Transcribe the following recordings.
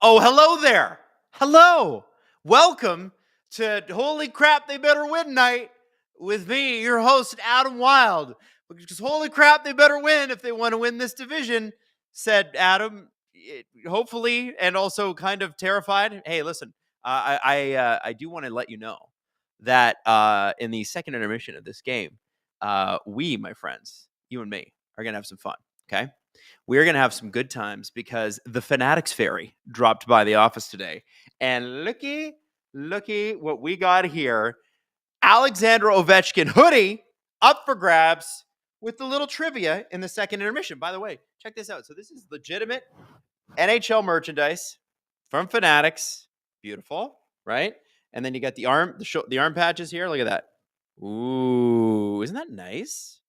Oh, hello there. Hello. Welcome to Holy Crap, They Better Win Night with me, your host, Adam Wylde. Because holy crap, they better win if they want to win this division, said Adam, hopefully, and also kind of terrified. Hey, listen, I do want to let you know that in the second intermission of this game, we, my friends, you and me, are going to have some fun, okay? We're going to have some good times because the Fanatics Fairy dropped by the office today. And looky what we got here. Alexander Ovechkin hoodie up for grabs with the little trivia in the second intermission. By the way, check this out. So this is legitimate NHL merchandise from Fanatics. Beautiful, right? And then you got the arm patches here. Look at that. Ooh, isn't that nice?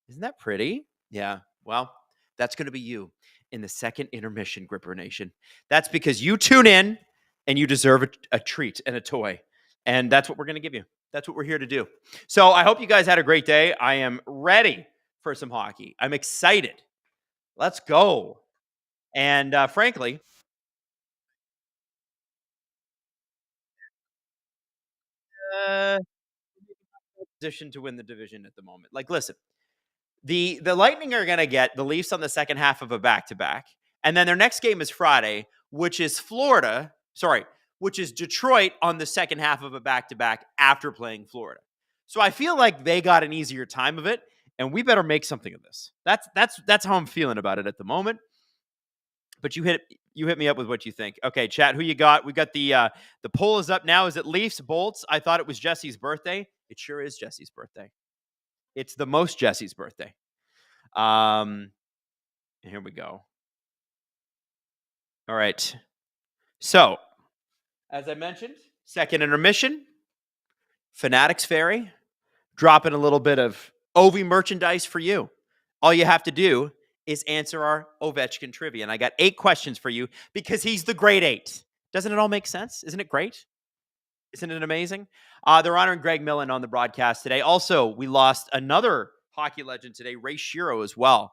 Isn't that pretty? Yeah. Well, that's going to be you in the second intermission, Gripper Nation. That's because you tune in and you deserve a treat and a toy. And that's what we're going to give you. That's what we're here to do. So I hope you guys had a great day. I am ready for some hockey. I'm excited. Let's go. And frankly, uh, position to win the division at the moment. Like, listen, the Lightning are going to get the Leafs on the second half of a back-to-back, and then their next game is Friday, which is which is Detroit on the second half of a back-to-back after playing Florida. So I feel like they got an easier time of it, and we better make something of this. That's how I'm feeling about it at the moment. But you hit me up with what you think. Okay, chat, who you got? We got the poll is up now. Is it Leafs, Bolts? I thought it was Jesse's birthday. It sure is Jesse's birthday. It's the most Jesse's birthday. Here we go. All right. So, as I mentioned, second intermission, Fanatics Fairy, dropping a little bit of Ovi merchandise for you. All you have to do is answer our Ovechkin trivia. And I got 8 questions for you because he's the great 8. Doesn't it all make sense? Isn't it great? Isn't it amazing? They're honoring Greg Millen on the broadcast today. Also, we lost another hockey legend today, Ray Shero, as well.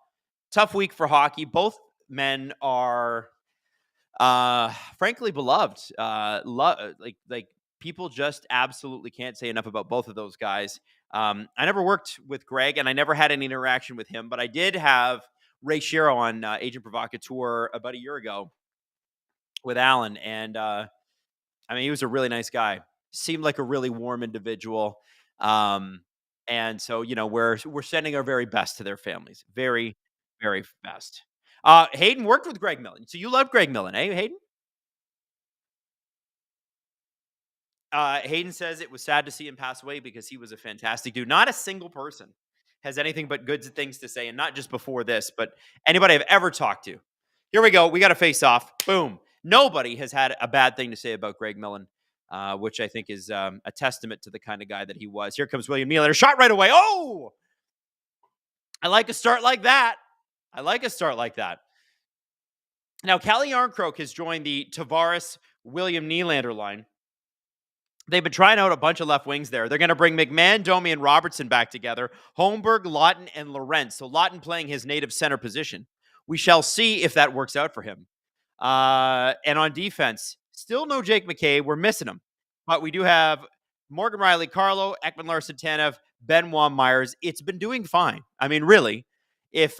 Tough week for hockey. Both men are frankly beloved. Like people just absolutely can't say enough about both of those guys. I never worked with Greg, and I never had any interaction with him, but I did have Ray Shero on Agent Provocateur about a year ago with Alan, and I mean, he was a really nice guy. Seemed like a really warm individual. And so, we're sending our very best to their families. Very, very best. Hayden worked with Greg Millen. So you love Greg Millen, eh, Hayden? Hayden says it was sad to see him pass away because he was a fantastic dude. Not a single person has anything but good things to say, and not just before this, but anybody I've ever talked to. Here we go. We got to face off. Boom. Nobody has had a bad thing to say about Greg Millen, which I think is a testament to the kind of guy that he was. Here comes William Nylander. Shot right away. Oh! I like a start like that. Now, Calle Yarncroke has joined the Tavares-William Nylander line. They've been trying out a bunch of left wings there. They're going to bring McMahon, Domi, and Robertson back together. Holmberg, Lawton, and Lorenz. So Lawton playing his native center position. We shall see if that works out for him. And on defense, still no Jake McKay. We're missing him. But we do have Morgan Riley, Carlo, Ekman Larson, Tanev, Benoit Myers. It's been doing fine. I mean, really, if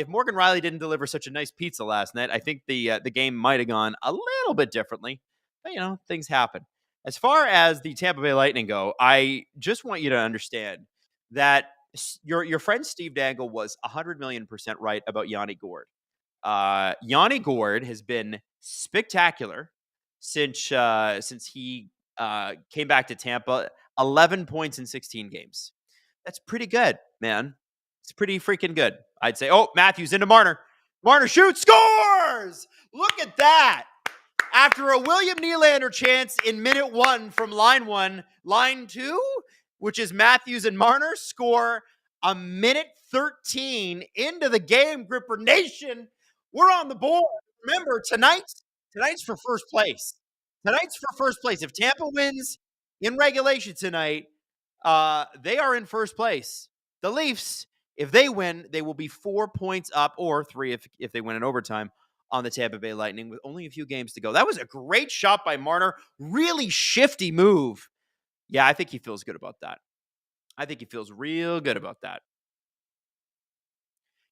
Morgan Riley didn't deliver such a nice pizza last night, I think the game might have gone a little bit differently. But, things happen. As far as the Tampa Bay Lightning go, I just want you to understand that your friend Steve Dangle was 100 million% right about Yanni Gourde. Yanni Gourde has been spectacular since he came back to Tampa. 11 points in 16 games. That's pretty good, man. It's pretty freaking good, I'd say. Oh, Matthews into Marner. Marner shoots, scores! Look at that. After a William Nylander chance in minute 1 from line 1, line 2, which is Matthews and Marner, score a minute 13 into the game. Gripper Nation, we're on the board. Remember, tonight's for first place. Tonight's for first place. If Tampa wins in regulation tonight, they are in first place. The Leafs, if they win, they will be 4 points up, or 3 if they win in overtime, on the Tampa Bay Lightning with only a few games to go. That was a great shot by Marner. Really shifty move. Yeah, I think he feels good about that. I think he feels real good about that.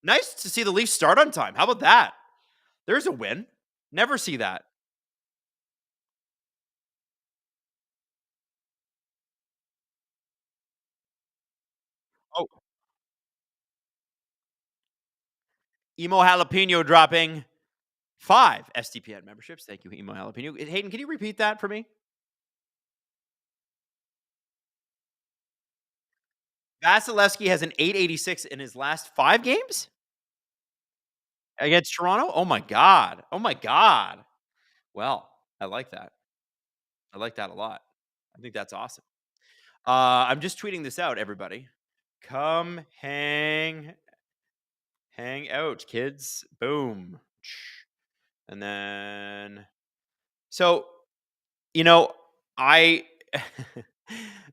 Nice to see the Leafs start on time. How about that? There's a win. Never see that. Oh, Emo Jalapeno dropping 5 SDPN memberships. Thank you, Emo Jalapeno. Hayden, can you repeat that for me? Vasilevsky has an 886 in his last 5 games against Toronto. Oh my god. Oh my god. Well, I like that. I like that a lot. I think that's awesome. I'm just tweeting this out, everybody. Come hang out, kids. Boom. And then so, you know, I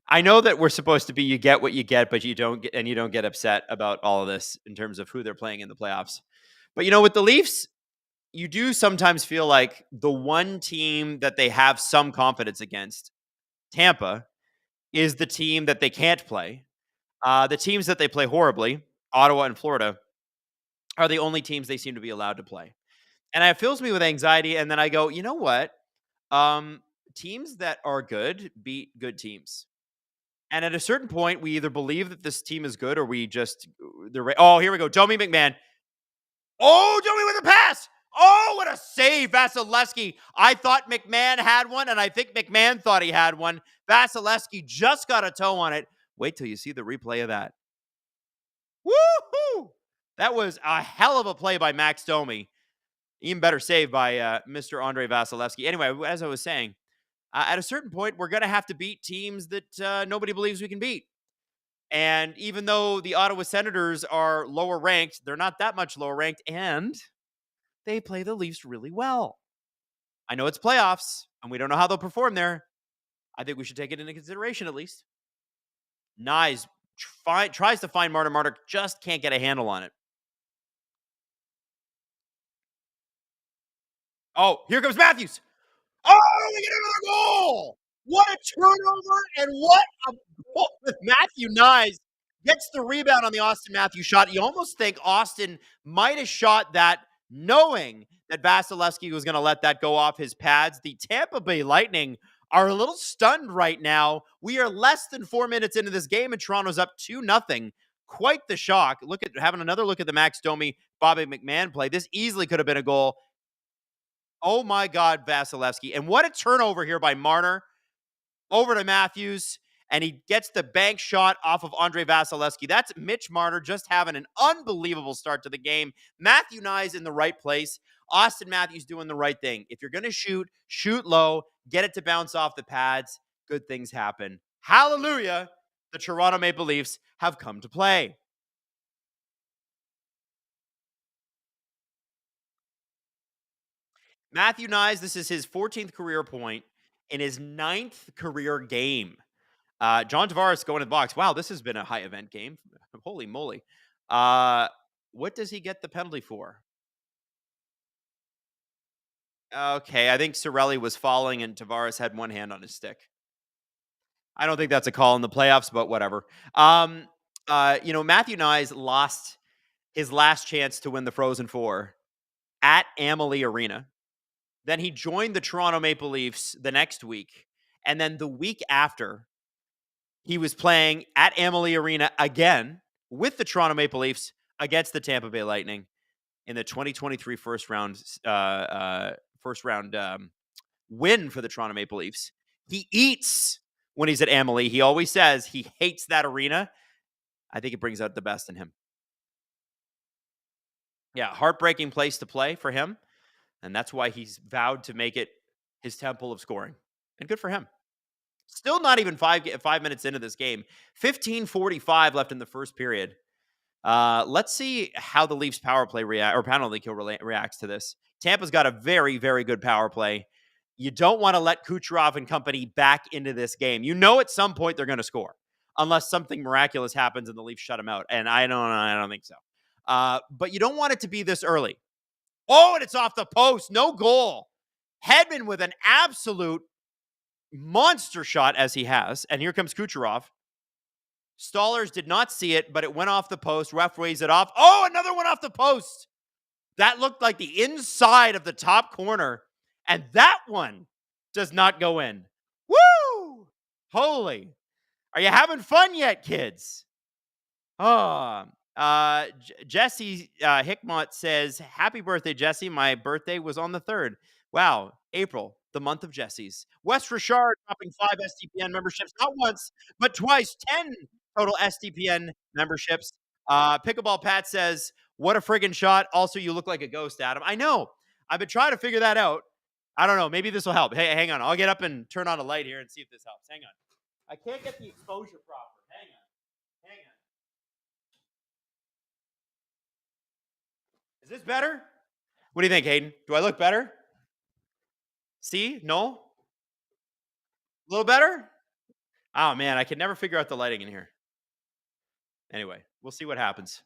I know that we're supposed to be you get what you get, but you don't get upset about all of this in terms of who they're playing in the playoffs. But with the Leafs, you do sometimes feel like the one team that they have some confidence against, Tampa, is the team that they can't play. The teams that they play horribly, Ottawa and Florida, are the only teams they seem to be allowed to play. And it fills me with anxiety. And then I go, you know what? Um, Teams that are good beat good teams. And at a certain point, we either believe that this team is good or we just oh, here we go. Domi McMahon. Oh, Domi with a pass. Oh, what a save, Vasilevsky. I thought McMahon had one, and I think McMahon thought he had one. Vasilevsky just got a toe on it. Wait till you see the replay of that. Woohoo! That was a hell of a play by Max Domi. Even better save by Mr. Andre Vasilevsky. Anyway, as I was saying, at a certain point, we're going to have to beat teams that nobody believes we can beat. And even though the Ottawa Senators are lower ranked, they're not that much lower ranked, and they play the Leafs really well. I know it's playoffs, and we don't know how they'll perform there. I think we should take it into consideration at least. Nyes tries to find Martin. Martin just can't get a handle on it. Oh, here comes Matthews. Oh, we get another goal! What a turnover and what a goal with Matthew Nyes. Gets the rebound on the Austin Matthews shot. You almost think Austin might have shot that knowing that Vasilevsky was going to let that go off his pads. The Tampa Bay Lightning are a little stunned right now. We are less than 4 minutes into this game, and Toronto's up 2-0. Quite the shock. Having another look at the Max Domi, Bobby McMahon play. This easily could have been a goal. Oh my God, Vasilevsky. And what a turnover here by Marner over to Matthews. And he gets the bank shot off of Andre Vasilevsky. That's Mitch Marner just having an unbelievable start to the game. Matthew Nyes in the right place. Austin Matthews doing the right thing. If you're going to shoot low, get it to bounce off the pads. Good things happen. Hallelujah. The Toronto Maple Leafs have come to play. Matthew Nyes, this is his 14th career point in his 9th career game. John Tavares going to the box. Wow, this has been a high event game. Holy moly. What does he get the penalty for? Okay, I think Cirelli was falling and Tavares had one hand on his stick. I don't think that's a call in the playoffs, but whatever. Matthew Nyes lost his last chance to win the Frozen Four at Amalie Arena. Then he joined the Toronto Maple Leafs the next week. And then the week after, he was playing at Amalie Arena again with the Toronto Maple Leafs against the Tampa Bay Lightning in the 2023 first round win for the Toronto Maple Leafs. He eats when he's at Amalie. He always says he hates that arena. I think it brings out the best in him. Yeah, heartbreaking place to play for him. And that's why he's vowed to make it his temple of scoring. And good for him. Still not even 5 minutes into this game. 15:45 left in the first period. Let's see how the Leafs power play penalty kill reacts to this. Tampa's got a very, very good power play. You don't want to let Kucherov and company back into this game. You know at some point they're going to score. Unless something miraculous happens and the Leafs shut them out. And I don't think so. But you don't want it to be this early. Oh, and it's off the post. No goal. Hedman with an absolute monster shot as he has. And here comes Kucherov. Stallers did not see it, but it went off the post. Ref waves it off. Oh, another one off the post. That looked like the inside of the top corner. And that one does not go in. Woo! Holy. Are you having fun yet, kids? Oh, Jesse Hickmott says, "Happy birthday, Jesse. My birthday was on the 3rd. Wow, April, the month of Jesse's." Wes Richard dropping 5 SDPN memberships, not once, but twice, 10 total SDPN memberships. Pickleball Pat says, "What a friggin' shot. Also, you look like a ghost, Adam." I know. I've been trying to figure that out. I don't know. Maybe this will help. Hey, hang on. I'll get up and turn on a light here and see if this helps. Hang on. I can't get the exposure proper. Hang on. Hang on. Is this better? What do you think, Hayden? Do I look better? See? No? A little better? Oh man, I can never figure out the lighting in here. Anyway, we'll see what happens.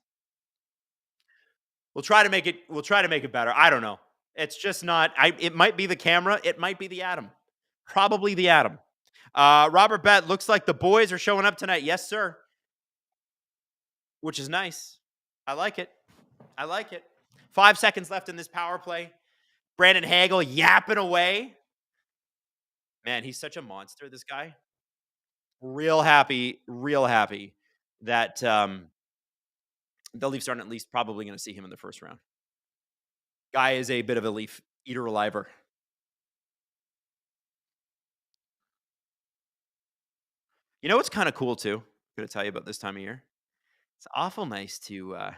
We'll try to make it better. I don't know. It's just not it might be the camera, it might be the Atom. Probably the Atom. Robert Bett, looks like the boys are showing up tonight. Yes, sir. Which is nice. I like it. I like it. 5 seconds left in this power play. Brandon Hagel yapping away. Man, he's such a monster, this guy. Real happy that the Leafs aren't at least probably going to see him in the first round. Guy is a bit of a Leaf eater aliver. You know what's kind of cool too? I'm going to tell you about this time of year. It's awful nice to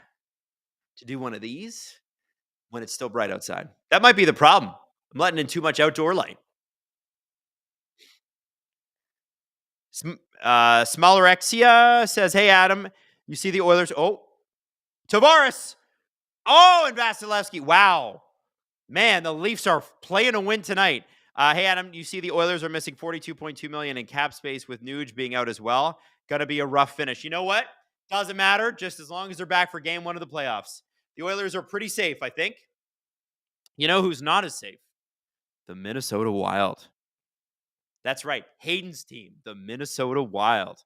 do one of these when it's still bright outside. That might be the problem. I'm letting in too much outdoor light. Smalorexia says, "Hey Adam, you see the Oilers? Oh, Tavares. Oh, and Vasilevsky. Wow, man, the Leafs are playing to win tonight. Hey Adam, you see the Oilers are missing $42.2 million in cap space with Nuge being out as well. Gonna be a rough finish. You know what? Doesn't matter, just as long as they're back for game 1 of the playoffs. The Oilers are pretty safe, I think. You know who's not as safe? The Minnesota Wild. That's right, Hayden's team, the Minnesota Wild.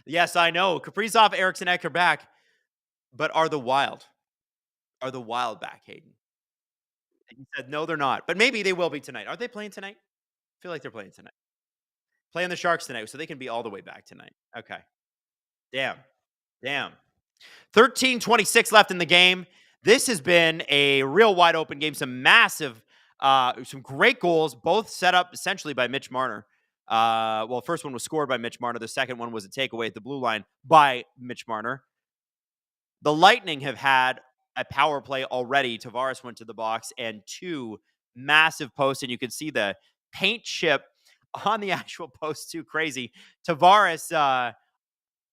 Yes, I know. Kaprizov, Eriksson, Ek are back, but are the Wild back, Hayden? And he said, no, they're not. But maybe they will be tonight. Are they playing tonight? I feel like they're playing tonight. Playing the Sharks tonight, so they can be all the way back tonight. Okay. Damn. 13:26 left in the game. This has been a real wide open game. Some great goals, both set up essentially by Mitch Marner. Well, first one was scored by Mitch Marner. The second one was a takeaway at the blue line by Mitch Marner. The Lightning have had a power play already. Tavares went to the box and 2 massive posts, and you can see the paint chip on the actual post too. Crazy. Tavares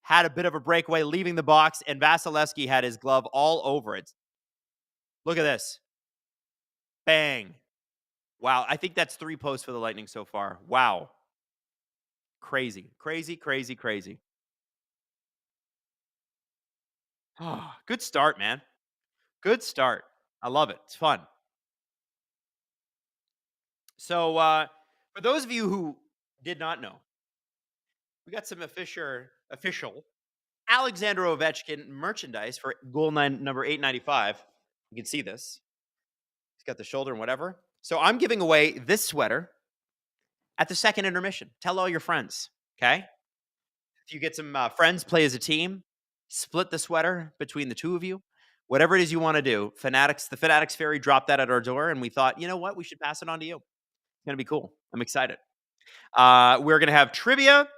had a bit of a breakaway leaving the box, and Vasilevsky had his glove all over it. Look at this. Bang. Wow. I think that's 3 posts for the Lightning so far. Wow. Crazy. Oh, good start, man. Good start. I love it. It's fun. So, for those of you who did not know, we got some official Alexander Ovechkin merchandise for goal number 895. You can see this. He's got the shoulder and whatever. So I'm giving away this sweater at the second intermission. Tell all your friends, okay? If you get some friends, play as a team, split the sweater between the 2 of you. Whatever it is you want to do. The Fanatics Ferry dropped that at our door, and we thought, you know what? We should pass it on to you. It's going to be cool. I'm excited. We're going to have trivia,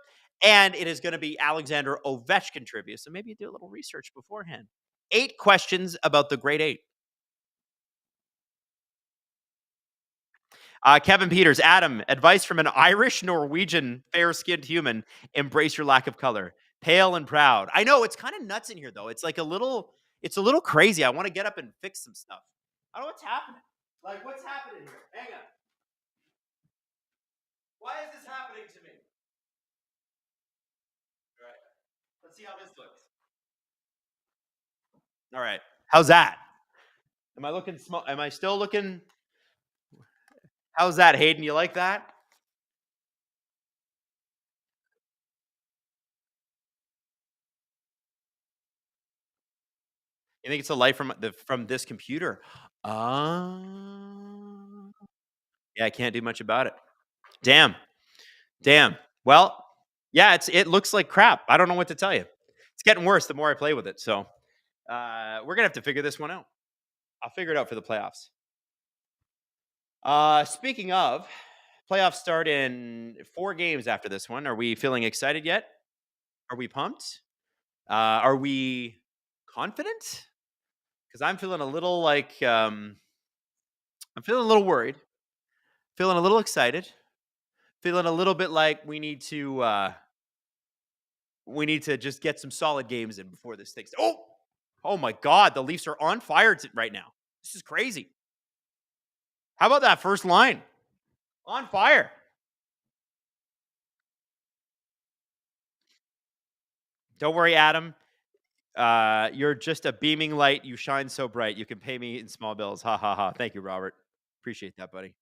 and it is going to be Alexander Ovechkin trivia. So maybe you do a little research beforehand. 8 questions about the Great 8. Kevin Peters, Adam, advice from an Irish Norwegian fair-skinned human. Embrace your lack of color. Pale and proud. I know it's kind of nuts in here though. It's a little crazy. I want to get up and fix some stuff. I don't know what's happening. Like, what's happening here? Hang on. Why is this happening to me? All right. Let's see how this looks. All right. How's that? Am I looking small? Am I still looking? How's that, Hayden? You like that? You think it's a light from this computer? Uh, yeah, I can't do much about it. Damn, damn. Well, yeah, it looks like crap. I don't know what to tell you. It's getting worse the more I play with it. So we're gonna have to figure this one out. I'll figure it out for the playoffs. Speaking of, playoffs start in 4 games after this one. Are we feeling excited yet? Are we pumped? Are we confident? Because I'm feeling a little like I'm feeling a little worried, feeling a little excited, feeling a little bit like we need to just get some solid games in before this thing. Oh my God, the Leafs are on fire right now. This is crazy. How about that first line? On fire. Don't worry, Adam. You're just a beaming light. You shine so bright. You can pay me in small bills. Ha ha ha. Thank you, Robert. Appreciate that, buddy.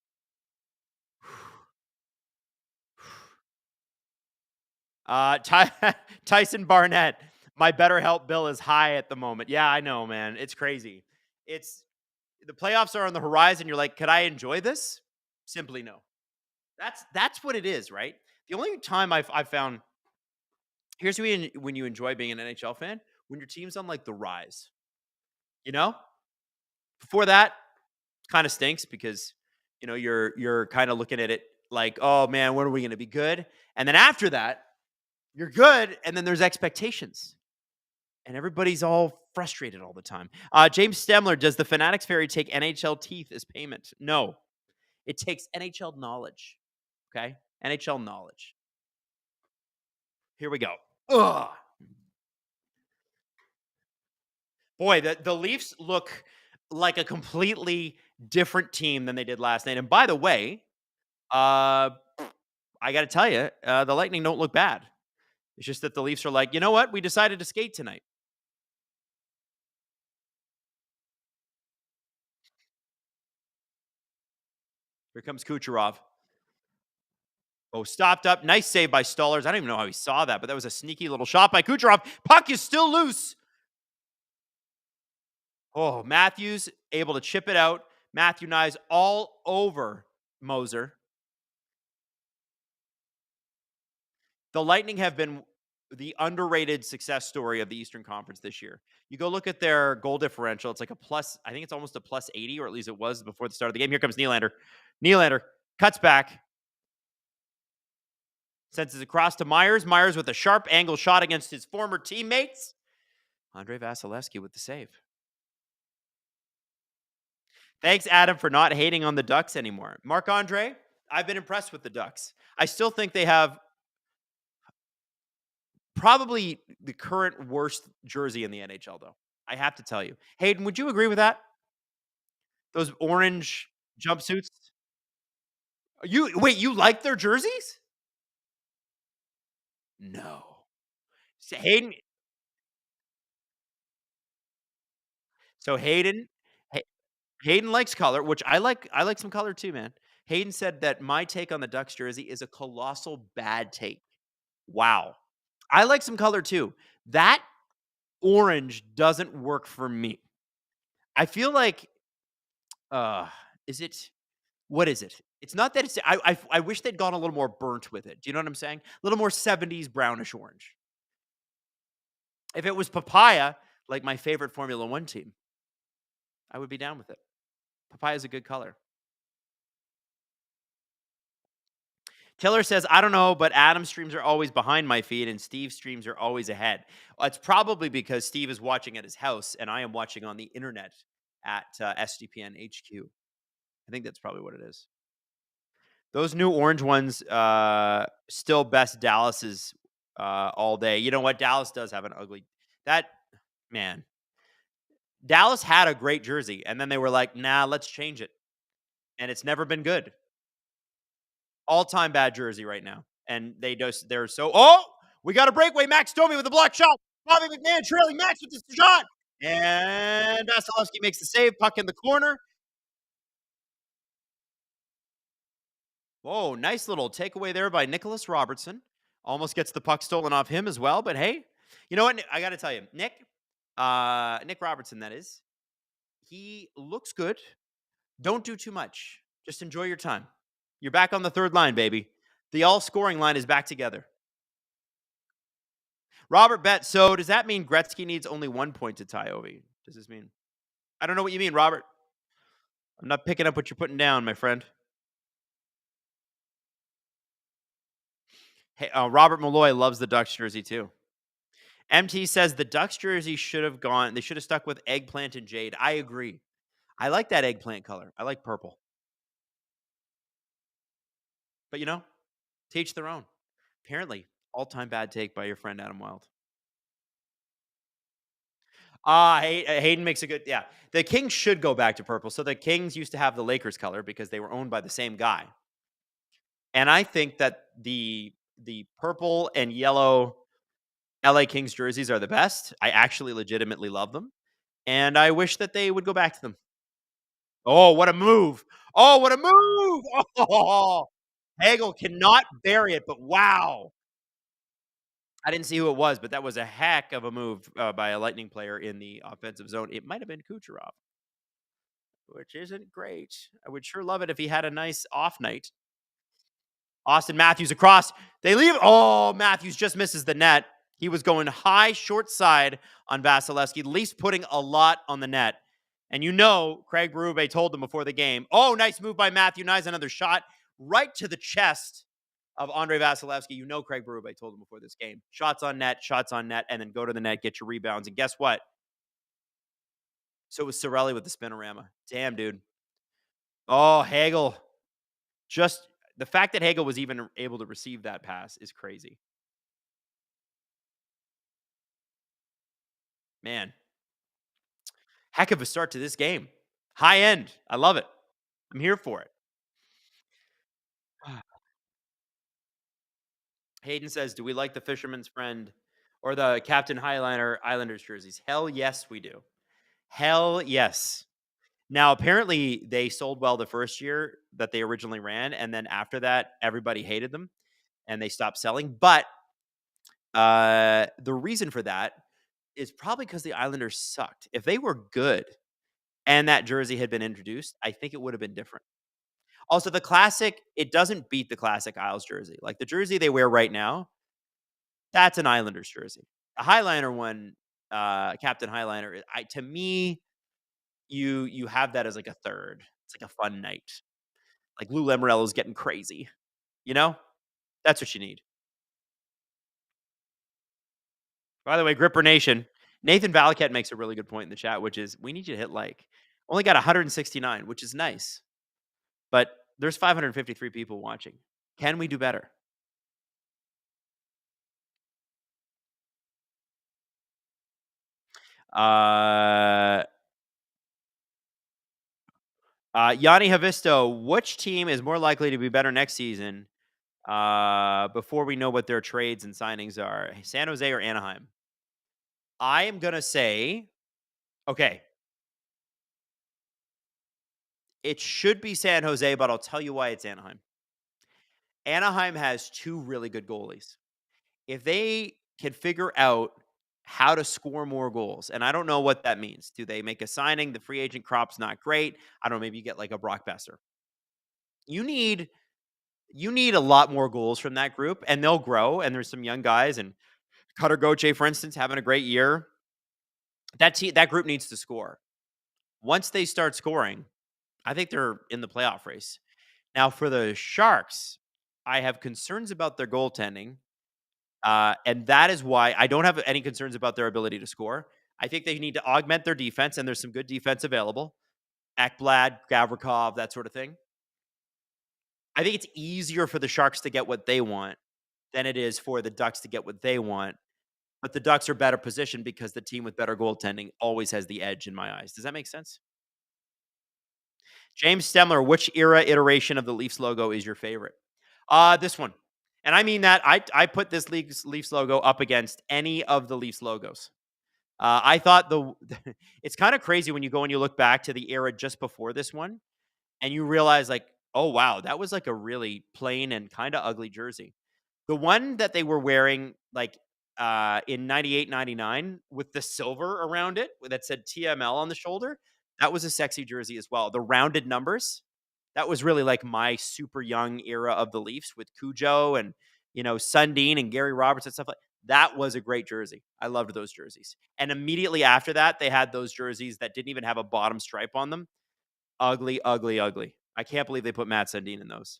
Tyson Barnett. My BetterHelp bill is high at the moment. Yeah, I know, man. It's crazy. It's the playoffs are on the horizon. You're like, could I enjoy this? Simply no. That's what it is, right? The only time I've found here's when you enjoy being an NHL fan when your team's on like the rise. You know, before that, kind of stinks because you're kind of looking at it like, oh man, when are we going to be good? And then after that, you're good, and then there's expectations, and everybody's all frustrated all the time. James Stemler, does the Fanatics Fairy take NHL teeth as payment? No, it takes NHL knowledge. Okay, NHL knowledge. Here we go. Ugh. Boy, the Leafs look like a completely different team than they did last night. And by the way, uh, I got to tell you, the Lightning don't look bad. It's just that the Leafs are like, you know what? We decided to skate tonight. Here comes Kucherov. Oh, stopped up. Nice save by Stollers. I don't even know how he saw that, but that was a sneaky little shot by Kucherov. Puck is still loose. Oh, Matthews able to chip it out. Matthew Nyes all over Moser. The Lightning have been the underrated success story of the Eastern Conference this year. You go look at their goal differential. It's like a plus, I think it's almost a plus 80, or at least it was before the start of the game. Here comes Nylander. Nylander cuts back. Sends it across to Myers. Myers with a sharp angle shot against his former teammates. Andrei Vasilevsky with the save. Thanks, Adam, for not hating on the Ducks anymore. Marc-Andre, I've been impressed with the Ducks. I still think they have probably the current worst jersey in the NHL, though. I have to tell you. Hayden, would you agree with that? Those orange jumpsuits? You like their jerseys? No. So Hayden so Hayden Hay Hayden likes color, which I like some color too, man. Hayden said that my take on the Ducks jersey is a colossal bad take. Wow. I like some color too. That orange doesn't work for me. I feel like uh is it what is it? It's not that it's I wish they'd gone a little more burnt with it. Do you know what I'm saying? A little more 70s brownish orange. If it was papaya, like my favorite Formula 1 team, I would be down with it. Papaya is a good color. Taylor says, I don't know, but Adam's streams are always behind my feed and Steve's streams are always ahead. It's probably because Steve is watching at his house and I am watching on the internet at SDPN HQ. I think that's probably what it is. Those new orange ones, still best Dallas's all day. You know what? Dallas does have an ugly. That, man. Dallas had a great jersey and then they were like, nah, let's change it. And it's never been good. All-time bad jersey right now. And they're so we got a breakaway. Max Domi with a block shot. Bobby McMahon trailing Max with the shot. And Vasilevsky makes the save, puck in the corner. Whoa, nice little takeaway there by Nicholas Robertson. Almost gets the puck stolen off him as well, but hey, you know what? I got to tell you, Nick Robertson, that is, he looks good. Don't do too much. Just enjoy your time. You're back on the third line, baby. The all scoring line is back together. Robert Bet. So does that mean Gretzky needs only 1 point to tie Ovi? Does this mean? I don't know what you mean, Robert. I'm not picking up what you're putting down, my friend. Hey, Robert Malloy loves the Ducks jersey too. MT says the Ducks jersey should have gone. They should have stuck with eggplant and jade. I agree. I like that eggplant color. I like purple. But teach their own. Apparently, all-time bad take by your friend Adam Wylde. Hayden makes a good. Yeah, the Kings should go back to purple. So the Kings used to have the Lakers color because they were owned by the same guy. And I think that the purple and yellow LA Kings jerseys are the best. I actually legitimately love them. And I wish that they would go back to them. Oh, what a move. Oh, what a move. Oh, Hagel cannot bury it, but wow. I didn't see who it was, but that was a heck of a move by a Lightning player in the offensive zone. It might have been Kucherov, which isn't great. I would sure love it if he had a nice off night. Austin Matthews across. They leave. Oh, Matthews just misses the net. He was going high, short side on Vasilevsky, at least putting a lot on the net. And Craig Berube told them before the game, oh, nice move by Matthew. Nice, another shot right to the chest of Andre Vasilevsky. Craig Berube told him before this game, shots on net, and then go to the net, get your rebounds. And guess what? So was Cirelli with the spinorama. Damn, dude. Oh, Hagel. Just the fact that Hagel was even able to receive that pass is crazy. Man, heck of a start to this game. High end. I love it. I'm here for it. Hayden says, do we like the Fisherman's Friend or the Captain Highliner Islanders jerseys? Hell yes, we do. Hell yes. Now, apparently, they sold well the first year that they originally ran. And then after that, everybody hated them and they stopped selling. But the reason for that is probably because the Islanders sucked. If they were good and that jersey had been introduced, I think it would have been different. Also, the classic, it doesn't beat the classic Isles jersey. Like the jersey they wear right now, that's an Islanders jersey. A Highliner one, Captain Highliner, to me, you have that as like a third. It's like a fun night. Like Lou Lamoriello's getting crazy. You know? That's what you need. By the way, Gripper Nation, Nathan Valaket makes a really good point in the chat, which is we need you to hit like. Only got 169, which is nice. But there's 553 people watching. Can we do better? Yanni Havisto, which team is more likely to be better next season before we know what their trades and signings are? San Jose or Anaheim? I am going to say, okay, it should be San Jose, but I'll tell you why it's Anaheim. Anaheim has two really good goalies. If they can figure out how to score more goals, and I don't know what that means. Do they make a signing? The free agent crop's not great. I don't know. Maybe you get like a Brock Besser. You need a lot more goals from that group, and they'll grow. And there's some young guys, and Cutter Gauthier, for instance, having a great year. That group needs to score. Once they start scoring, I think they're in the playoff race. Now, for the Sharks, I have concerns about their goaltending, and that is why I don't have any concerns about their ability to score. I think they need to augment their defense, and there's some good defense available. Ekblad, Gavrikov, that sort of thing. I think it's easier for the Sharks to get what they want than it is for the Ducks to get what they want. But the Ducks are better positioned because the team with better goaltending always has the edge in my eyes. Does that make sense? James Stemler, which era iteration of the Leafs logo is your favorite? This one. And I mean that I put this Leafs logo up against any of the Leafs logos. I thought the it's kind of crazy when you go and you look back to the era just before this one, and you realize like, oh wow, that was like a really plain and kind of ugly jersey. The one that they were wearing, like, in 98, 99, with the silver around it that said TML on the shoulder, that was a sexy jersey as well. The rounded numbers, that was really, like, my super young era of the Leafs with Cujo and, Sundin and Gary Roberts and stuff like that. Was a great jersey. I loved those jerseys. And immediately after that, they had those jerseys that didn't even have a bottom stripe on them. Ugly, ugly, ugly. I can't believe they put Matt Sundin in those.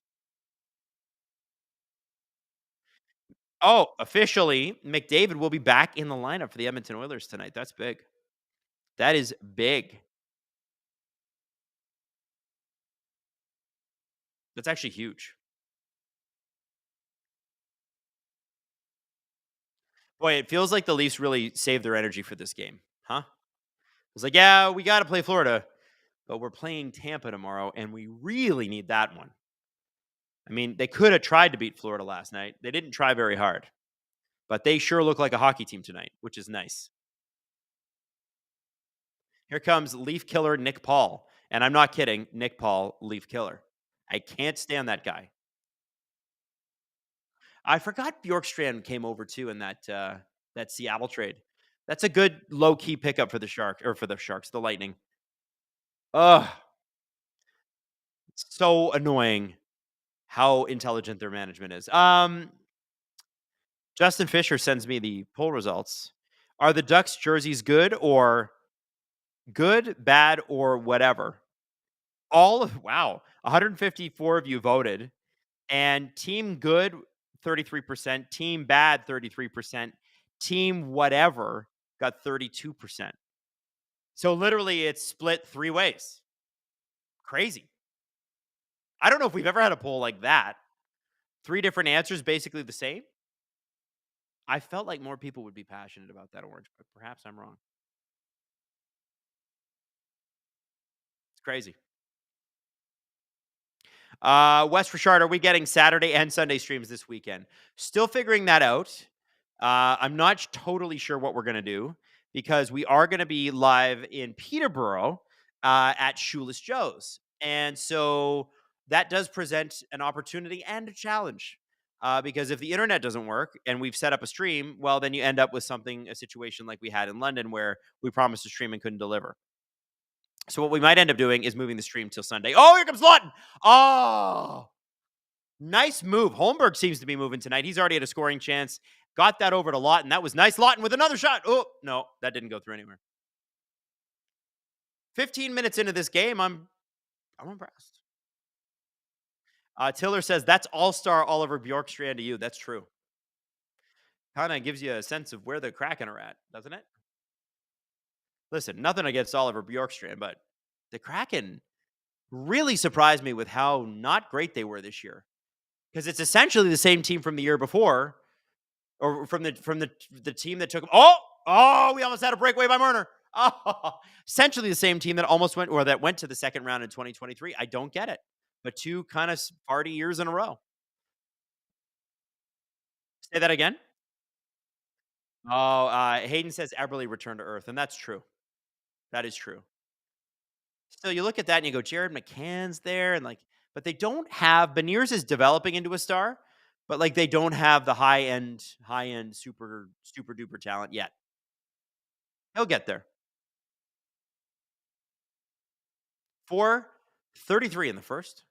Oh, officially, McDavid will be back in the lineup for the Edmonton Oilers tonight. That's big. That is big. That's actually huge. Boy, it feels like the Leafs really saved their energy for this game, huh? It's like, yeah, we got to play Florida, but we're playing Tampa tomorrow, and we really need that one. I mean, they could have tried to beat Florida last night. They didn't try very hard, but they sure look like a hockey team tonight, which is nice. Here comes Leaf killer Nick Paul. And I'm not kidding. Nick Paul, Leaf killer. I can't stand that guy. I forgot Bjorkstrand came over too in that Seattle trade. That's a good low key pickup for the Shark or for the Sharks, the Lightning. Ugh, so annoying how intelligent their management is. Justin Fisher sends me the poll results. Are the Ducks jerseys good, bad, or whatever? All of wow, 154 of you voted, and team good 33%, team bad 33%, team whatever got 32%. So literally it's split three ways. Crazy. I don't know if we've ever had a poll like that. Three different answers, basically the same. I felt like more people would be passionate about that orange, but perhaps I'm wrong. It's crazy. West Richard, are we getting Saturday and Sunday streams this weekend? Still figuring that out. I'm not totally sure what we're going to do because we are going to be live in Peterborough at Shoeless Joe's. And so that does present an opportunity and a challenge. Because if the internet doesn't work and we've set up a stream, well, then you end up with a situation like we had in London where we promised to stream and couldn't deliver. So what we might end up doing is moving the stream till Sunday. Oh, here comes Lawton. Oh, nice move. Holmberg seems to be moving tonight. He's already at a scoring chance. Got that over to Lawton. That was nice. Lawton with another shot. Oh, no, that didn't go through anywhere. 15 minutes into this game, I'm impressed. Tiller says that's all-star Oliver Bjorkstrand to you. That's true. Kind of gives you a sense of where the Kraken are at, doesn't it? Listen, nothing against Oliver Bjorkstrand, but the Kraken really surprised me with how not great they were this year. Because it's essentially the same team from the year before, or from the team that took. Oh, we almost had a breakaway by Marner. Oh, essentially the same team that almost went or that went to the second round in 2023. I don't get it, but two kind of party years in a row. Say that again. Oh, Hayden says Eberle returned to earth, and that's true. That is true. Still, you look at that and you go, Jared McCann's there, and like, but they don't have Beniers is developing into a star, but like they don't have the high end, super duper talent yet. He'll get there. 4:33 in the first.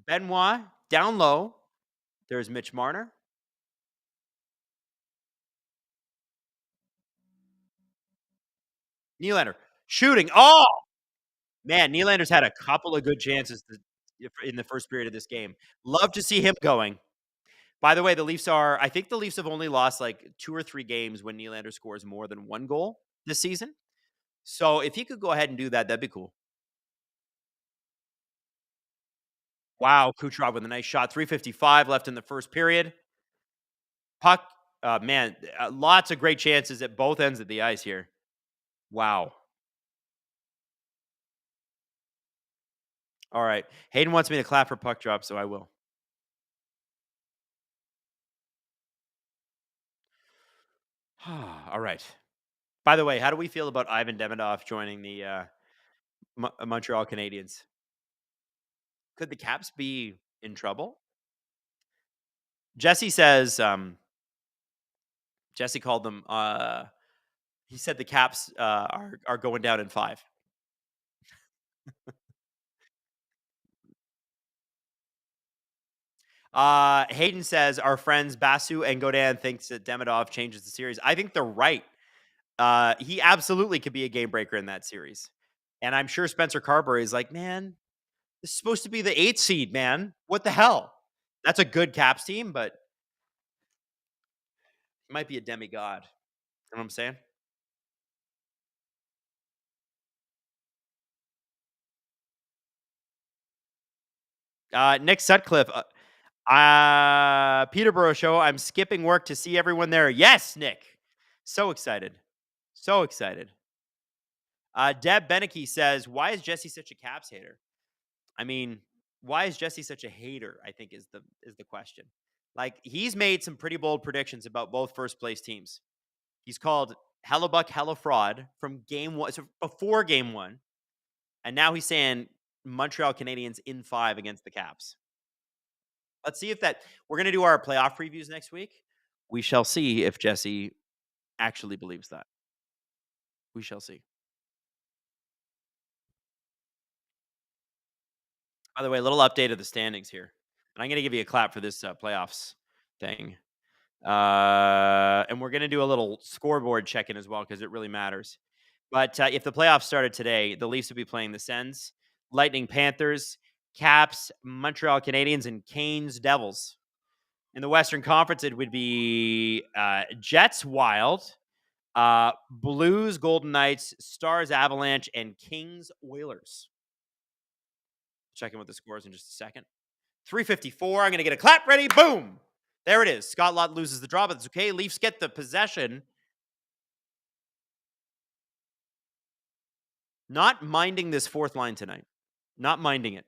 Benoit down low. There's Mitch Marner. Nylander shooting. Oh man, Nylander's had a couple of good chances in the first period of this game. Love to see him going. By the way, I think the Leafs have only lost like 2 or 3 games when Nylander scores more than 1 goal this season. So if he could go ahead and do that, that'd be cool. Wow, Kucherov with a nice shot. 3:55 left in the first period. Puck, man, lots of great chances at both ends of the ice here. Wow. All right. Hayden wants me to clap for puck drop, so I will. All right. By the way, how do we feel about Ivan Demidov joining the Montreal Canadiens? Could the Caps be in trouble? Jesse says, Jesse called them. He said the Caps are going down in five. Hayden says our friends Basu and Godin thinks that Demidov changes the series. I think they're right. He absolutely could be a game breaker in that series. And I'm sure Spencer Carberry is like, man, this is supposed to be the 8th seed, man. What the hell? That's a good Caps team, but he might be a demigod. You know what I'm saying? Nick Sutcliffe, Peterborough show. I'm skipping work to see everyone there. Yes, Nick. So excited. So excited. Deb Beneke says, why is Jesse such a Caps hater? I mean, why is Jesse such a hater? I think is the question. Like he's made some pretty bold predictions about both first place teams. He's called Hellebuck hella fraud from game one, so before game one, and now he's saying Montreal Canadiens in 5 against the Caps. Let's see if that. We're gonna do our playoff previews next week. We shall see if Jesse actually believes that. We shall see. By the way, a little update of the standings here, and I'm gonna give you a clap for this playoffs thing. And we're going to do a little scoreboard check in as well because it really matters. But if the playoffs started today, the Leafs would be playing the Sens, Lightning Panthers, Caps, Montreal Canadiens, and Canes Devils. In the Western Conference, it would be Jets Wild, Blues Golden Knights, Stars Avalanche, and Kings Oilers. Check in with the scores in just a second. 354. I'm going to get a clap ready. Boom. There it is. Scott Lott loses the draw, but it's okay. Leafs get the possession. Not minding this fourth line tonight. Not minding it.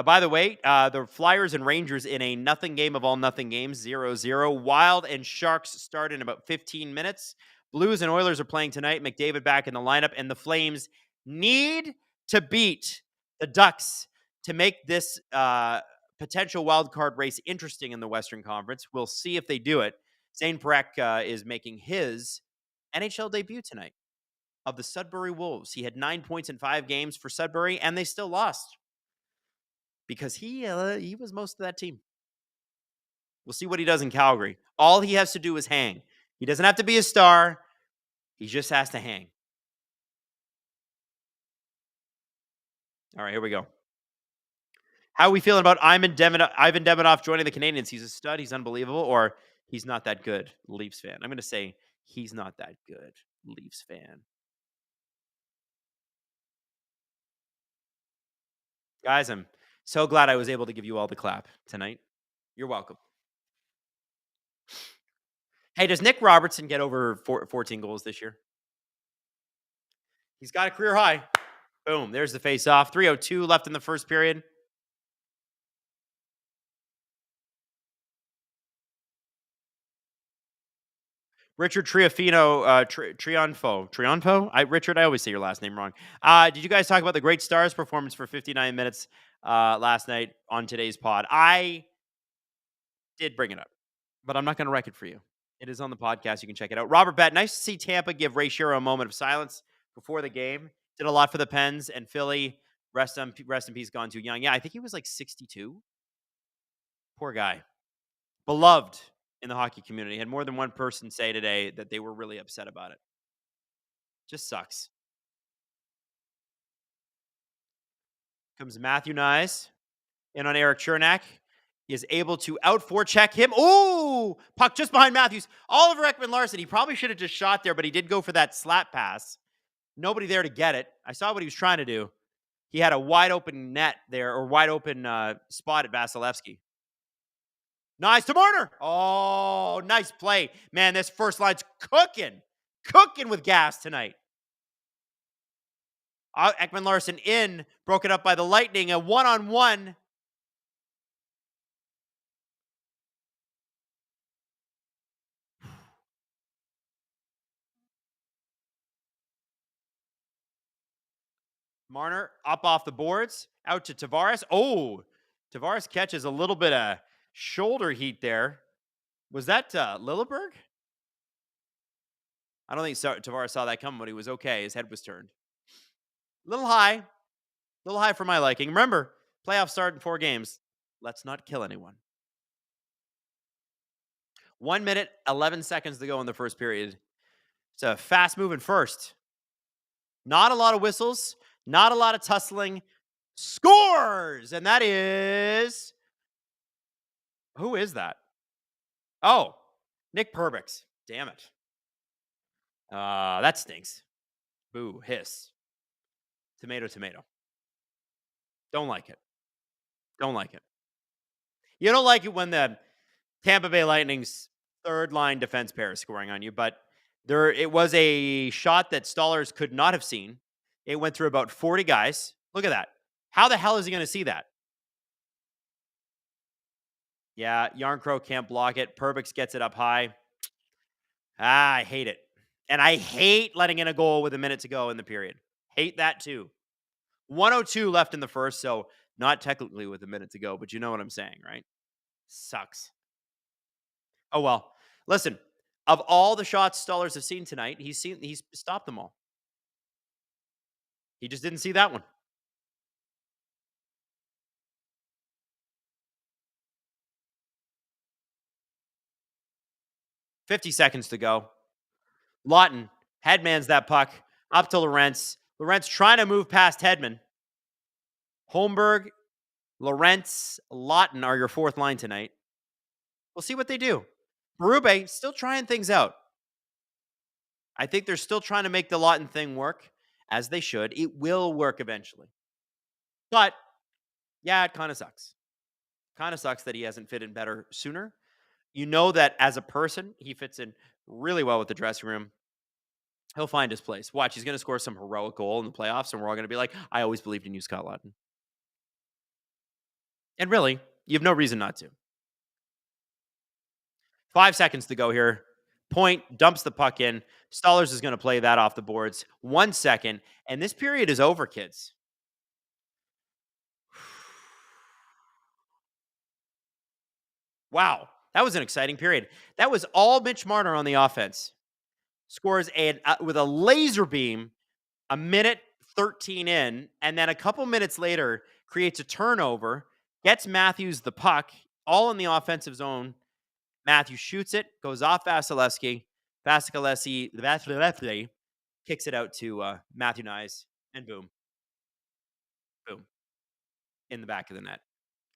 By the way, the Flyers and Rangers in a nothing game of all nothing games, 0-0. Wylde and Sharks start in about 15 minutes. Blues and Oilers are playing tonight. McDavid back in the lineup, and the Flames need to beat the Ducks to make this potential wild card race interesting in the Western Conference. We'll see if they do it. Zane Parekh is making his NHL debut tonight of the Sudbury Wolves. He had 9 points in 5 games for Sudbury, and they still lost because he was most of that team. We'll see what he does in Calgary. All he has to do is hang. He doesn't have to be a star. He just has to hang. All right, here we go. How are we feeling about Ivan Demidov joining the Canadiens? He's a stud. He's unbelievable. Or he's not that good, Leafs fan. I'm going to say he's not that good, Leafs fan. Guys, I'm so glad I was able to give you all the clap tonight. You're welcome. Hey, does Nick Robertson get over 14 goals this year? He's got a career high. Boom. There's the face-off. 3:02 left in the first period. Richard Triunfo. Richard, I always say your last name wrong. Did you guys talk about the great Stars performance for 59 minutes last night on today's pod? I did bring it up, but I'm not going to wreck it for you. It is on the podcast. You can check it out. Robert Bett, nice to see Tampa give Ray Shero a moment of silence before the game. Did a lot for the Pens and Philly. Rest in peace, gone too young. Yeah, I think he was like 62. Poor guy. Beloved in the hockey community. Had more than one person say today that they were really upset about it. Just sucks. Comes Matthew Nyes in on Eric Chernak. He is able to out forecheck him. Ooh, puck just behind Matthews. Oliver Ekman-Larsson. He probably should have just shot there, but he did go for that slap pass. Nobody there to get it. I saw what he was trying to do. He had a wide open net there, or wide open spot at Vasilevsky. Nice to Marner. Oh, nice play. Man, this first line's cooking. Cooking with gas tonight. Ekman-Larsson in, broken up by the Lightning. A one-on-one. Marner up off the boards, out to Tavares. Oh, Tavares catches a little bit of shoulder heat there. Was that Lilleberg? I don't think Tavares saw that coming, but he was okay. His head was turned. A little high for my liking. Remember, playoffs start in 4 games. Let's not kill anyone. 1 minute, 11 seconds to go in the first period. It's a fast moving first. Not a lot of whistles, not a lot of tussling. Scores! And that is. Who is that? Oh, Nick Perbix. Damn it. That stinks. Boo, hiss. Tomato, tomato. Don't like it. Don't like it. You don't like it when the Tampa Bay Lightning's third line defense pair is scoring on you, but it was a shot that Stallers could not have seen. It went through about 40 guys. Look at that. How the hell is he going to see that? Yeah, Yarncrow can't block it. Perbix gets it up high. I hate it. And I hate letting in a goal with a minute to go in the period. Hate that too. 102 left in the first, so not technically with a minute to go, but you know what I'm saying, right? Sucks. Oh well. Listen, of all the shots Stallers have seen tonight, he's stopped them all. He just didn't see that one. 50 seconds to go. Lawton headmans that puck up to Lorentz. Lorentz trying to move past Hedman. Holmberg, Lorentz, Lawton are your fourth line tonight. We'll see what they do. Berube still trying things out. I think they're still trying to make the Lawton thing work, as they should. It will work eventually. But, yeah, it kind of sucks. Kind of sucks that he hasn't fit in better sooner. You know that as a person, he fits in really well with the dressing room. He'll find his place. Watch, he's going to score some heroic goal in the playoffs, and we're all going to be like, I always believed in you, Scott Lawton. And really, you have no reason not to. 5 seconds to go here. Point dumps the puck in. Stallers is going to play that off the boards. 1 second. And this period is over, kids. Wow. That was an exciting period. That was all Mitch Marner on the offense. Scores with a laser beam, a minute 13 in, and then a couple minutes later creates a turnover, gets Matthews the puck, all in the offensive zone. Matthews shoots it, goes off Vasilevsky. Vasilevsky kicks it out to Matthew Nyes, and boom. Boom. In the back of the net.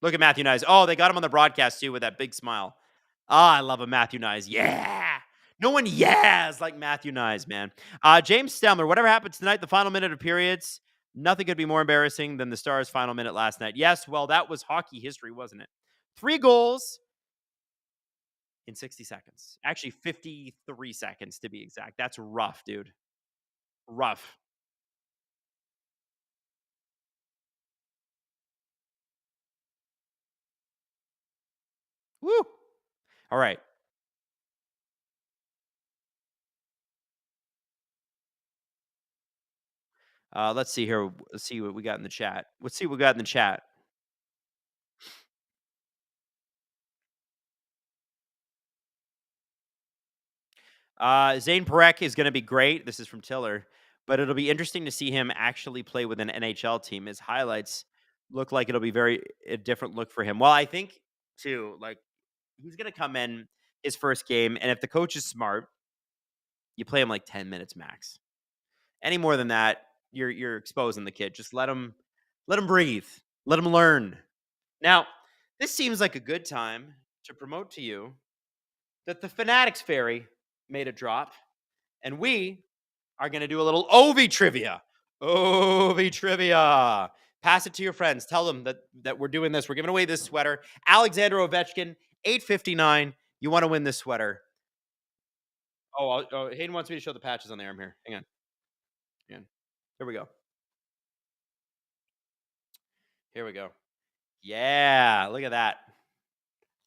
Look at Matthew Nyes. Oh, they got him on the broadcast too with that big smile. I love a Matthew Nyes. Yeah. No one yes like Matthew Nyes, man. James Stemler, whatever happens tonight, the final minute of periods, nothing could be more embarrassing than the Stars' final minute last night. Yes, well, that was hockey history, wasn't it? 3 goals in 60 seconds. Actually, 53 seconds to be exact. That's rough, dude. Rough. Woo. All right. Let's see here. Let's see what we got in the chat. Let's see what we got in the chat. Zane Parekh is going to be great. This is from Tiller, but it'll be interesting to see him actually play with an NHL team. His highlights look like it'll be a different look for him. Well, I think too, like he's going to come in his first game, and if the coach is smart, you play him like 10 minutes max. Any more than that, you're exposing the kid. Just let him breathe. Let him learn. Now, this seems like a good time to promote to you that the Fanatics Fairy made a drop, and we are going to do a little Ovi trivia. Ovi trivia. Pass it to your friends. Tell them that we're doing this. We're giving away this sweater. Alexander Ovechkin, $8.59. You want to win this sweater. Oh, Hayden wants me to show the patches on the arm here. Hang on. Here we go. Here we go. Yeah, look at that.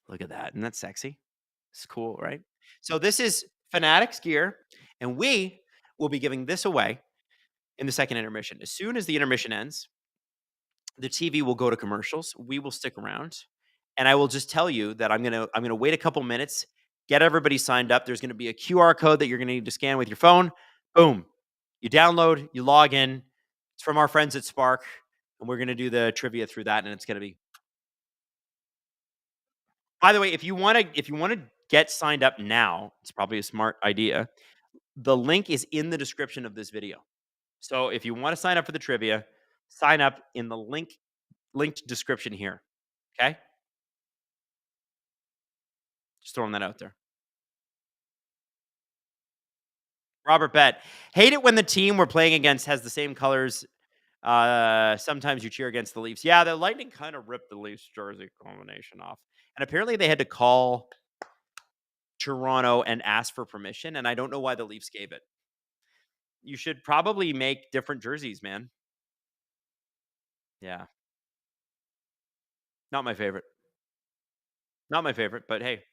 Look at that. Isn't that sexy? It's cool, right? So this is Fanatics gear, and we will be giving this away in the second intermission. As soon as the intermission ends, the TV will go to commercials. We will stick around, and I will just tell you that I'm gonna wait a couple minutes, get everybody signed up. There's gonna be a QR code that you're gonna need to scan with your phone. Boom, you download, you log in. It's from our friends at Spark, and we're gonna do the trivia through that, and it's gonna be. By the way, if you wanna get signed up now, it's probably a smart idea. The link is in the description of this video. So if you want to sign up for the trivia, sign up in the linked description here. Okay? Just throwing that out there. Robert Bet. Hate it when the team we're playing against has the same colors. Sometimes you cheer against the Leafs. Yeah, the Lightning kind of ripped the Leafs jersey combination off. And apparently they had to call Toronto and ask for permission. And I don't know why the Leafs gave it. You should probably make different jerseys, man. Yeah. Not my favorite. Not my favorite, but hey.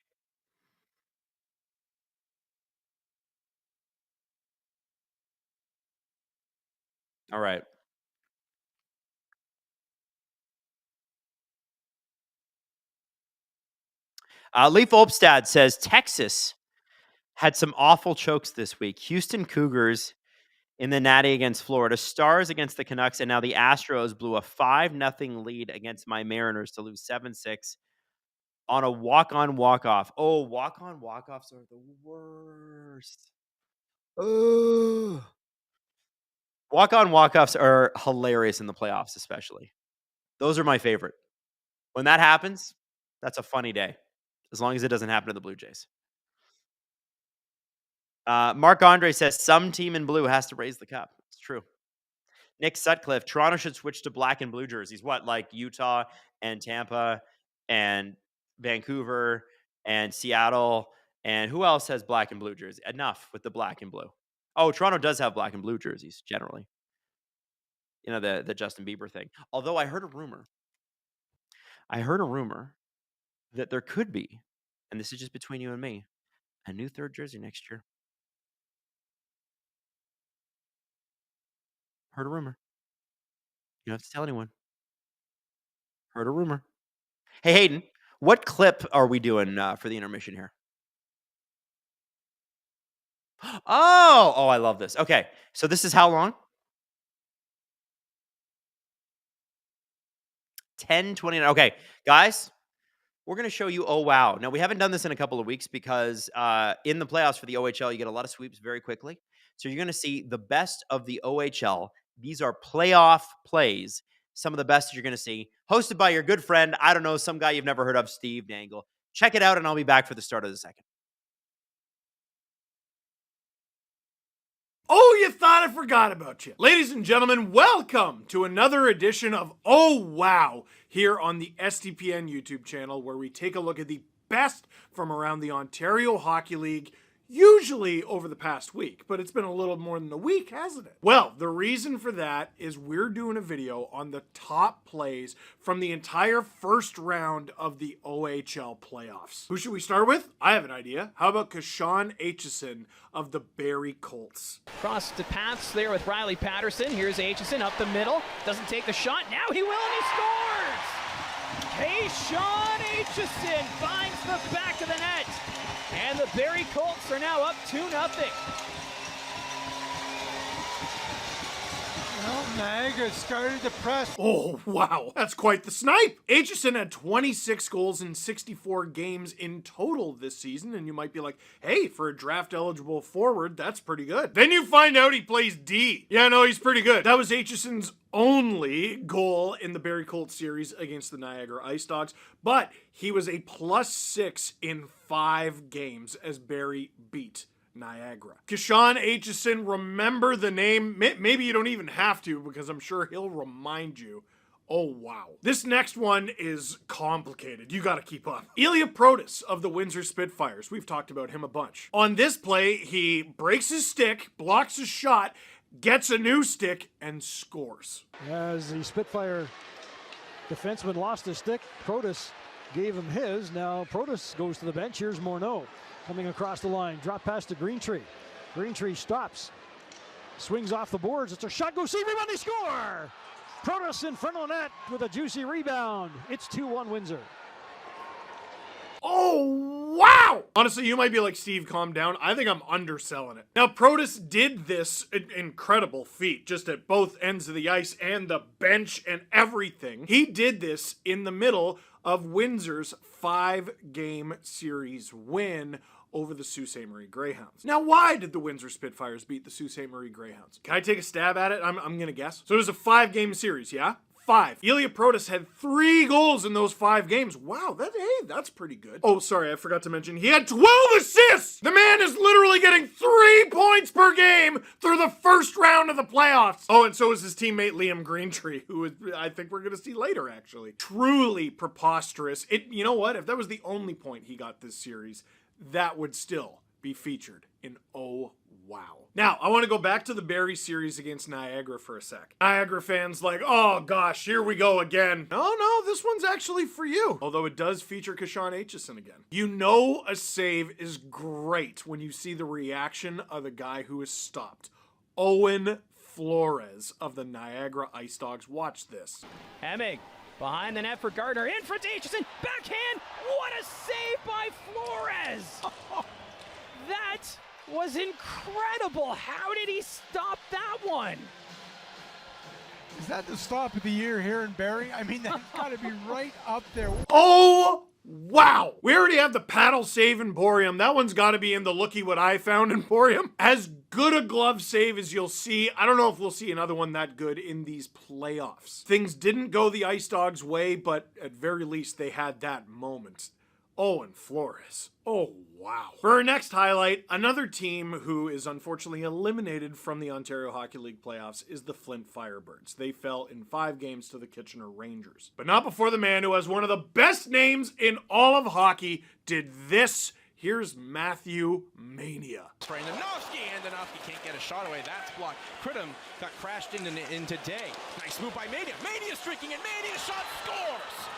All right. Leaf Olpstad says Texas had some awful chokes this week. Houston Cougars in the Natty against Florida, Stars against the Canucks, and now the Astros blew a 5-0 lead against my Mariners to lose 7-6 on a walk-on walk-off. Oh, walk-on walk-offs are the worst. Ugh. Walk-on walk-offs are hilarious in the playoffs, especially. Those are my favorite. When that happens, that's a funny day, as long as it doesn't happen to the Blue Jays. Mark Andre says some team in blue has to raise the cup. It's true. Nick Sutcliffe, Toronto should switch to black and blue jerseys. What, like Utah and Tampa and Vancouver and Seattle, and who else has black and blue jerseys? Enough with the black and blue. Oh, Toronto does have black and blue jerseys generally. You know, the Justin Bieber thing. Although I heard a rumor that there could be, and this is just between you and me, a new third jersey next year. Heard a rumor. You don't have to tell anyone. Heard a rumor. Hey, Hayden, what clip are we doing for the intermission here? Oh, I love this. Okay, so this is how long? 10:29. Okay, guys, we're going to show you, oh, wow. Now, we haven't done this in a couple of weeks because in the playoffs for the OHL, you get a lot of sweeps very quickly. So you're going to see the best of the OHL. These are playoff plays. Some of the best you're going to see. Hosted by your good friend, I don't know, some guy you've never heard of, Steve Dangle. Check it out, and I'll be back for the start of the second. Oh, you thought I forgot about you. Ladies and gentlemen, welcome to another edition of Oh Wow here on the STPN YouTube channel, where we take a look at the best from around the Ontario Hockey League, usually over the past week, but it's been a little more than a week, hasn't it? Well, the reason for that is we're doing a video on the top plays from the entire first round of the OHL playoffs. Who should we start with? I have an idea. How about Kashawn Aitchison of the Barrie Colts? Cross the paths there with Riley Patterson. Here's Aitchison up the middle. Doesn't take the shot. Now he will, and he scores! Kashawn Aitchison finds the back of the net. And the Barrie Colts are now up 2-0. Well, Niagara started to press. Oh, wow. That's quite the snipe. Aitchison had 26 goals in 64 games in total this season, and you might be like, hey, for a draft-eligible forward, that's pretty good. Then you find out he plays D. Yeah, no, he's pretty good. That was Aitchison's only goal in the Barrie Colts series against the Niagara Ice Dogs, but he was a +6 in 5 games as Barrie beat Niagara. Kashawn Aitchison, remember the name. Maybe you don't even have to, because I'm sure he'll remind you. Oh, wow. This next one is complicated. You got to keep up. Ilya Protas of the Windsor Spitfires. We've talked about him a bunch. On this play, he breaks his stick, blocks his shot, gets a new stick, and scores. As the Spitfire defenseman lost his stick, Protas gave him his. Now Protas goes to the bench. Here's Morneau coming across the line. Drop pass to Greentree. Greentree stops. Swings off the boards. It's a shot. Go see. Rebound. They score. Protas in front of the net with a juicy rebound. It's 2-1 Windsor. Oh, wow! Honestly, you might be like, Steve, calm down. I think I'm underselling it. Now, Protas did this incredible feat, just at both ends of the ice and the bench and everything. He did this in the middle of Windsor's 5-game series win over the Sault Ste. Marie Greyhounds. Now, why did the Windsor Spitfires beat the Sault Ste. Marie Greyhounds? Can I take a stab at it? I'm gonna guess. So it was a 5-game series, yeah? 5. Ilya Protas had 3 goals in those 5 games. Wow, that's pretty good. Oh, sorry, I forgot to mention, he had 12 assists! The man is literally getting 3 points per game through the first round of the playoffs. Oh, and so is his teammate Liam Greentree, who I think we're gonna see later, actually. Truly preposterous. You know what? If that was the only point he got this series, that would still be featured in Oh Wow. Now, I want to go back to the Barrie series against Niagara for a sec. Niagara fans like, oh gosh, here we go again. No, this one's actually for you. Although it does feature Kashawn Aitchison again. You know a save is great when you see the reaction of the guy who is stopped. Owen Flores of the Niagara Ice Dogs. Watch this. Hemming behind the net for Gardner. In front to Aitchison. Backhand. What a save by Flores. That was incredible. How did he stop that one? Is that the stop of the year here in Barrie? I mean, that's got to be right up there. Oh, wow. We already have the paddle save Emporium. That one's got to be in the looky what I found Emporium. As good a glove save as you'll see. I don't know if we'll see another one that good in these playoffs. Things didn't go the Ice Dogs' way, but at very least they had that moment. Owen Flores. Oh, wow. For our next highlight, another team who is unfortunately eliminated from the Ontario Hockey League playoffs is the Flint Firebirds. They fell in 5 games to the Kitchener Rangers. But not before the man who has one of the best names in all of hockey did this. Here's Matthew Mania. Andonovski can't get a shot away. That's blocked. Crittum got crashed into Day. Nice move by Mania. Mania streaking and Mania shot scores!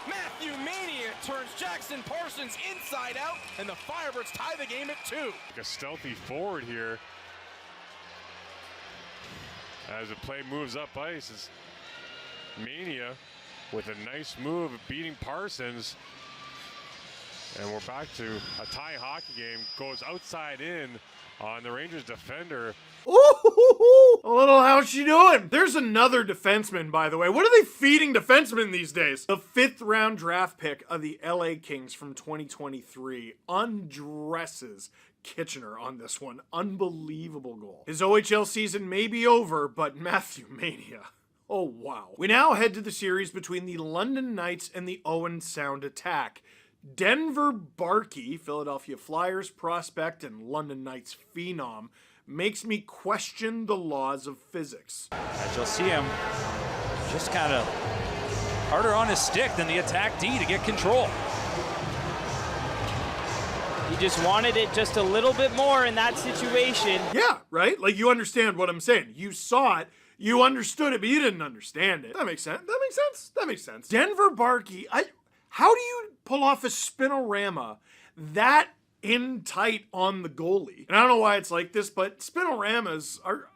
Matthew Mania turns Jackson Parsons inside out, and the Firebirds tie the game at 2. Like a stealthy forward here. As the play moves up ice, is Mania with a nice move beating Parsons. And we're back to a tie hockey game. Goes outside in on the Rangers defender. Ooh, a little how's she doing? There's another defenseman, by the way. What are they feeding defensemen these days? The 5th round draft pick of the LA Kings from 2023 undresses Kitchener on this one. Unbelievable goal. His OHL season may be over, but Matthew Mania. Oh, wow. We now head to the series between the London Knights and the Owen Sound Attack. Denver Barkey, Philadelphia Flyers prospect and London Knights phenom, makes me question the laws of physics. As you'll see him just kind of harder on his stick than the attack D to get control. He just wanted it just a little bit more in that situation. Yeah, right? Like, you understand what I'm saying. You saw it, you understood it, but you didn't understand it. That makes sense. That makes sense. That makes sense. Denver Barkey, how do you pull off a spinorama that in tight on the goalie? And I don't know why it's like this, but spinoramas are...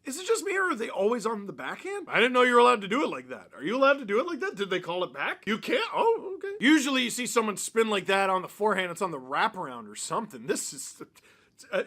Is it just me, or are they always on the backhand? I didn't know you were allowed to do it like that. Are you allowed to do it like that? Did they call it back? You can't? Oh, okay. Usually you see someone spin like that on the forehand, it's on the wraparound or something. This is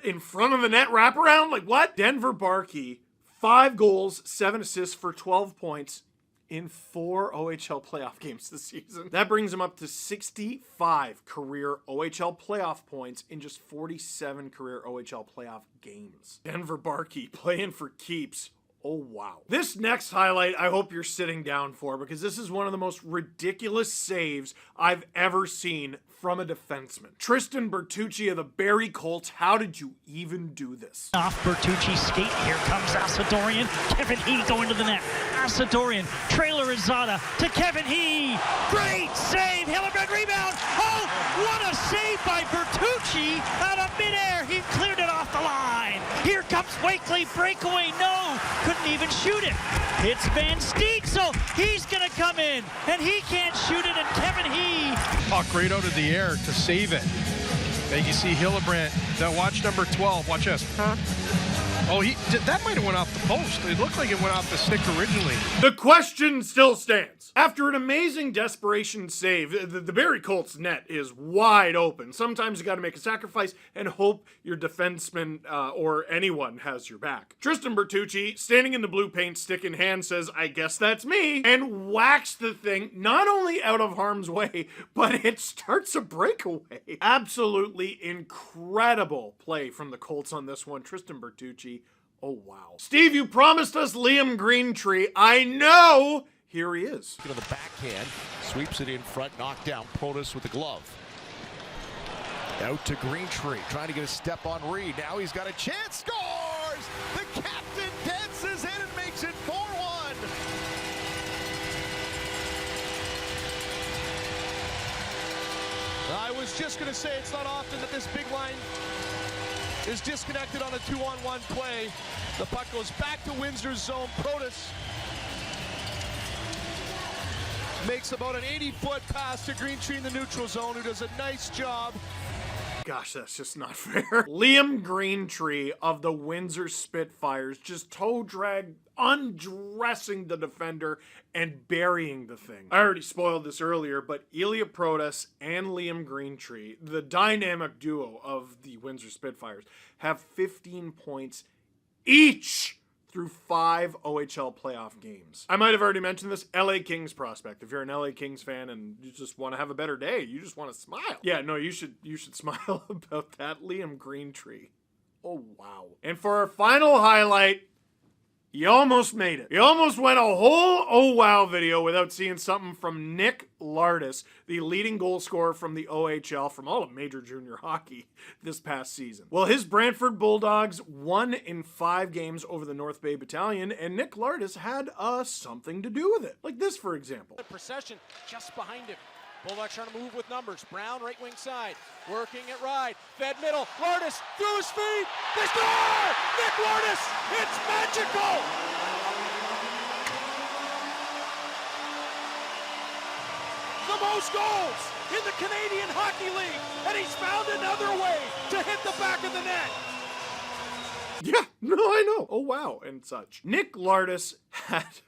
in front of the net wraparound? Like what? Denver Barkey, 5 goals, 7 assists for 12 points in 4 OHL playoff games this season. That brings him up to 65 career OHL playoff points in just 47 career OHL playoff games. Denver Barkey playing for keeps. Oh, wow. This next highlight, I hope you're sitting down for, because this is one of the most ridiculous saves I've ever seen from a defenseman. Tristan Bertucci of the Barrie Colts, how did you even do this? Off Bertucci's skate, here comes Asadorian. Kevin He going to the net. Asadorian, trailer Izada to Kevin He. Great save, Hillebrand rebound. Oh, what a save by Bertucci out of midair. He cleared it off the line. Here comes Wakely, breakaway, no, couldn't even shoot it. It's Van Steed, so he's gonna come in, and he can't shoot it, and Kevin He. Puck right out of the air to save it. And you see Hillebrand. Now watch number 12. Watch this. Oh, that might have went off the post. It looked like it went off the stick originally. The question still stands. After an amazing desperation save, the Barrie Colts net is wide open. Sometimes you got to make a sacrifice and hope your defenseman or anyone has your back. Tristan Bertucci, standing in the blue paint, stick in hand, says, "I guess that's me," and whacks the thing not only out of harm's way, but it starts a breakaway. Absolutely incredible play from the Colts on this one. Tristan Bertucci. Oh, wow. Steve, you promised us Liam Greentree. I know. Here he is. To the backhand, sweeps it in front, knocked down Protas with the glove. Out to Greentree, trying to get a step on Reed. Now he's got a chance, scores! The captain dances in and makes it 4-1. I was just going to say it's not often that this big line is disconnected on a 2-on-1 play. The puck goes back to Windsor's zone. Protas makes about an 80-foot pass to Greentree in the neutral zone, who does a nice job. Gosh, that's just not fair. Liam Greentree of the Windsor Spitfires just toe drag, undressing the defender and burying the thing. I already spoiled this earlier, but Ilya Protas and Liam Greentree, the dynamic duo of the Windsor Spitfires, have 15 points each through 5 OHL playoff games. I might have already mentioned this, LA Kings prospect. If you're an LA Kings fan and you just want to have a better day, you just want to smile. Yeah, no, you should smile about that. Liam Greentree. Oh, wow. And for our final highlight, you almost made it. You almost went a whole oh wow video without seeing something from Nick Lardis, the leading goal scorer from the OHL from all of major junior hockey this past season. Well, his Brantford Bulldogs won in 5 games over the North Bay Battalion, and Nick Lardis had something to do with it. Like this, for example. Procession just behind him. Bulldogs trying to move with numbers. Brown, right wing side, working at Ride. Fed middle. Lardis through his feet. They score! Nick Lardis! It's magical! The most goals in the Canadian Hockey League, and he's found another way to hit the back of the net. Yeah, no, I know. Oh, wow, and such. Nick Lardis had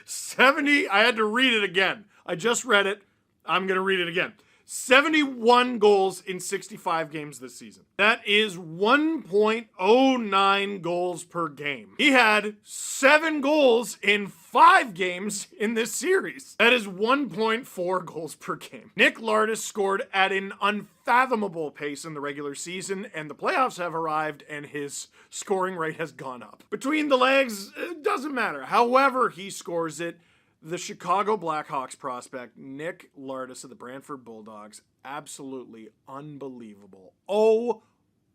70, I had to read it again. I just read it. I'm going to read it again. 71 goals in 65 games this season. That is 1.09 goals per game. He had 7 goals in 5 games in this series. That is 1.4 goals per game. Nick Lardis scored at an unfathomable pace in the regular season, and the playoffs have arrived, and his scoring rate has gone up. Between the legs, it doesn't matter. However he scores it, the Chicago Blackhawks prospect, Nick Lardis of the Brantford Bulldogs, absolutely unbelievable. Oh,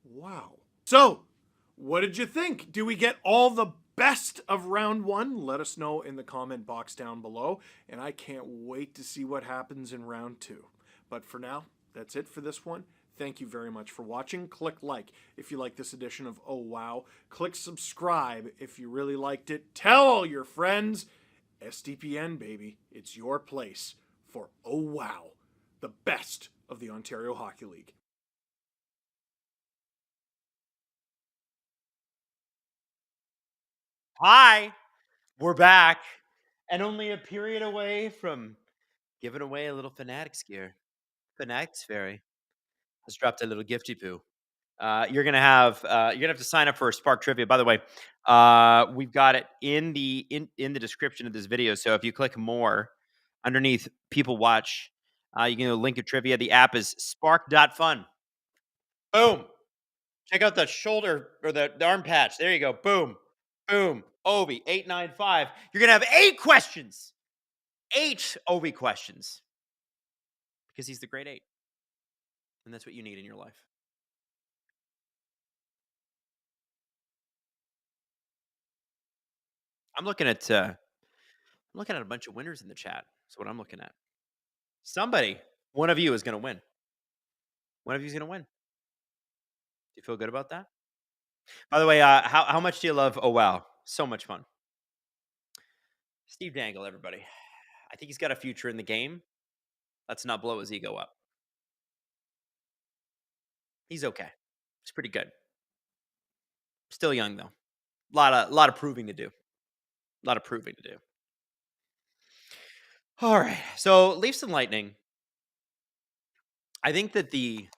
wow. So, what did you think? Do we get all the best of round 1? Let us know in the comment box down below, and I can't wait to see what happens in round 2. But for now, that's it for this one. Thank you very much for watching. Click like if you like this edition of Oh Wow. Click subscribe if you really liked it. Tell all your friends. SDPN, baby, it's your place for Oh Wow, the best of the Ontario Hockey League. Hi, we're back, and only a period away from giving away a little Fanatics gear. Fanatics Fairy has dropped a little gifty poo. You're gonna have to sign up for Spark Trivia. By the way, we've got it in the description of this video. So if you click more underneath people watch, you can link a trivia. The app is spark.fun. Boom. Check out the shoulder or the arm patch. There you go. Boom. Boom. Ovi 895. You're gonna have 8 questions. 8 Ovi questions. Because he's the great 8. And that's what you need in your life. I'm looking at a bunch of winners in the chat. That's what I'm looking at. One of you is going to win. One of you is going to win. Do you feel good about that? By the way, how much do you love Oh Wow? So much fun. Steve Dangle, everybody. I think he's got a future in the game. Let's not blow his ego up. He's okay. He's pretty good. Still young though. Lot of proving to do. A lot of proving to do. All right. So Leafs and Lightning. I think that the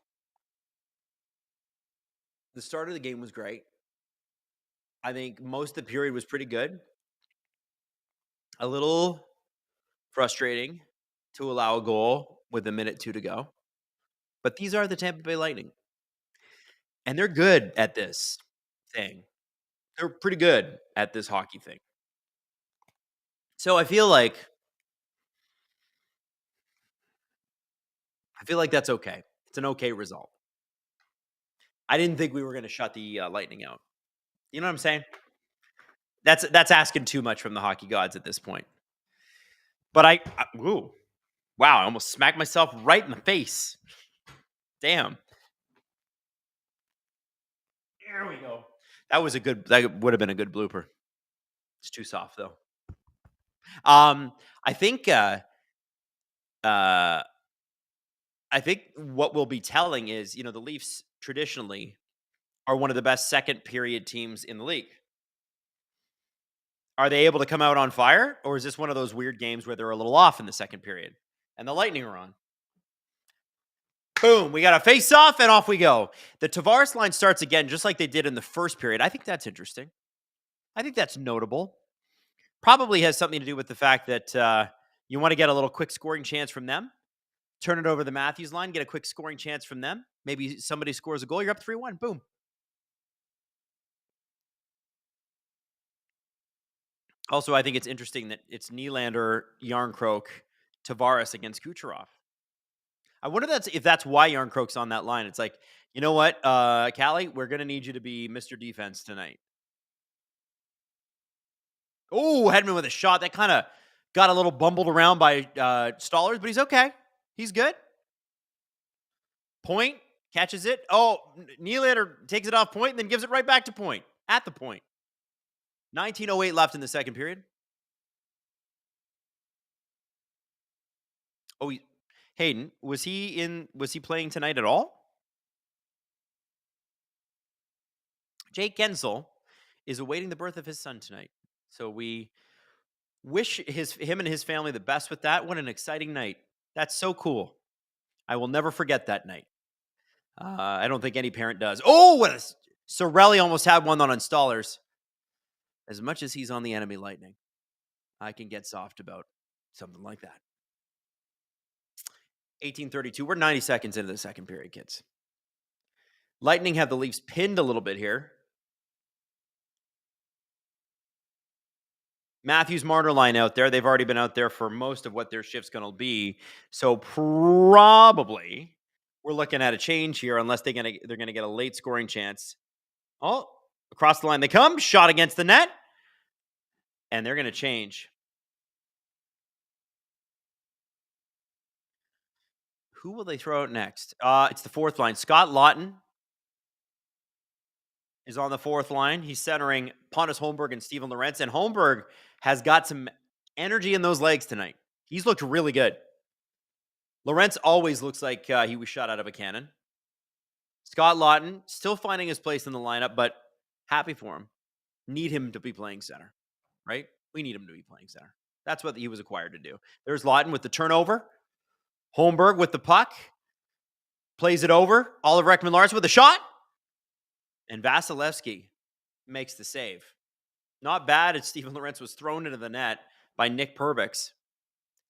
start of the game was great. I think most of the period was pretty good. A little frustrating to allow a goal with a minute 2 to go. But these are the Tampa Bay Lightning. And they're good at this thing. They're pretty good at this hockey thing. So I feel like that's okay. It's an okay result. I didn't think we were going to shut the Lightning out. You know what I'm saying? That's asking too much from the hockey gods at this point. But wow, I almost smacked myself right in the face. Damn. There we go. That would have been a good blooper. It's too soft though. I think what we'll be telling is, the Leafs traditionally are one of the best second period teams in the league. Are they able to come out on fire, or is this one of those weird games where they're a little off in the second period and the Lightning are on? Boom, we got a face off and off we go. The Tavares line starts again just like they did in the first period. I think that's interesting. I think that's notable. Probably has something to do with the fact that you want to get a little quick scoring chance from them. Turn it over the Matthews line, get a quick scoring chance from them. Maybe somebody scores a goal, you're up 3-1. Boom. Also, I think it's interesting that it's Nylander, Yarncroke, Tavares against Kucherov. I wonder if that's why Yarncroke's on that line. It's like, you know what, Callie, we're going to need you to be Mr. Defense tonight. Oh, Hedman with a shot. That kind of got a little bumbled around by Stollers, but he's okay. He's good. Point, catches it. Oh, Nylander takes it off point and then gives it right back to point. At the point. 19:08 left in the second period. Oh, Hayden, was he playing tonight at all? Jake Gensel is awaiting the birth of his son tonight. So we wish him and his family the best with that. What an exciting night. That's so cool. I will never forget that night. I don't think any parent does. Oh, Sorelli almost had one on Stollers. As much as he's on the enemy Lightning, I can get soft about something like that. 18:32. We're 90 seconds into the second period, kids. Lightning have the Leafs pinned a little bit here. Matthews Marner line out there. They've already been out there for most of what their shift's going to be. So probably we're looking at a change here unless they're going to get a late scoring chance. Oh, across the line they come. Shot against the net. And they're going to change. Who will they throw out next? It's the fourth line. Scott Lawton is on the fourth line. He's centering Pontus Holmberg and Steven Lorentz. And Holmberg has got some energy in those legs tonight. He's looked really good. Lorentz always looks like he was shot out of a cannon. Scott Lawton still finding his place in the lineup, but happy for him. Need him to be playing center, right? We need him to be playing center. That's what he was acquired to do. There's Lawton with the turnover. Holmberg with the puck. Plays it over. Oliver Ekman-Larsson with a shot. And Vasilevsky makes the save. Not bad as Steven Lorentz was thrown into the net by Nick Perbix.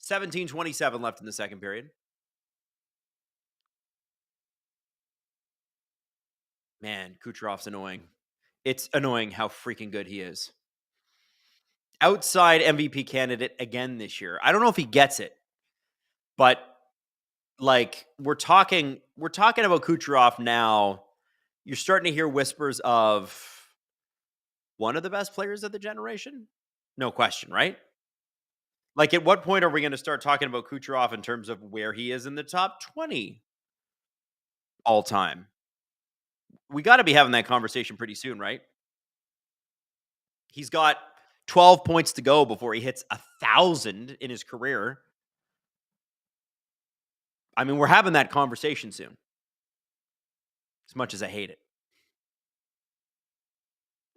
17:27 left in the second period. Man, Kucherov's annoying. It's annoying how freaking good he is. Outside MVP candidate again this year. I don't know if he gets it, but like we're talking about Kucherov now. You're starting to hear whispers of one of the best players of the generation. No question, right? Like at what point are we going to start talking about Kucherov in terms of where he is in the top 20 all time? We got to be having that conversation pretty soon, right? He's got 12 points to go before he hits 1,000 in his career. I mean, we're having that conversation soon. As much as I hate it.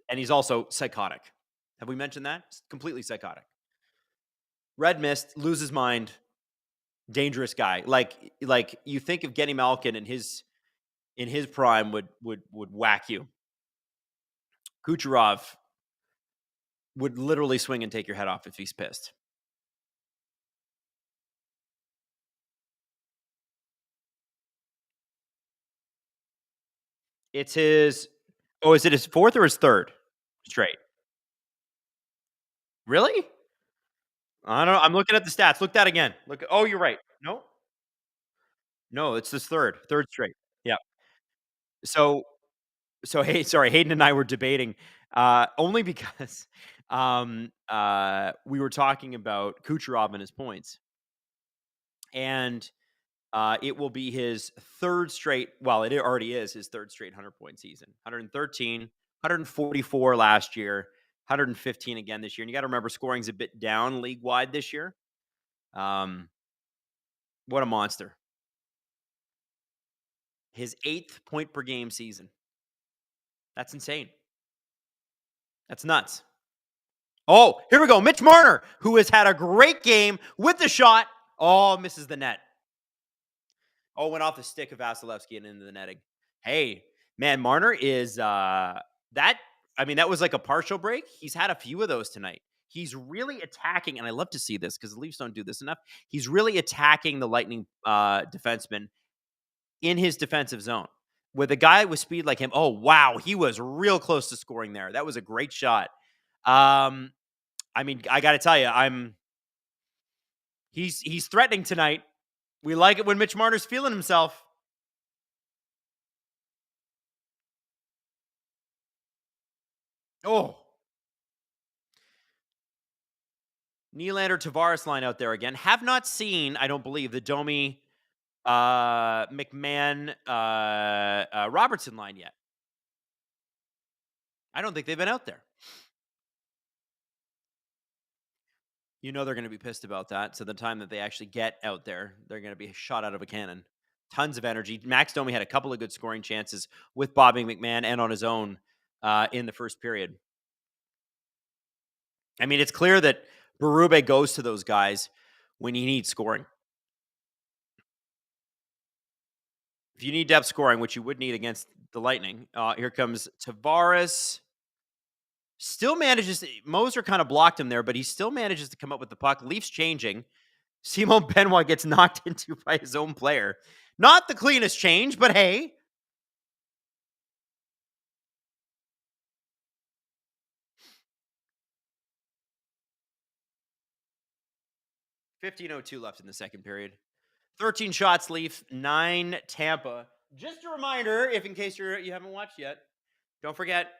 And he's also psychotic. Have we mentioned that? He's completely psychotic. Red Mist, loses mind, dangerous guy. Like you think of Genny Malkin in his prime would whack you. Kucherov would literally swing and take your head off if he's pissed. It's his. Oh, is it his fourth or his third straight? Really? I don't know. I'm looking at the stats. Look that again. Look. Oh, you're right. No, no, it's his third straight. Yeah. So hey, sorry, Hayden and I were debating only because we were talking about Kucherov and his points, and it will be his third straight. Well, it already is his third straight 100-point season. 113, 144 last year, 115 again this year. And you got to remember, scoring's a bit down league wide this year. What a monster! His 8th point per game season. That's insane. That's nuts. Oh, here we go. Mitch Marner, who has had a great game with the shot. Oh, misses the net. Oh, went off the stick of Vasilevsky and into the netting. Hey, man, Marner is that. I mean, that was like a partial break. He's had a few of those tonight. He's really attacking, and I love to see this because the Leafs don't do this enough. He's really attacking the Lightning defenseman in his defensive zone. With a guy with speed like him, oh, wow, he was real close to scoring there. That was a great shot. I mean, I got to tell you, he's threatening tonight. We like it when Mitch Marner's feeling himself. Oh. Nylander Tavares line out there again. Have not seen, I don't believe, the Domi McMahon Robertson line yet. I don't think they've been out there. You know they're going to be pissed about that. So the time that they actually get out there, they're going to be shot out of a cannon. Tons of energy. Max Domi had a couple of good scoring chances with Bobby McMahon and on his own in the first period. I mean, it's clear that Berube goes to those guys when he needs scoring. If you need depth scoring, which you would need against the Lightning, here comes Tavares. Still manages, Moser kind of blocked him there, but he still manages to come up with the puck. Leafs changing. Simon Benoit gets knocked into by his own player. Not the cleanest change, but hey. $15:02 left in the second period. 13 shots, Leaf, 9 Tampa. Just a reminder, if in case you haven't watched yet, don't forget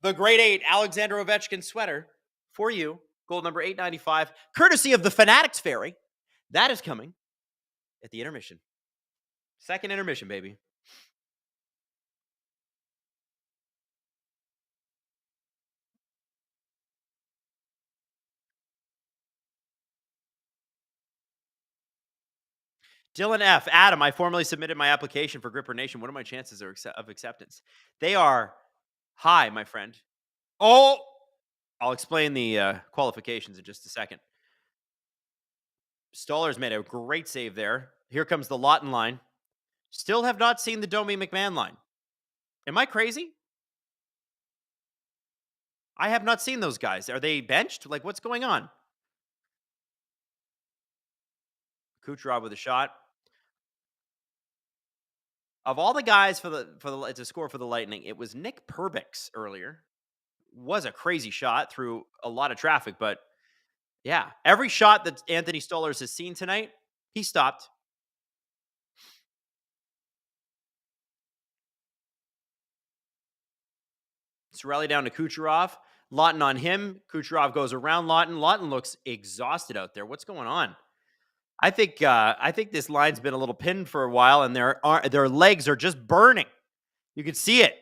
the grade 8 Alexander Ovechkin sweater for you. Gold number 895, courtesy of the Fanatics Ferry. That is coming at the intermission. Second intermission, baby. Dylan F. Adam, I formally submitted my application for Gripper Nation. What are my chances of acceptance? They are high, my friend. Oh, I'll explain the qualifications in just a second. Stoller's made a great save there. Here comes the Lawton line. Still have not seen the Domi McMahon line. Am I crazy? I have not seen those guys. Are they benched? Like, what's going on? Kucherov with a shot. Of all the guys to score for the Lightning, it was Nick Perbix earlier. Was a crazy shot through a lot of traffic, but yeah, every shot that Anthony Stolarz has seen tonight, he stopped. Sorelli down to Kucherov. Lawton on him. Kucherov goes around Lawton. Lawton looks exhausted out there. What's going on? I think this line's been a little pinned for a while, and their legs are just burning. You can see it.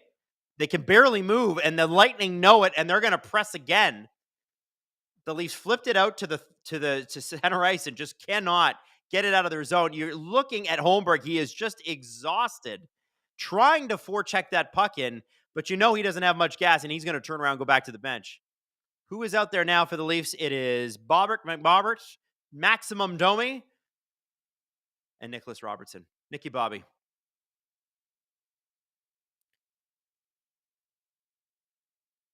They can barely move, and the Lightning know it, and they're going to press again. The Leafs flipped it out to center ice and just cannot get it out of their zone. You're looking at Holmberg; he is just exhausted, trying to forecheck that puck in, But you know he doesn't have much gas, and he's going to turn around and go back to the bench. Who is out there now for the Leafs? It is Bobbert, McBobbert, Maximum Domi, and Nicholas Robertson. Nicky Bobby.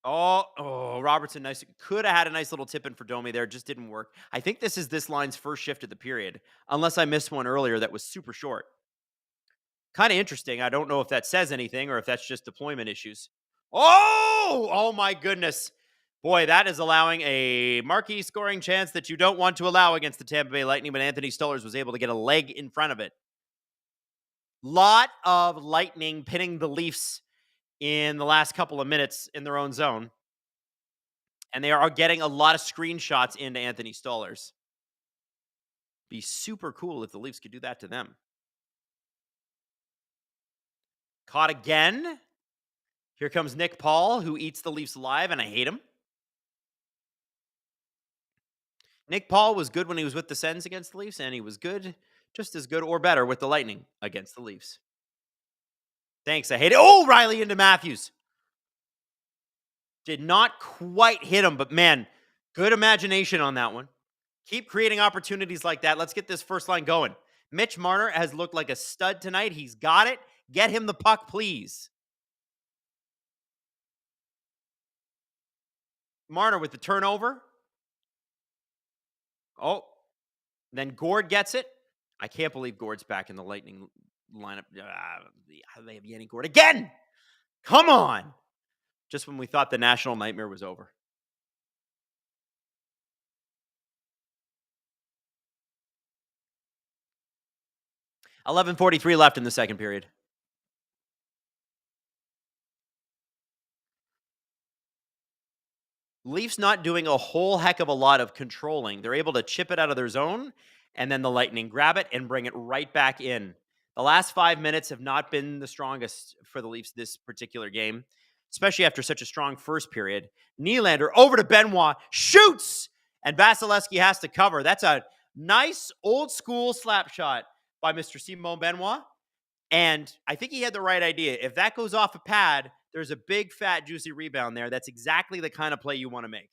Oh, Robertson, nice. Could have had a nice little tip in for Domi there. Just didn't work. I think this is this line's first shift of the period, unless I missed one earlier that was super short. Kind of interesting. I don't know if that says anything or if that's just deployment issues. Oh my goodness. Boy, that is allowing a marquee scoring chance that you don't want to allow against the Tampa Bay Lightning, but Anthony Stolarz was able to get a leg in front of it. Lot of Lightning pinning the Leafs in the last couple of minutes in their own zone. And they are getting a lot of screenshots into Anthony Stolarz. Be super cool if the Leafs could do that to them. Caught again. Here comes Nick Paul, who eats the Leafs alive, and I hate him. Nick Paul was good when he was with the Sens against the Leafs, and he was good, just as good or better with the Lightning against the Leafs. Thanks, I hate it. Oh, Riley into Matthews. Did not quite hit him, but man, good imagination on that one. Keep creating opportunities like that. Let's get this first line going. Mitch Marner has looked like a stud tonight. He's got it. Get him the puck, please. Marner with the turnover. Oh, then Gord gets it. I can't believe Gord's back in the Lightning lineup. They have Yanni Gord again. Come on. Just when we thought the national nightmare was over. $11:43 left in the second period. Leafs not doing a whole heck of a lot of controlling. They're able to chip it out of their zone, and then the Lightning grab it and bring it right back in. The last 5 minutes have not been the strongest for the Leafs this particular game, especially after such a strong first period. Nylander over to Benoit, shoots, and Vasilevsky has to cover. That's a nice old-school slap shot by Mr. Simon Benoit, and I think he had the right idea. If that goes off a pad, there's a big, fat, juicy rebound there. That's exactly the kind of play you want to make.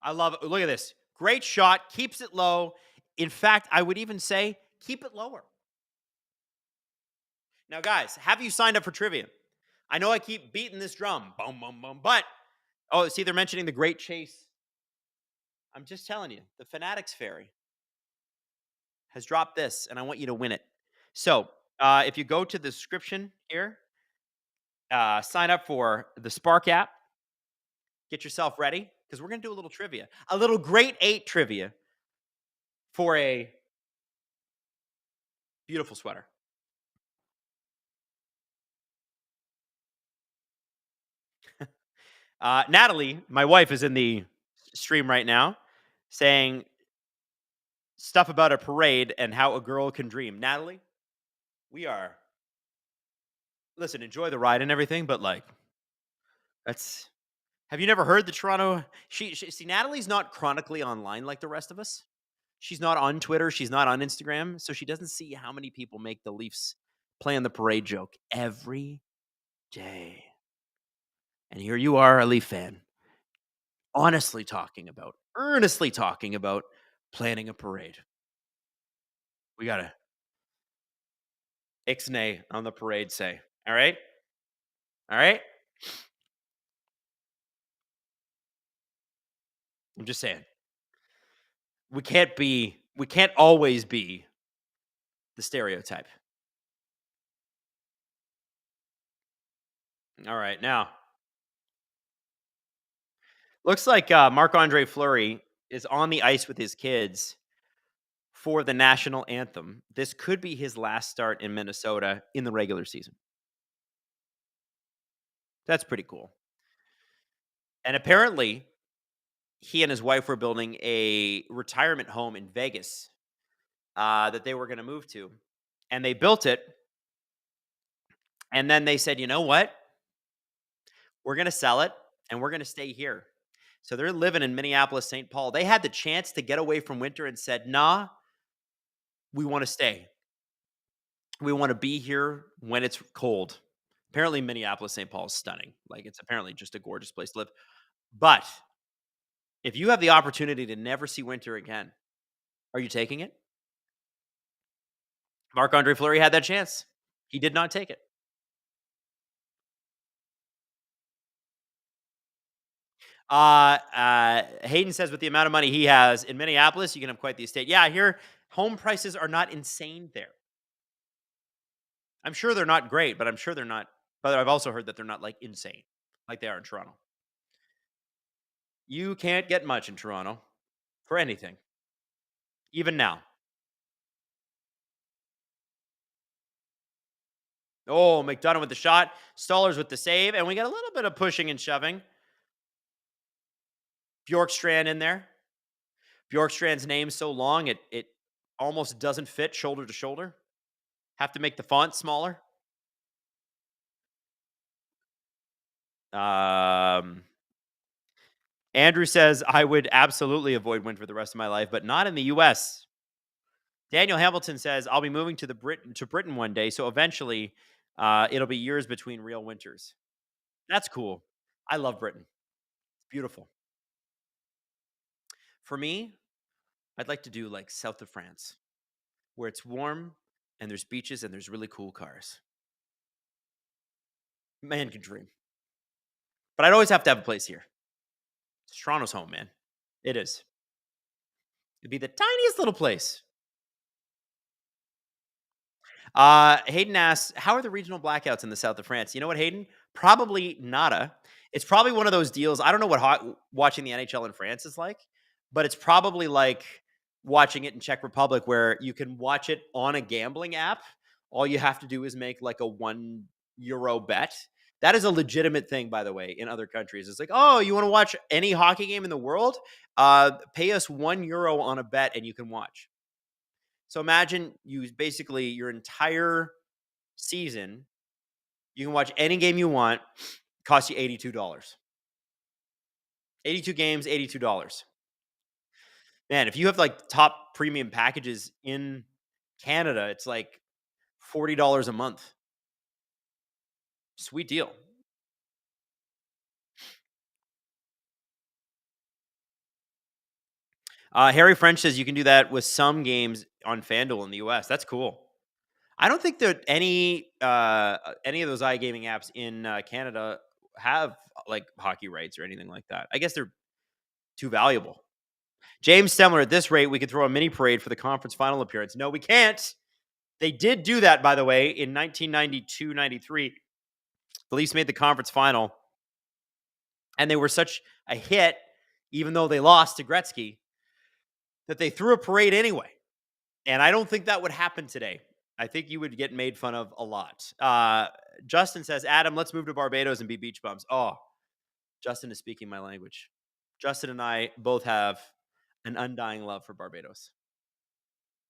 I love it. Look at this. Great shot. Keeps it low. In fact, I would even say keep it lower. Now, guys, have you signed up for trivia? I know I keep beating this drum. Boom, boom, boom. But, see, they're mentioning the Great Chase. I'm just telling you, the Fanatics Fairy has dropped this, and I want you to win it. So, if you go to the description here, sign up for the Spark app, get yourself ready, because we're going to do a little trivia. A little Great 8 trivia for a beautiful sweater. Natalie, my wife, is in the stream right now saying stuff about a parade and how a girl can dream. Natalie, listen, enjoy the ride and everything, but have you never heard the Toronto? See, Natalie's not chronically online like the rest of us. She's not on Twitter. She's not on Instagram. So she doesn't see how many people make the Leafs playing the parade joke every day. And here you are, a Leaf fan, earnestly talking about planning a parade. We got to ixnay on the parade say. All right? All right? I'm just saying. We can't always be the stereotype. All right, now. Looks like Marc-Andre Fleury is on the ice with his kids for the national anthem. This could be his last start in Minnesota in the regular season. That's pretty cool. And apparently, he and his wife were building a retirement home in Vegas that they were going to move to. And they built it. And then they said, you know what? We're going to sell it, and we're going to stay here. So they're living in Minneapolis, St. Paul. They had the chance to get away from winter and said, nah, we want to stay. We want to be here when it's cold. Apparently, Minneapolis, St. Paul is stunning. Like, it's apparently just a gorgeous place to live. But if you have the opportunity to never see winter again, are you taking it? Marc-Andre Fleury had that chance. He did not take it. Hayden says with the amount of money he has in Minneapolis, you can have quite the estate. Yeah, here home prices are not insane there. I'm sure they're not great, but I'm sure they're not. But I've also heard that they're not like insane like they are in Toronto. You can't get much in Toronto for anything, even now. Oh, McDonough with the shot, Stollers with the save, and we got a little bit of pushing and shoving. Bjorkstrand in there. Bjorkstrand's name's so long, it almost doesn't fit shoulder to shoulder. Have to make the font smaller. Andrew says, I would absolutely avoid winter for the rest of my life, but not in the U.S. Daniel Hamilton says, I'll be moving to Britain one day, so eventually it'll be years between real winters. That's cool. I love Britain. It's beautiful. For me, I'd like to do like south of France, where it's warm and there's beaches and there's really cool cars. Man can dream. But I'd always have to have a place here. Toronto's home, man. It is. It'd be the tiniest little place. Hayden asks, how are the regional blackouts in the south of France? You know what, Hayden? Probably nada. It's probably one of those deals. I don't know what watching the NHL in France is like, but it's probably like watching it in Czech Republic where you can watch it on a gambling app. All you have to do is make like a €1 bet. That is a legitimate thing, by the way, in other countries. It's like, oh, you want to watch any hockey game in the world? Pay us €1 on a bet and you can watch. So imagine basically your entire season, you can watch any game you want, cost you $82. 82 games, $82. Man, if you have like top premium packages in Canada, it's like $40 a month. Sweet deal. Harry French says you can do that with some games on FanDuel in the US. That's cool. I don't think that any of those iGaming apps in Canada have like hockey rights or anything like that. I guess they're too valuable. James Stemler, at this rate, we could throw a mini parade for the conference final appearance. No, we can't. They did do that, by the way, in 1992-93. The Leafs made the conference final, and they were such a hit, even though they lost to Gretzky, that they threw a parade anyway. And I don't think that would happen today. I think you would get made fun of a lot. Justin says, Adam, let's move to Barbados and be beach bums. Oh, Justin is speaking my language. Justin and I both have an undying love for Barbados,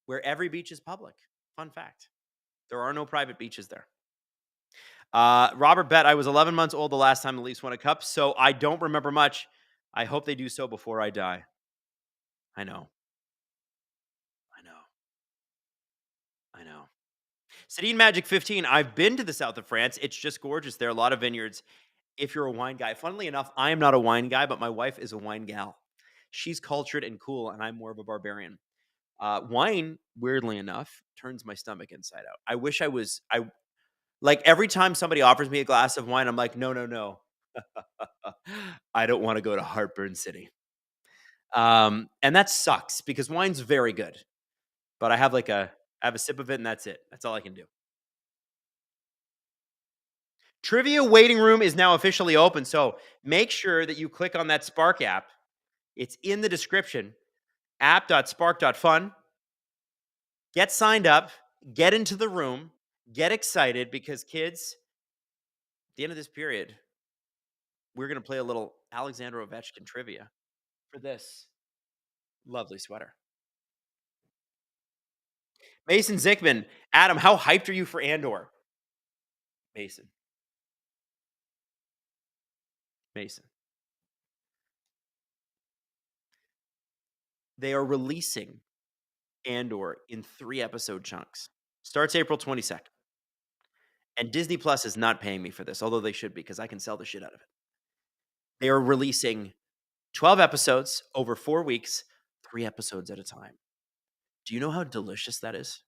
where every beach is public. Fun fact. There are no private beaches there. Robert Bet, I was 11 months old the last time the Leafs won a cup, so I don't remember much. I hope they do so before I die. I know. Sedin Magic 15, I've been to the south of France. It's just gorgeous. There are a lot of vineyards if you're a wine guy. Funnily enough, I am not a wine guy, but my wife is a wine gal. She's cultured and cool, and I'm more of a barbarian. Wine, weirdly enough, turns my stomach inside out. I wish I like every time somebody offers me a glass of wine, I'm like, no. I don't want to go to Heartburn City. And that sucks because wine's very good. But I have a sip of it and that's it. That's all I can do. Trivia waiting room is now officially open. So make sure that you click on that Spark app. It's in the description. app.spark.fun. Get signed up. Get into the room. Get excited because kids, at the end of this period, we're going to play a little Alexander Ovechkin trivia for this lovely sweater. Mason Zickman, Adam, how hyped are you for Andor? Mason. They are releasing Andor in 3-episode chunks. Starts April 22nd. And Disney Plus is not paying me for this, although they should be because I can sell the shit out of it. They are releasing 12 episodes over 4 weeks, 3 episodes at a time. Do you know how delicious that is?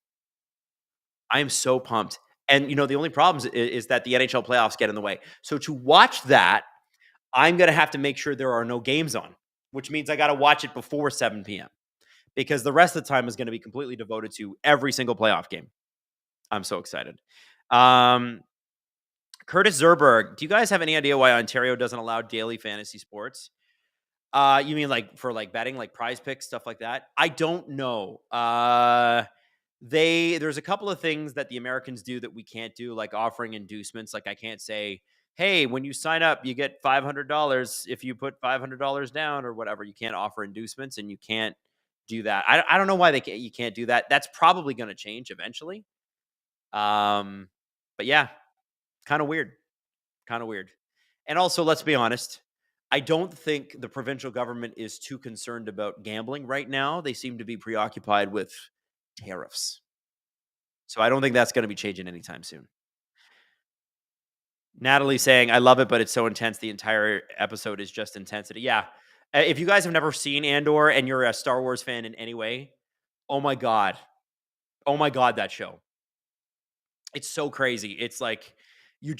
I am so pumped. And, the only problem is that the NHL playoffs get in the way. So to watch that, I'm going to have to make sure there are no games on, which means I got to watch it before 7 p.m. because the rest of the time is going to be completely devoted to every single playoff game. I'm so excited. Curtis Zerberg, do you guys have any idea why Ontario doesn't allow daily fantasy sports? You mean for betting, like Prize Picks, stuff like that? I don't know. There's a couple of things that the Americans do that we can't do, like offering inducements. Like I can't say, hey, when you sign up, you get $500 if you put $500 down or whatever. You can't offer inducements, and you can't do that. I don't know why you can't do that. That's probably going to change eventually. But yeah, kind of weird. And also, let's be honest, I don't think the provincial government is too concerned about gambling right now. They seem to be preoccupied with tariffs. So I don't think that's going to be changing anytime soon. Natalie saying, I love it, but it's so intense. The entire episode is just intensity. Yeah. If you guys have never seen Andor and you're a Star Wars fan in any way, oh my God, that show. It's so crazy. It's like you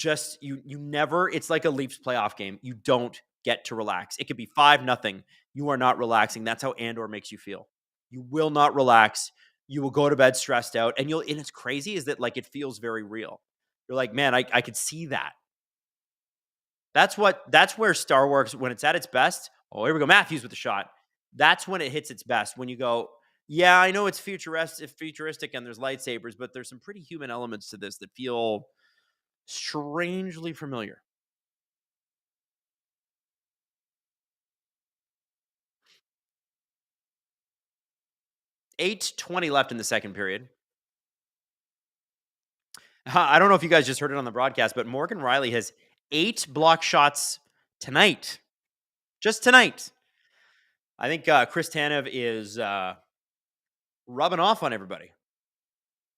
never, it's like a Leafs playoff game. You don't get to relax. It could be 5-0. You are not relaxing. That's how Andor makes you feel. You will not relax. You will go to bed stressed out. And it's crazy is that it feels very real. You're like, man, I could see that. That's where Star Wars, when it's at its best. Oh, here we go. Matthews with the shot. That's when it hits its best. When you go, yeah, I know it's futuristic and there's lightsabers, but there's some pretty human elements to this that feel strangely familiar. $8:20 left in the second period. I don't know if you guys just heard it on the broadcast, but Morgan Rielly has 8 block shots tonight. Just tonight. I think Chris Tanev is rubbing off on everybody.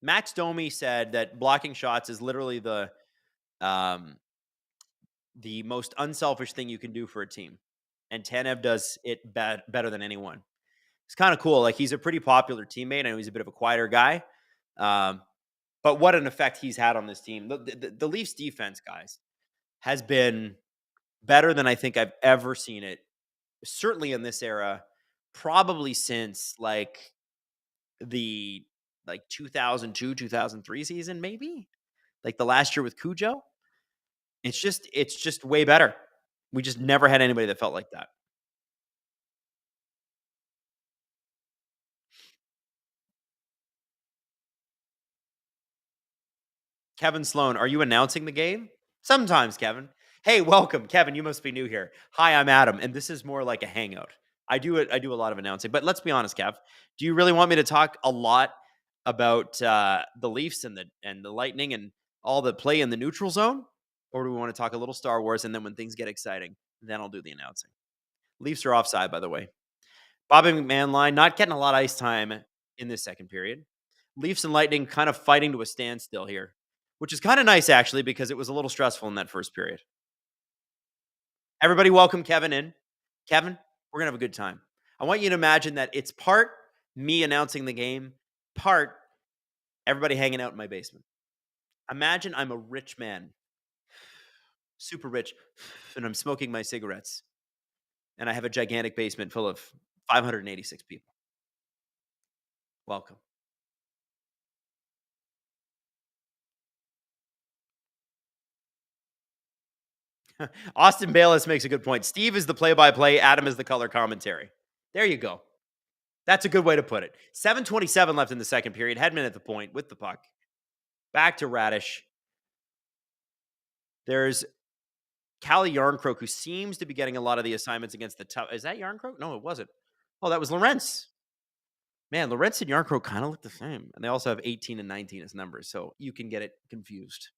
Max Domi said that blocking shots is literally the most unselfish thing you can do for a team. And Tanev does it better than anyone. It's kind of cool. He's a pretty popular teammate. I know he's a bit of a quieter guy. But what an effect he's had on this team. The Leafs defense, guys, has been better than I think I've ever seen it. Certainly in this era, probably since the 2002, 2003 season, maybe the last year with Cujo. It's just way better. We just never had anybody that felt like that. Kevin Sloan, are you announcing the game? Sometimes, Kevin. Hey, welcome, Kevin. You must be new here. Hi, I'm Adam, and this is more like a hangout. I do a lot of announcing, but let's be honest, Kev. Do you really want me to talk a lot about the Leafs and the Lightning and all the play in the neutral zone, or do we want to talk a little Star Wars, and then when things get exciting, then I'll do the announcing? Leafs are offside, by the way. Bobby McMahon line not getting a lot of ice time in this second period. Leafs and Lightning kind of fighting to a standstill here, which is kind of nice, actually, because it was a little stressful in that first period. Everybody welcome Kevin in. Kevin, we're going to have a good time. I want you to imagine that it's part me announcing the game, part everybody hanging out in my basement. Imagine I'm a rich man, super rich, and I'm smoking my cigarettes, and I have a gigantic basement full of 586 people. Welcome. Austin Bayless makes a good point. Steve is the play-by-play. Adam is the color commentary. There you go. That's a good way to put it. 7:27 left in the second period. Hedman at the point with the puck. Back to Radish. There's Calle Yarncroke, who seems to be getting a lot of the assignments against the tough. Is that Yarncroke? No, it wasn't. Oh, that was Lorentz. Man, Lorentz and Yarncroke kind of look the same. And they also have 18 and 19 as numbers, so you can get it confused.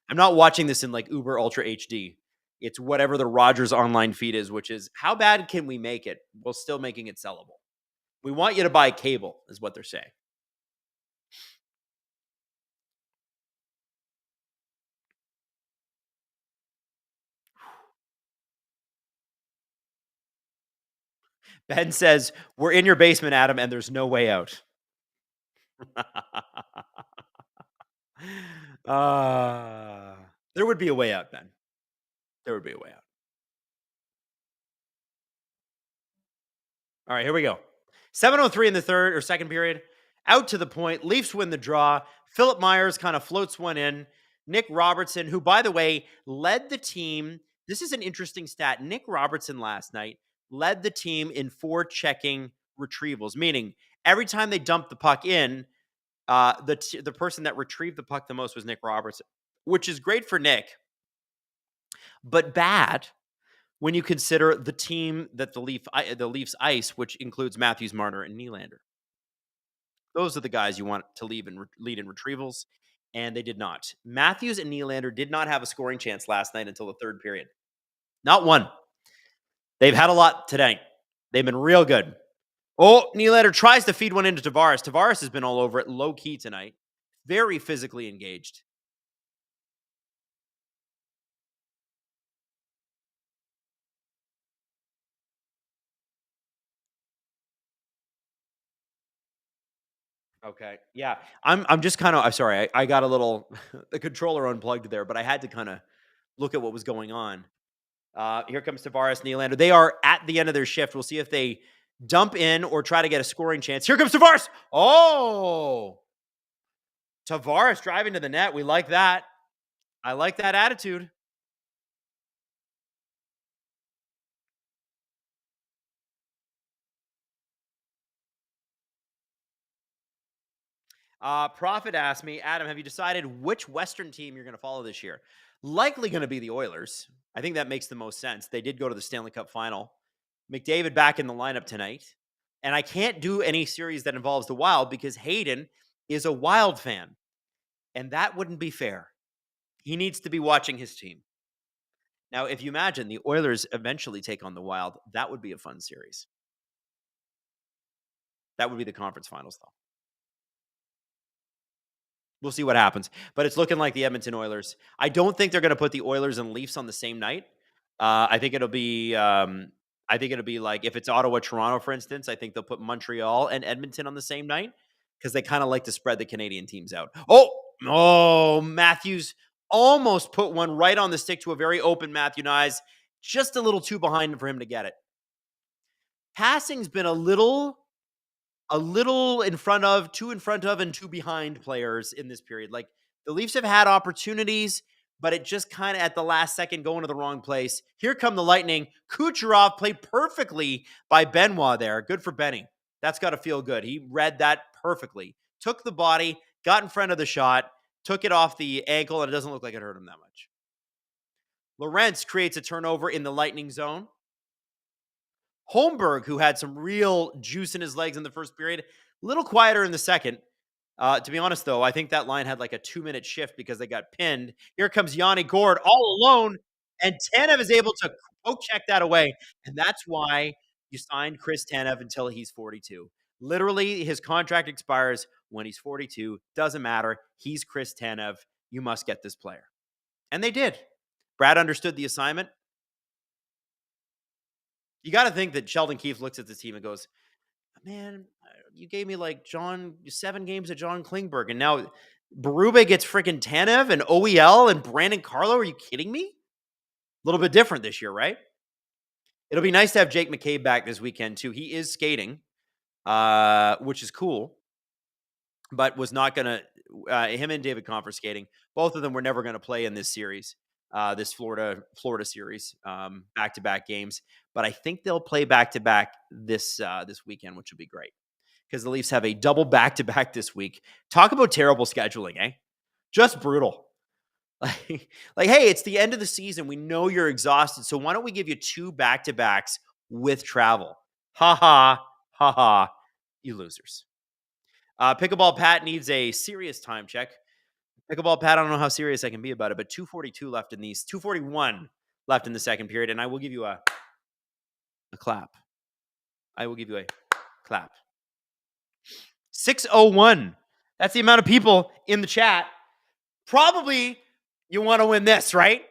I'm not watching this in Uber Ultra HD. It's whatever the Rogers online feed is, which is how bad can we make it while still making it sellable? We want you to buy cable, is what they're saying. Ben says, we're in your basement, Adam, and there's no way out. There would be a way out, Ben. There would be a way out. All right, here we go. 7:03 in the third or second period. Out to the point. Leafs win the draw. Philip Myers kind of floats one in. Nick Robertson, who, by the way, led the team. This is an interesting stat. Nick Robertson last night led the team in forechecking retrievals, meaning every time they dumped the puck in, the person that retrieved the puck the most was Nick Robertson, which is great for Nick, but bad when you consider the team that the Leafs ice, which includes Matthews, Marner, and Nylander. Those are the guys you want to lead in retrievals, and they did not. Matthews and Nylander did not have a scoring chance last night until the third period. Not one. They've had a lot today. They've been real good. Oh, Nylander tries to feed one into Tavares. Tavares has been all over it, low key tonight. Very physically engaged. Okay. Yeah. I'm just kind of, I'm sorry. I got a little, the controller unplugged there, but I had to kind of look at what was going on. Here comes Tavares, Nylander. They are at the end of their shift. We'll see if they dump in or try to get a scoring chance. Here comes Tavares. Oh, Tavares driving to the net. We like that. I like that attitude. Prophet asked me, Adam, have you decided which Western team you're going to follow this year? Likely going to be the Oilers. I think that makes the most sense. They did go to the Stanley Cup final. McDavid back in the lineup tonight. And I can't do any series that involves the Wild because Hayden is a Wild fan. And that wouldn't be fair. He needs to be watching his team. Now, if you imagine the Oilers eventually take on the Wild, that would be a fun series. That would be the conference finals, though. We'll see what happens. But it's looking like the Edmonton Oilers. I don't think they're going to put the Oilers and Leafs on the same night. I think it'll be like if it's Ottawa, Toronto, for instance. I think they'll put Montreal and Edmonton on the same night because they kind of like to spread the Canadian teams out. Oh, Matthews almost put one right on the stick to a very open Matthew Nyes. Just a little too behind for him to get it. Passing's been a little in front of, and two behind players in this period. Like the Leafs have had opportunities, but it just kind of at the last second going to the wrong place. Here come the Lightning. Kucherov played perfectly by Benoit there. Good for Benny. That's got to feel good. He read that perfectly. Took the body, got in front of the shot, took it off the ankle, and it doesn't look like it hurt him that much. Lorentz creates a turnover in the Lightning zone. Holmberg, who had some real juice in his legs in the first period, a little quieter in the second. To be honest, though, I think that line had like a 2-minute shift because they got pinned. Here comes Yanni Gourde all alone, and Tanev is able to poke check that away. And that's why you signed Chris Tanev until he's 42. Literally, his contract expires when he's 42. Doesn't matter. He's Chris Tanev. You must get this player. And they did. Brad understood the assignment. You got to think that Sheldon Keefe looks at this team and goes, man, you gave me like 7 games of John Klingberg, and now Berube gets freaking Tanev and OEL and Brandon Carlo. Are you kidding me? A little bit different this year, right? It'll be nice to have Jake McCabe back this weekend, too. He is skating, which is cool, but was not going to him and David Compher skating. Both of them were never going to play in this series. This Florida series, back-to-back games. But I think they'll play back-to-back this weekend, which will be great. Because the Leafs have a double back-to-back this week. Talk about terrible scheduling, eh? Just brutal. Like, hey, it's the end of the season. We know you're exhausted, so why don't we give you 2 back-to-backs with travel? Ha, you losers. Pickleball Pat needs a serious time check. Pickleball Pat, I don't know how serious I can be about it, but 2:42 left in these, 2:41 left in the second period, and I will give you a clap. I will give you a clap. 6:01. That's the amount of people in the chat. Probably you want to win this, right?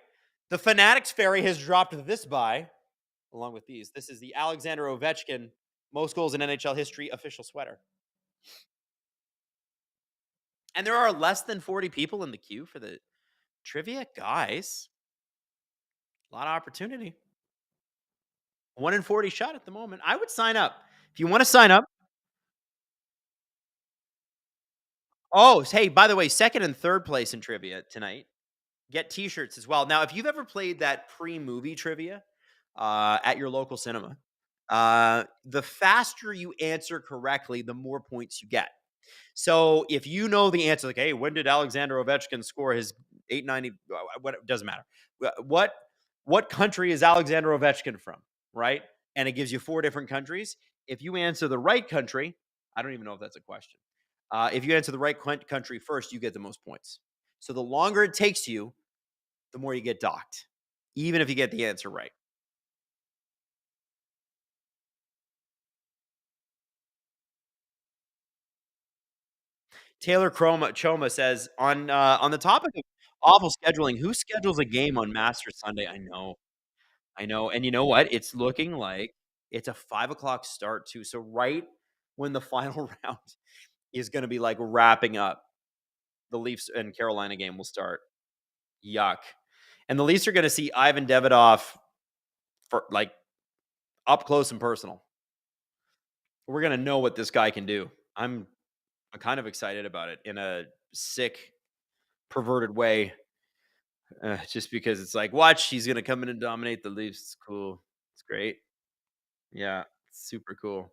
The Fanatics Ferry has dropped this by, along with these. This is the Alexander Ovechkin Most goals in NHL history, official sweater. And there are less than 40 people in the queue for the trivia. Guys, a lot of opportunity. 1 in 40 shot at the moment. I would sign up. If you want to sign up. Oh, hey, by the way, second and third place in trivia tonight. Get t-shirts as well. Now, if you've ever played that pre-movie trivia at your local cinema, the faster you answer correctly, the more points you get. So if you know the answer, like, hey, when did Alexander Ovechkin score his 890? What doesn't matter. What country is Alexander Ovechkin from? Right, and it gives you 4 different countries. If you answer the right country, I don't even know if that's a question. If you answer the right country first, you get the most points. So the longer it takes you, the more you get docked, even if you get the answer right. Taylor Choma says, on the topic of awful scheduling, who schedules a game on Masters Sunday? I know. And you know what? It's looking like it's a 5:00 start too. So right when the final round is going to be like wrapping up, the Leafs and Carolina game will start. Yuck. And the Leafs are going to see Ivan Davidoff for like up close and personal. We're going to know what this guy can do. I'm kind of excited about it in a sick, perverted way. Just because it's like, watch, he's going to come in and dominate the Leafs. It's cool. It's great. Yeah, super cool.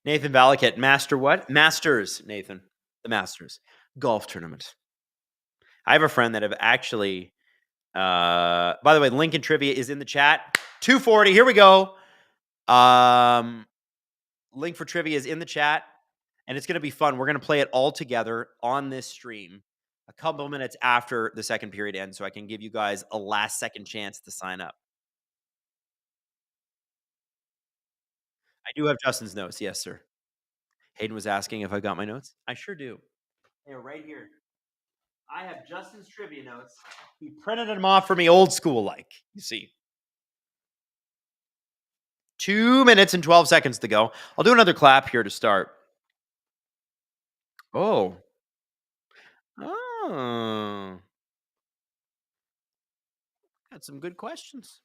Nathan Valaket, Master what? Masters, Nathan. The Masters. Golf tournament. I have a friend that have actually, by the way, Lincoln Trivia is in the chat. 240, here we go. Link for trivia is in the chat, and it's going to be fun. We're going to play it all together on this stream a couple of minutes after the second period ends, so I can give you guys a last second chance to sign up. I do have Justin's notes. Yes, sir. Hayden was asking if I got my notes. I sure do. They're right here. I have Justin's trivia notes. He printed them off for me old school like, you see. 2 minutes and 12 seconds to go. I'll do another clap here to start. Oh. Got some good questions.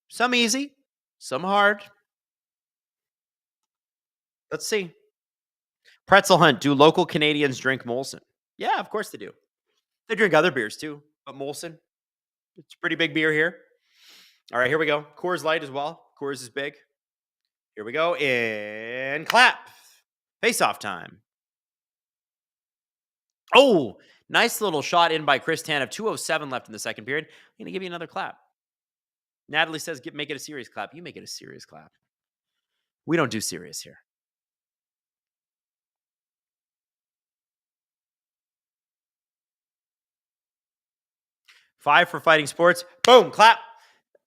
Some easy, some hard. Let's see. Pretzel Hunt. Do local Canadians drink Molson? Yeah, of course they do. They drink other beers too, but Molson, it's a pretty big beer here. All right, here we go. Coors Light as well. Coors is big. Here we go. And clap. Face-off time. Oh, nice little shot in by Chris Tanev. 2:07 left in the second period. I'm going to give you another clap. Natalie says, make it a serious clap. You make it a serious clap. We don't do serious here. Five for Fighting Sports. Boom, clap.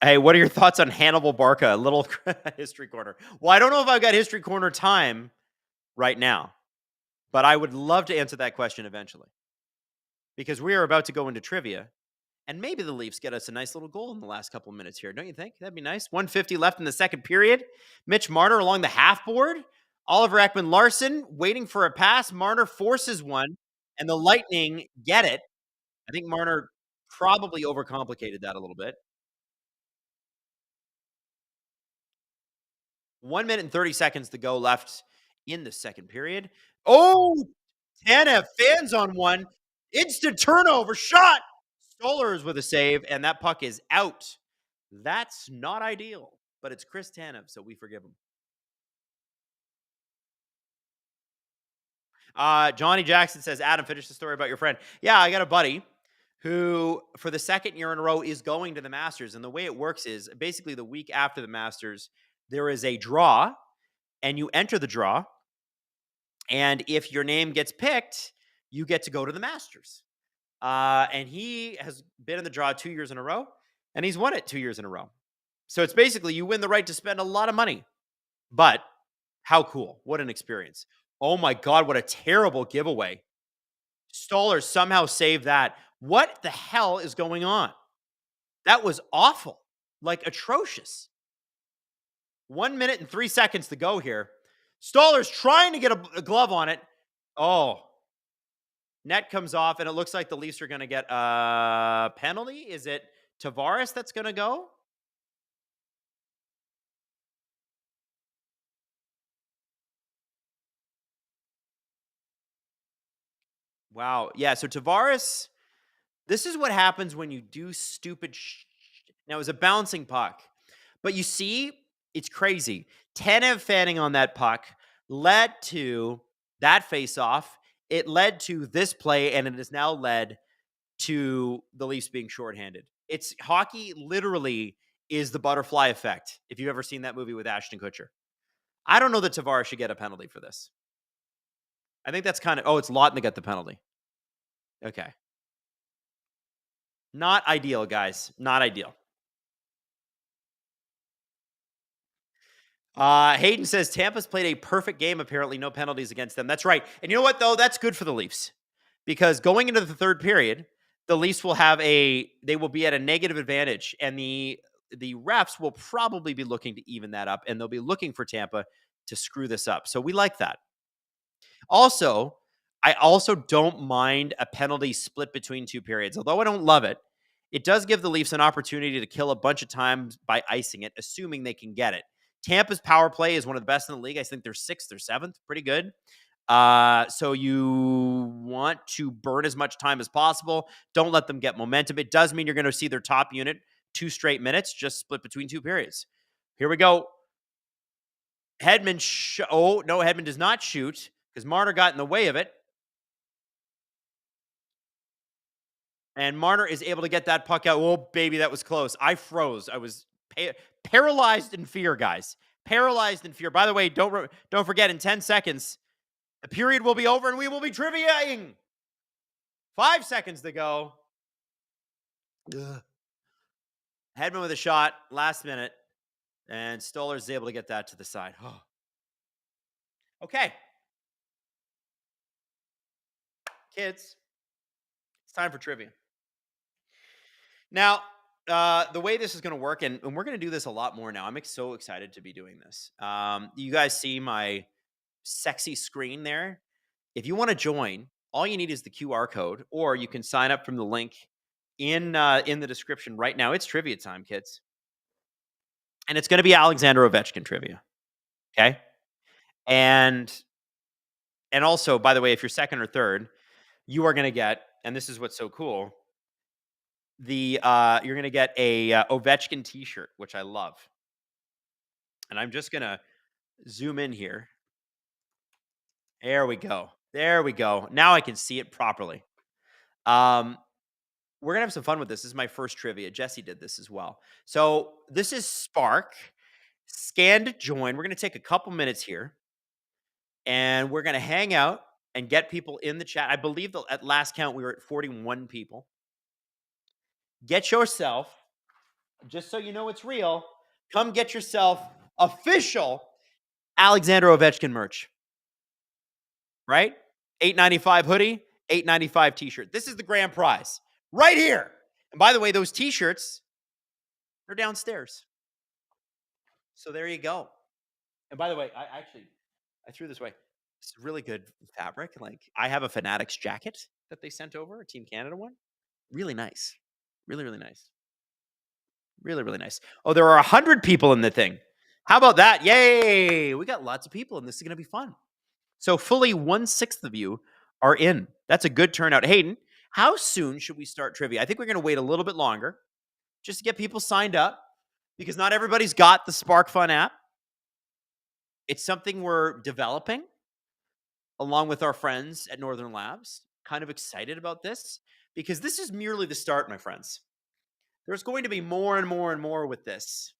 Hey, what are your thoughts on Hannibal Barca? A little history corner. Well, I don't know if I've got history corner time right now, but I would love to answer that question eventually because we are about to go into trivia, and maybe the Leafs get us a nice little goal in the last couple of minutes here. Don't you think? That'd be nice. 150 left in the second period. Mitch Marner along the half board. Oliver Ekman-Larsson waiting for a pass. Marner forces one, and the Lightning get it. I think Marner probably overcomplicated that a little bit. 1 minute and 30 seconds to go left in the second period. Oh, Tanev fans on one. Instant turnover shot. Stolarz with a save, and that puck is out. That's not ideal, but it's Chris Tanev, so we forgive him. Johnny Jackson says, Adam, finish the story about your friend. Yeah, I got a buddy who, for the second year in a row, is going to the Masters. And the way it works is basically the week after the Masters, there is a draw, and you enter the draw. And if your name gets picked, you get to go to the Masters. And he has been in the draw 2 years in a row, and he's won it 2 years in a row. So it's basically you win the right to spend a lot of money. But how cool. What an experience. Oh my God, what a terrible giveaway. Stoller somehow saved that. What the hell is going on? That was awful. Like atrocious. 1 minute and 3 seconds to go here. Stoller's trying to get a glove on it. Oh. Net comes off, and it looks like the Leafs are going to get a penalty. Is it Tavares that's going to go? Wow. Yeah, so Tavares, this is what happens when you do stupid Now, it was a bouncing puck. But you see, it's crazy. Tanev fanning on that puck led to that face-off. It led to this play, and it has now led to the Leafs being shorthanded. It's hockey literally is the butterfly effect, if you've ever seen that movie with Ashton Kutcher. I don't know that Tavares should get a penalty for this. I think that's kind of, oh, it's Lawton to get the penalty. Okay. Not ideal, guys. Not ideal. Hayden says Tampa's played a perfect game, apparently. No penalties against them. That's right. And you know what, though? That's good for the Leafs. Because going into the third period, the Leafs will they will be at a negative advantage. And the refs will probably be looking to even that up. And they'll be looking for Tampa to screw this up. So we like that. Also, I also don't mind a penalty split between two periods. Although I don't love it, it does give the Leafs an opportunity to kill a bunch of times by icing it, assuming they can get it. Tampa's power play is one of the best in the league. I think they're 6th or 7th. Pretty good. So you want to burn as much time as possible. Don't let them get momentum. It does mean you're going to see their top unit 2 straight minutes, just split between 2 periods. Here we go. Hedman. Oh, no, Hedman does not shoot because Marner got in the way of it. And Marner is able to get that puck out. Oh, baby, that was close. I froze. I was paralyzed in fear, guys. Paralyzed in fear. By the way, don't forget, in 10 seconds, the period will be over and we will be triviaing. 5 seconds to go. Ugh. Hedman with a shot, last minute. And Stoller's able to get that to the side. Oh. Okay. Kids, it's time for trivia. Now, the way this is going to work, and we're going to do this a lot more now. I'm so excited to be doing this. You guys see my sexy screen there? If you want to join, all you need is the QR code, or you can sign up from the link in the description right now. It's trivia time, kids. And it's going to be Alexander Ovechkin trivia. Okay? And also, by the way, if you're second or third, you are going to get, and this is what's so cool, you're going to get a Ovechkin t-shirt, which I love. And I'm just going to zoom in here. There we go. There we go. Now I can see it properly. We're going to have some fun with this. This is my first trivia. Jesse did this as well. So this is Spark. Scan to join. We're going to take a couple minutes here. And we're going to hang out and get people in the chat. I believe that at last count, we were at 41 people. Get yourself, just so you know it's real, come get yourself official Alexander Ovechkin merch. Right? $8.95 hoodie, $8.95 t-shirt. This is the grand prize right here. And by the way, those t-shirts, they're downstairs. So there you go. And by the way, I threw this away. It's really good fabric. Like, I have a Fanatics jacket that they sent over, a Team Canada one. Really nice. Really, really nice. Really, really nice. Oh, there are 100 people in the thing. How about that? Yay! We got lots of people, and this is going to be fun. So fully 1/6 of you are in. That's a good turnout. Hayden, how soon should we start trivia? I think we're going to wait a little bit longer just to get people signed up because not everybody's got the Spark Fun app. It's something we're developing along with our friends at Northern Labs. Kind of excited about this because this is merely the start, my friends. There's going to be more and more and more with this.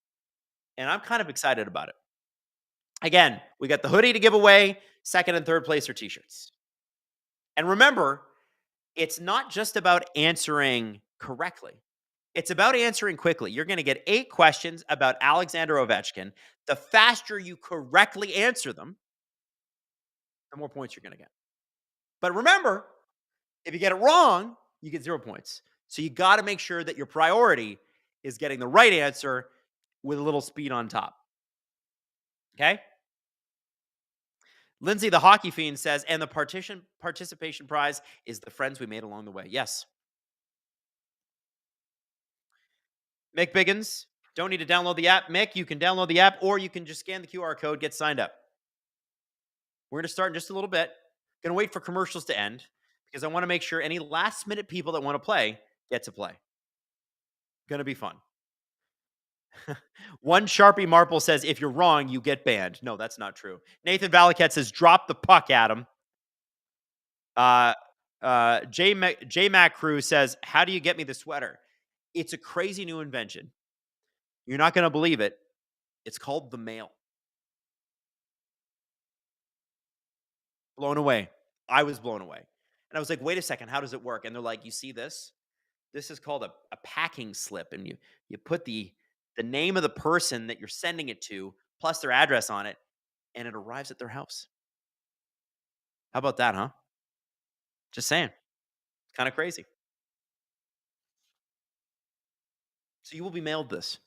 And I'm kind of excited about it. Again, we got the hoodie to give away. Second and third place are t-shirts. And remember, it's not just about answering correctly. It's about answering quickly. You're going to get 8 questions about Alexander Ovechkin. The faster you correctly answer them, the more points you're going to get. But remember, if you get it wrong, you get 0 points. So you got to make sure that your priority is getting the right answer with a little speed on top. Okay? Lindsay, the hockey fiend, says, and the participation prize is the friends we made along the way. Yes. Mick Biggins, don't need to download the app. Mick, you can download the app, or you can just scan the QR code, get signed up. We're going to start in just a little bit. Going to wait for commercials to end because I want to make sure any last-minute people that want to play get to play. Going to be fun. One Sharpie Marple says, if you're wrong, you get banned. No, that's not true. Nathan Valaket says, drop the puck, Adam. J Mac Crew says, how do you get me the sweater? It's a crazy new invention. You're not going to believe it. It's called the mail. Blown away. I was blown away. And I was like, wait a second, how does it work? And they're like, you see this? This is called a packing slip. And you put the name of the person that you're sending it to, plus their address on it, and it arrives at their house. How about that, huh? Just saying. Kind of crazy. So you will be mailed this.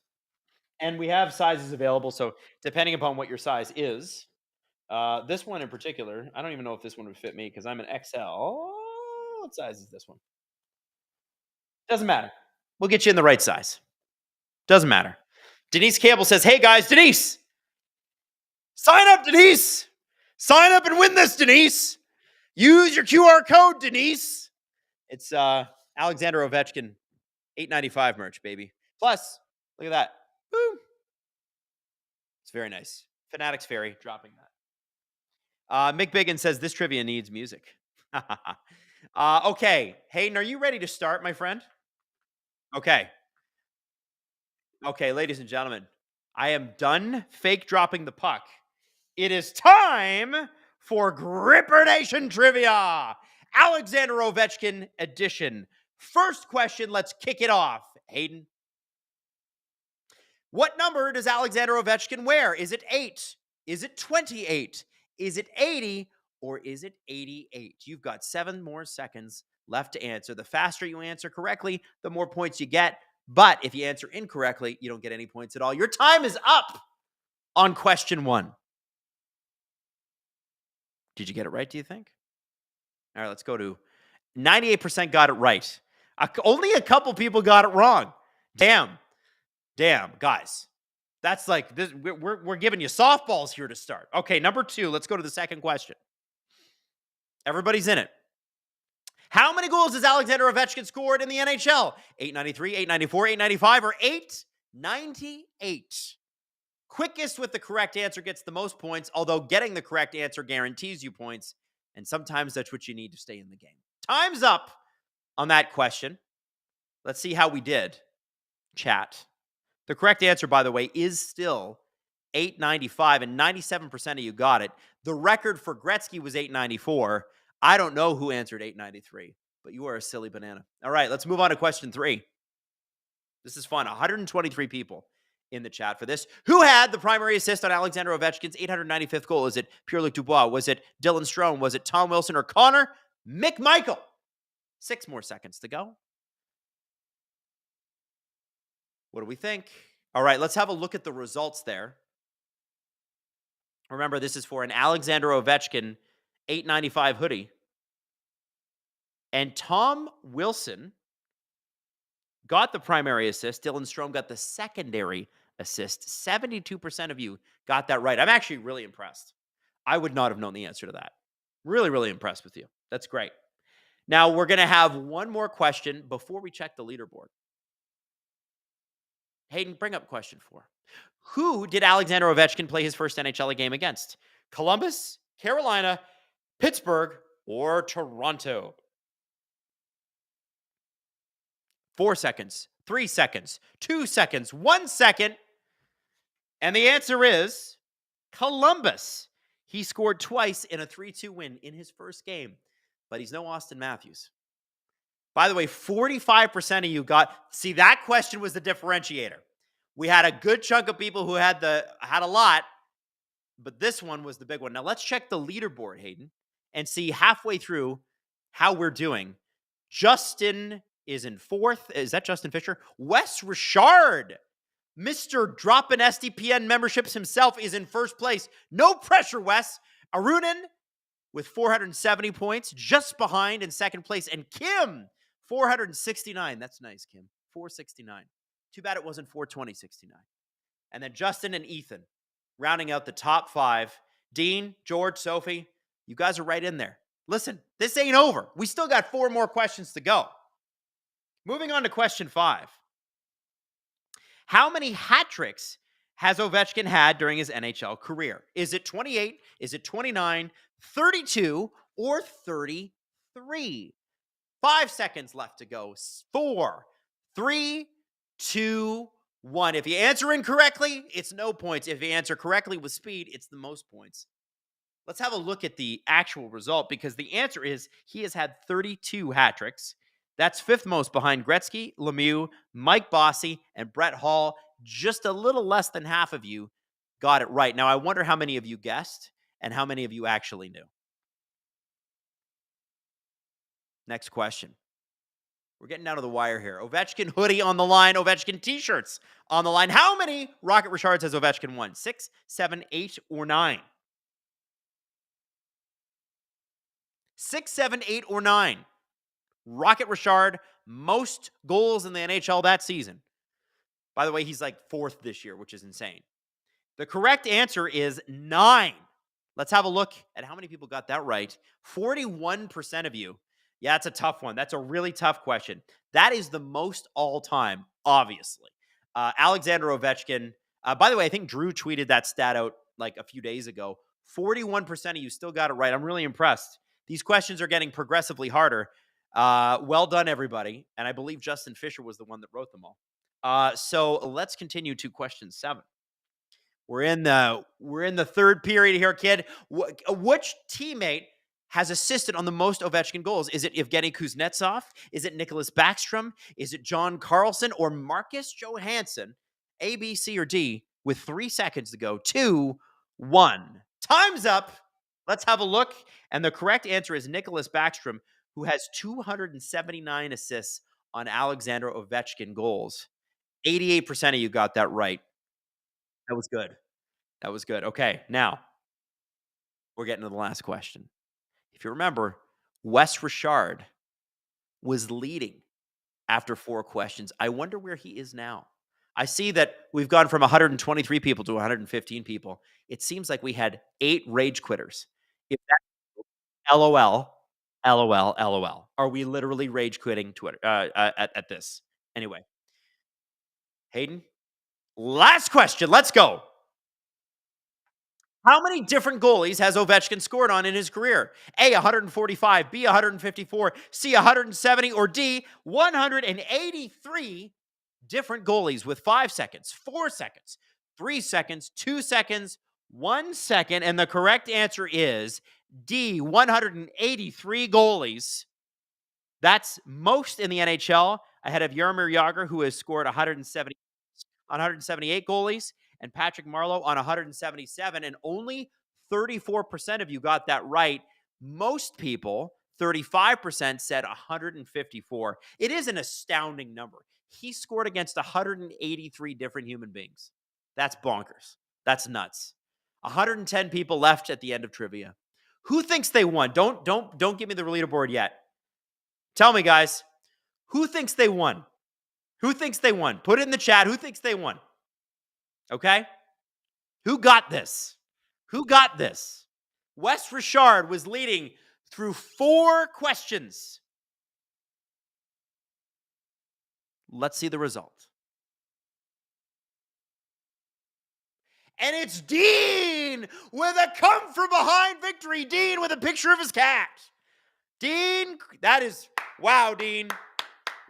And we have sizes available, so depending upon what your size is, this one in particular, I don't even know if this one would fit me because I'm an XL. What size is this one? Doesn't matter. We'll get you in the right size. Doesn't matter. Denise Campbell says, hey guys, Denise! Sign up, Denise! Sign up and win this, Denise! Use your QR code, Denise! It's Alexander Ovechkin, $8.95 merch, baby. Plus, look at that. Boom. It's very nice. Fanatics Fairy dropping that. Mick Biggin says, this trivia needs music. Okay. Hayden, are you ready to start, my friend? Okay. Okay, ladies and gentlemen, I am done fake dropping the puck. It is time for Gripper Nation Trivia. Alexander Ovechkin edition. First question, let's kick it off. Hayden. What number does Alexander Ovechkin wear? Is it 8? Is it 28? Is it 80? Or is it 88? You've got 7 more seconds left to answer. The faster you answer correctly, the more points you get. But if you answer incorrectly, you don't get any points at all. Your time is up on question 1. Did you get it right, do you think? All right, let's go to 98% got it right. Only a couple people got it wrong. Damn, guys. That's like this. We're giving you softballs here to start. Okay, number 2. Let's go to the second question. Everybody's in it. How many goals has Alexander Ovechkin scored in the NHL? 893, 894, 895, or 898? Quickest with the correct answer gets the most points, although getting the correct answer guarantees you points, and sometimes that's what you need to stay in the game. Time's up on that question. Let's see how we did. Chat. The correct answer, by the way, is still 895, and 97% of you got it. The record for Gretzky was 894. I don't know who answered 893, but you are a silly banana. All right, let's move on to question 3. This is fun. 123 people in the chat for this. Who had the primary assist on Alexander Ovechkin's 895th goal? Is it Pierre-Luc Dubois? Was it Dylan Strome? Was it Tom Wilson or Connor McMichael? 6 more seconds to go. What do we think? All right, let's have a look at the results there. Remember, this is for an Alexander Ovechkin 895 hoodie. And Tom Wilson got the primary assist. Dylan Strome got the secondary assist. 72% of you got that right. I'm actually really impressed. I would not have known the answer to that. Really, really impressed with you. That's great. Now, we're going to have one more question before we check the leaderboard. Hayden, bring up question 4. Who did Alexander Ovechkin play his first NHL game against? Columbus, Carolina, Pittsburgh, or Toronto? 4 seconds, 3 seconds, 2 seconds, 1 second. And the answer is Columbus. He scored twice in a 3-2 win in his first game, but he's no Austin Matthews. By the way, 45% of you got, see, that question was the differentiator. We had a good chunk of people who had a lot, But this one was the big one. Now let's check the leaderboard, Hayden, and see halfway through how we're doing. Justin is in 4th. Is that Justin Fisher? Wes Richard, Mr. Droppin' SDPN memberships himself, is in 1st place. No pressure, Wes. Arunan with 470 points, just behind in 2nd place. And Kim, 469. That's nice, Kim. 469. Too bad it wasn't 420.69. And then Justin and Ethan rounding out the top 5. Dean, George, Sophie, you guys are right in there. Listen, this ain't over. We still got 4 more questions to go. Moving on to question 5. How many hat tricks has Ovechkin had during his NHL career? Is it 28? Is it 29, 32, or 33? 5 seconds left to go. 4, 3, 2, 1. If you answer incorrectly, it's no points. If you answer correctly with speed, it's the most points. Let's have a look at the actual result, because the answer is he has had 32 hat tricks. That's 5th most behind Gretzky, Lemieux, Mike Bossy, and Brett Hall. Just a little less than half of you got it right. Now, I wonder how many of you guessed and how many of you actually knew. Next question. We're getting down to the wire here. Ovechkin hoodie on the line. Ovechkin t-shirts on the line. How many Rocket Richards has Ovechkin won? 6, 7, 8, or 9? 6, 7, 8, or 9. Rocket Richard, most goals in the NHL that season. By the way, he's like 4th this year, which is insane. The correct answer is 9. Let's have a look at how many people got that right. 41% of you. Yeah, it's a tough one. That's a really tough question. That is the most all-time, obviously. Alexander Ovechkin. By the way, I think Drew tweeted that stat out like a few days ago. 41% of you still got it right. I'm really impressed. These questions are getting progressively harder. Well done, everybody. And I believe Justin Fisher was the one that wrote them all. So let's continue to question 7. We're in the 3rd period here, kid. Which teammate has assisted on the most Ovechkin goals? Is it Evgeny Kuznetsov? Is it Nicholas Backstrom? Is it John Carlson or Marcus Johansson? A, B, C, or D? With 3 seconds to go. 2, 1. Time's up. Let's have a look. And the correct answer is Nicholas Backstrom, who has 279 assists on Alexander Ovechkin goals. 88% of you got that right. That was good. That was good. Okay, now we're getting to the last question. If you remember, Wes Richard was leading after 4 questions. I wonder where he is now. I see that we've gone from 123 people to 115 people. It seems like we had 8 rage quitters. If that, LOL, LOL, LOL. Are we literally rage quitting Twitter at this? Anyway, Hayden, last question. Let's go. How many different goalies has Ovechkin scored on in his career? A, 145, B, 154, C, 170, or D, 183 different goalies with 5 seconds, 4 seconds, 3 seconds, 2 seconds, 1 second. And the correct answer is D, 183 goalies. That's most in the NHL, ahead of Jaromir Jagr, who has scored 178 goalies, and Patrick Marleau on 177, and only 34% of you got that right. Most people, 35%, said 154. It is an astounding number. He scored against 183 different human beings. That's bonkers. That's nuts. 110 people left at the end of trivia. Who thinks they won? Don't give me the leaderboard yet. Tell me, guys. Who thinks they won? Who thinks they won? Put it in the chat. Who thinks they won? Okay? Who got this? Who got this? Wes Richard was leading through 4 questions. Let's see the result. And it's Dean with a come-from-behind victory. Dean with a picture of his cat. Dean, that is, wow, Dean.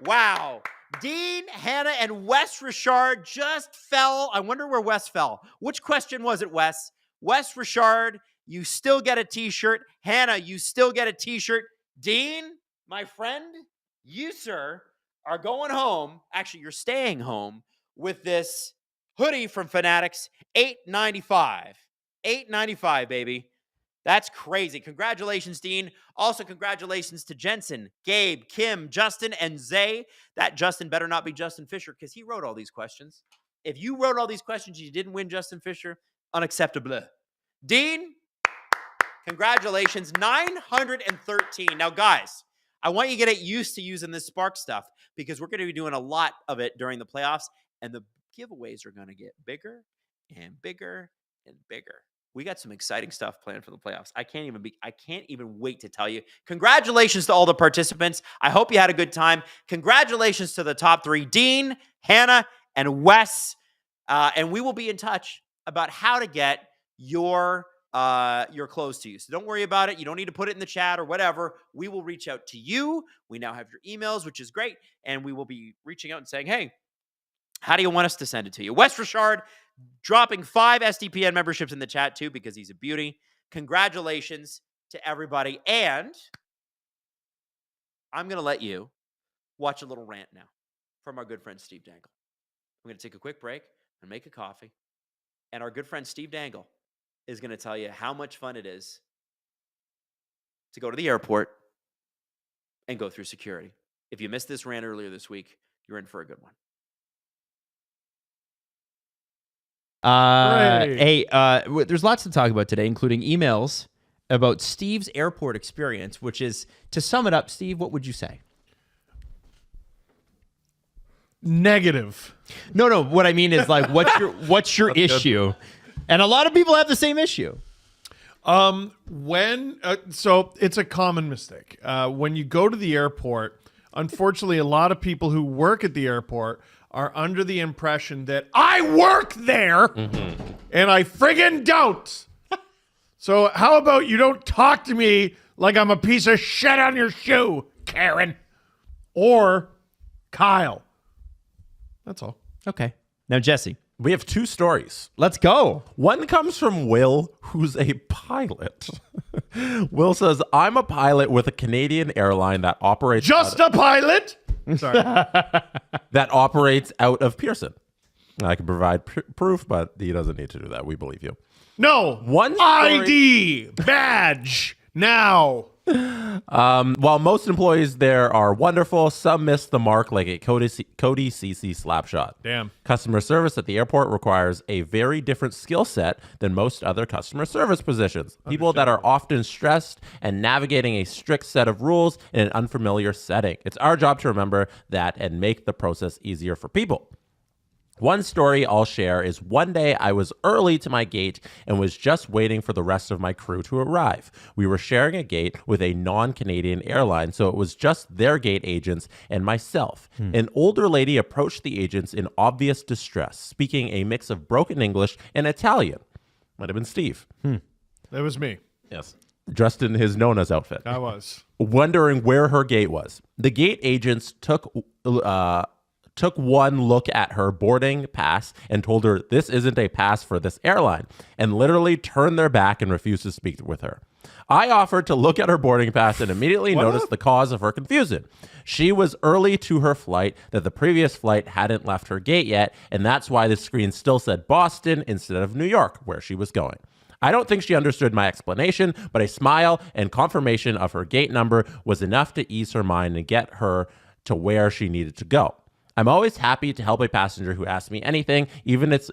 Wow. Dean, Hannah, and Wes Richard just fell. I wonder where Wes fell. Which question was it, Wes? Wes Richard, you still get a t-shirt. Hannah, you still get a t-shirt. Dean, my friend, you, sir, are going home. Actually, you're staying home with this hoodie from Fanatics, $8.95. $8.95, baby. That's crazy. Congratulations, Dean. Also, congratulations to Jensen, Gabe, Kim, Justin, and Zay. That Justin better not be Justin Fisher because he wrote all these questions. If you wrote all these questions, you didn't win Justin Fisher, unacceptable. Dean, congratulations, 913. Now, guys, I want you to get used to using this Spark stuff because we're going to be doing a lot of it during the playoffs, and the giveaways are going to get bigger and bigger and bigger. We got some exciting stuff planned for the playoffs. I can't even wait to tell you. Congratulations to all the participants. I hope you had a good time. Congratulations to the top 3, Dean, Hannah, and Wes. And we will be in touch about how to get your clothes to you. So don't worry about it. You don't need to put it in the chat or whatever. We will reach out to you. We now have your emails, which is great. And we will be reaching out and saying, hey, how do you want us to send it to you? Wes Richard dropping 5 SDPN memberships in the chat too because he's a beauty. Congratulations to everybody. And I'm going to let you watch a little rant now from our good friend Steve Dangle. I'm going to take a quick break and make a coffee. And our good friend Steve Dangle is going to tell you how much fun it is to go to the airport and go through security. If you missed this rant earlier this week, you're in for a good one. There's lots to talk about today, including emails about Steve's airport experience, which is, to sum it up, Steve, what would you say? Negative. No. What I mean is, like, what's your issue? And a lot of people have the same issue. So it's a common mistake. When you go to the airport, unfortunately, a lot of people who work at the airport are under the impression that I work there and I friggin' don't. So how about you don't talk to me like I'm a piece of shit on your shoe, Karen or Kyle. That's all. Okay. Now, Jesse. We have 2 stories. Let's go. One comes from Will, who's a pilot. Will says, I'm a pilot with a Canadian airline that operates... a pilot? Sorry. That operates out of Pearson. I can provide proof, but he doesn't need to do that. We believe you. No. One story... ID. Badge. Now. While most employees there are wonderful, some miss the mark like a Cody CC slapshot. Damn. Customer service at the airport requires a very different skill set than most other customer service positions. People that are often stressed and navigating a strict set of rules in an unfamiliar setting. It's our job to remember that and make the process easier for people. One story I'll share is one day I was early to my gate and was just waiting for the rest of my crew to arrive. We were sharing a gate with a non-Canadian airline, so it was just their gate agents and myself. An older lady approached the agents in obvious distress, speaking a mix of broken English and Italian. Might have been Steve. That was me. Yes. Dressed in his Nona's outfit. I was. Wondering where her gate was. The gate agents took one look at her boarding pass and told her this isn't a pass for this airline, and literally turned their back and refused to speak with her. I offered to look at her boarding pass and immediately noticed the cause of her confusion. She was early to her flight, that the previous flight hadn't left her gate yet, and that's why the screen still said Boston instead of New York, where she was going. I don't think she understood my explanation, but a smile and confirmation of her gate number was enough to ease her mind and get her to where she needed to go. I'm always happy to help a passenger who asks me anything, even if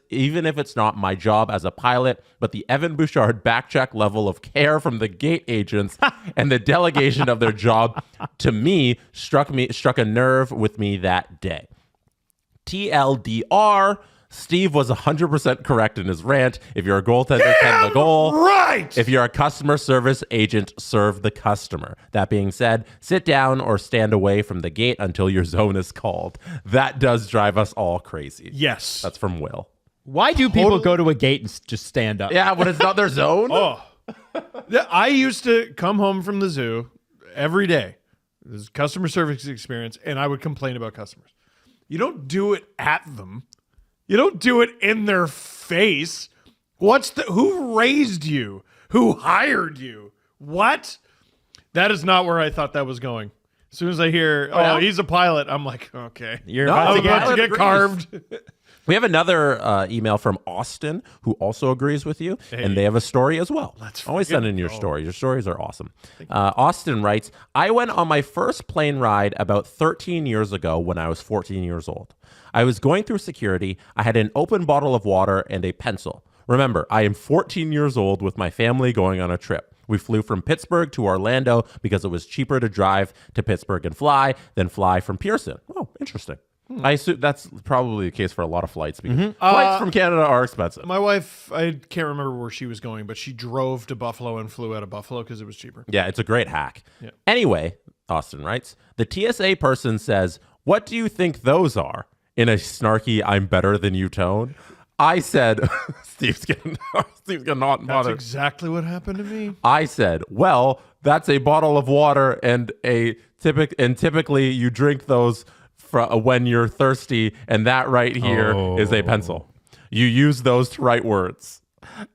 it's not my job as a pilot, but the Evan Bouchard backcheck level of care from the gate agents and the delegation of their job to me struck a nerve with me that day. TLDR, Steve was 100% correct in his rant. If you're a goaltender, tend the goal. Right! If you're a customer service agent, serve the customer. That being said, sit down or stand away from the gate until your zone is called. That does drive us all crazy. Yes. That's from Will. Why do people go to a gate and just stand up? Yeah, when it's not their zone? I used to come home from the zoo every day. This is customer service experience, and I would complain about customers. You don't do it at them. You don't do it in their face. Who raised you? Who hired you? What? That is not where I thought that was going. As soon as I hear, he's a pilot, I'm like, okay. You're about to get carved. We have another email from Austin who also agrees with you, and they have a story as well. Let's always send in your stories. Your stories are awesome. Austin writes, I went on my first plane ride about 13 years ago when I was 14 years old. I was going through security. I had an open bottle of water and a pencil. Remember, I am 14 years old with my family going on a trip. We flew from Pittsburgh to Orlando because it was cheaper to drive to Pittsburgh and fly than fly from Pearson. Oh, interesting. I assume that's probably the case for a lot of flights because flights from Canada are expensive. My wife, I can't remember where she was going, but she drove to Buffalo and flew out of Buffalo because it was cheaper. Yeah, it's a great hack. Yeah. Anyway, Austin writes, the TSA person says, what do you think those are? In a snarky, I'm better than you tone. I said, Steve's getting not bothered. That's exactly what happened to me. I said, well, that's a bottle of water and typically you drink those when you're thirsty, and that right here is a pencil. You use those to write words.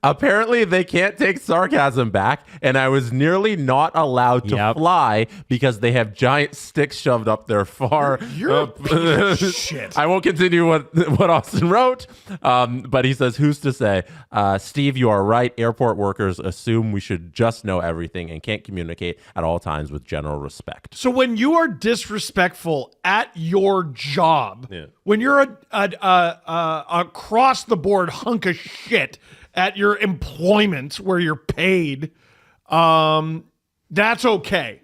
Apparently, they can't take sarcasm back, and I was nearly not allowed to fly because they have giant sticks shoved up their far. You're a piece of shit. I won't continue what Austin wrote, but he says, who's to say? Steve, you are right. Airport workers assume we should just know everything and can't communicate at all times with general respect. So when you are disrespectful at your job, when you're a across the board hunk of shit at your employment where you're paid, that's okay.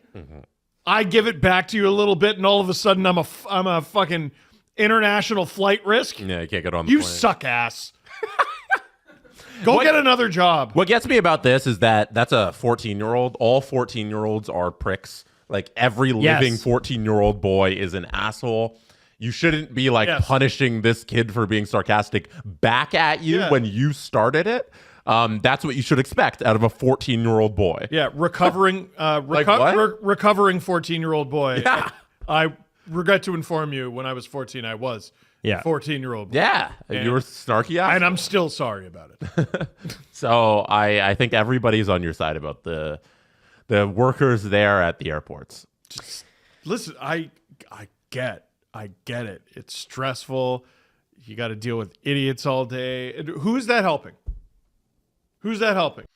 I give it back to you a little bit, and all of a sudden I'm a fucking international flight risk. Yeah, you can't get on the You plane. suck ass. Go get another job. What gets me about this is that that's a 14-year-old. All 14-year-olds are pricks. Like every living 14-year-old boy is an asshole. You shouldn't be punishing this kid for being sarcastic back at you when you started it. That's what you should expect out of a 14-year-old boy. Yeah, recovering 14-year-old boy. Yeah. I regret to inform you, when I was 14, I was a 14-year-old boy. Yeah, and you were snarky asshole. And I'm still sorry about it. So I think everybody's on your side about the workers there at the airports. Just listen, I get it. It's stressful. You got to deal with idiots all day. And who's that helping? Who's that helping?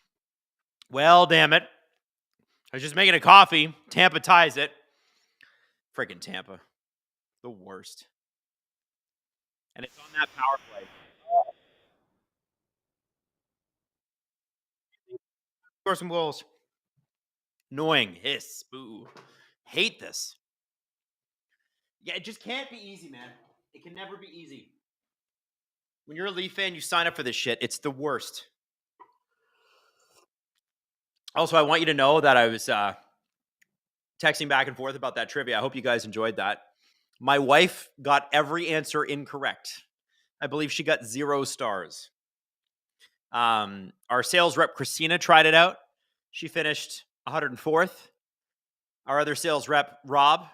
Well, damn it. I was just making a coffee. Tampa ties it. Freaking Tampa. The worst. And it's on that power play. Score some goals. Annoying. Hiss. Boo. Hate this. Yeah, it just can't be easy, man. It can never be easy. When you're a Leaf fan, you sign up for this shit. It's the worst. Also, I want you to know that I was texting back and forth about that trivia. I hope you guys enjoyed that. My wife got every answer incorrect. I believe she got 0 stars. Our sales rep, Christina, tried it out. She finished 104th. Our other sales rep, Rob,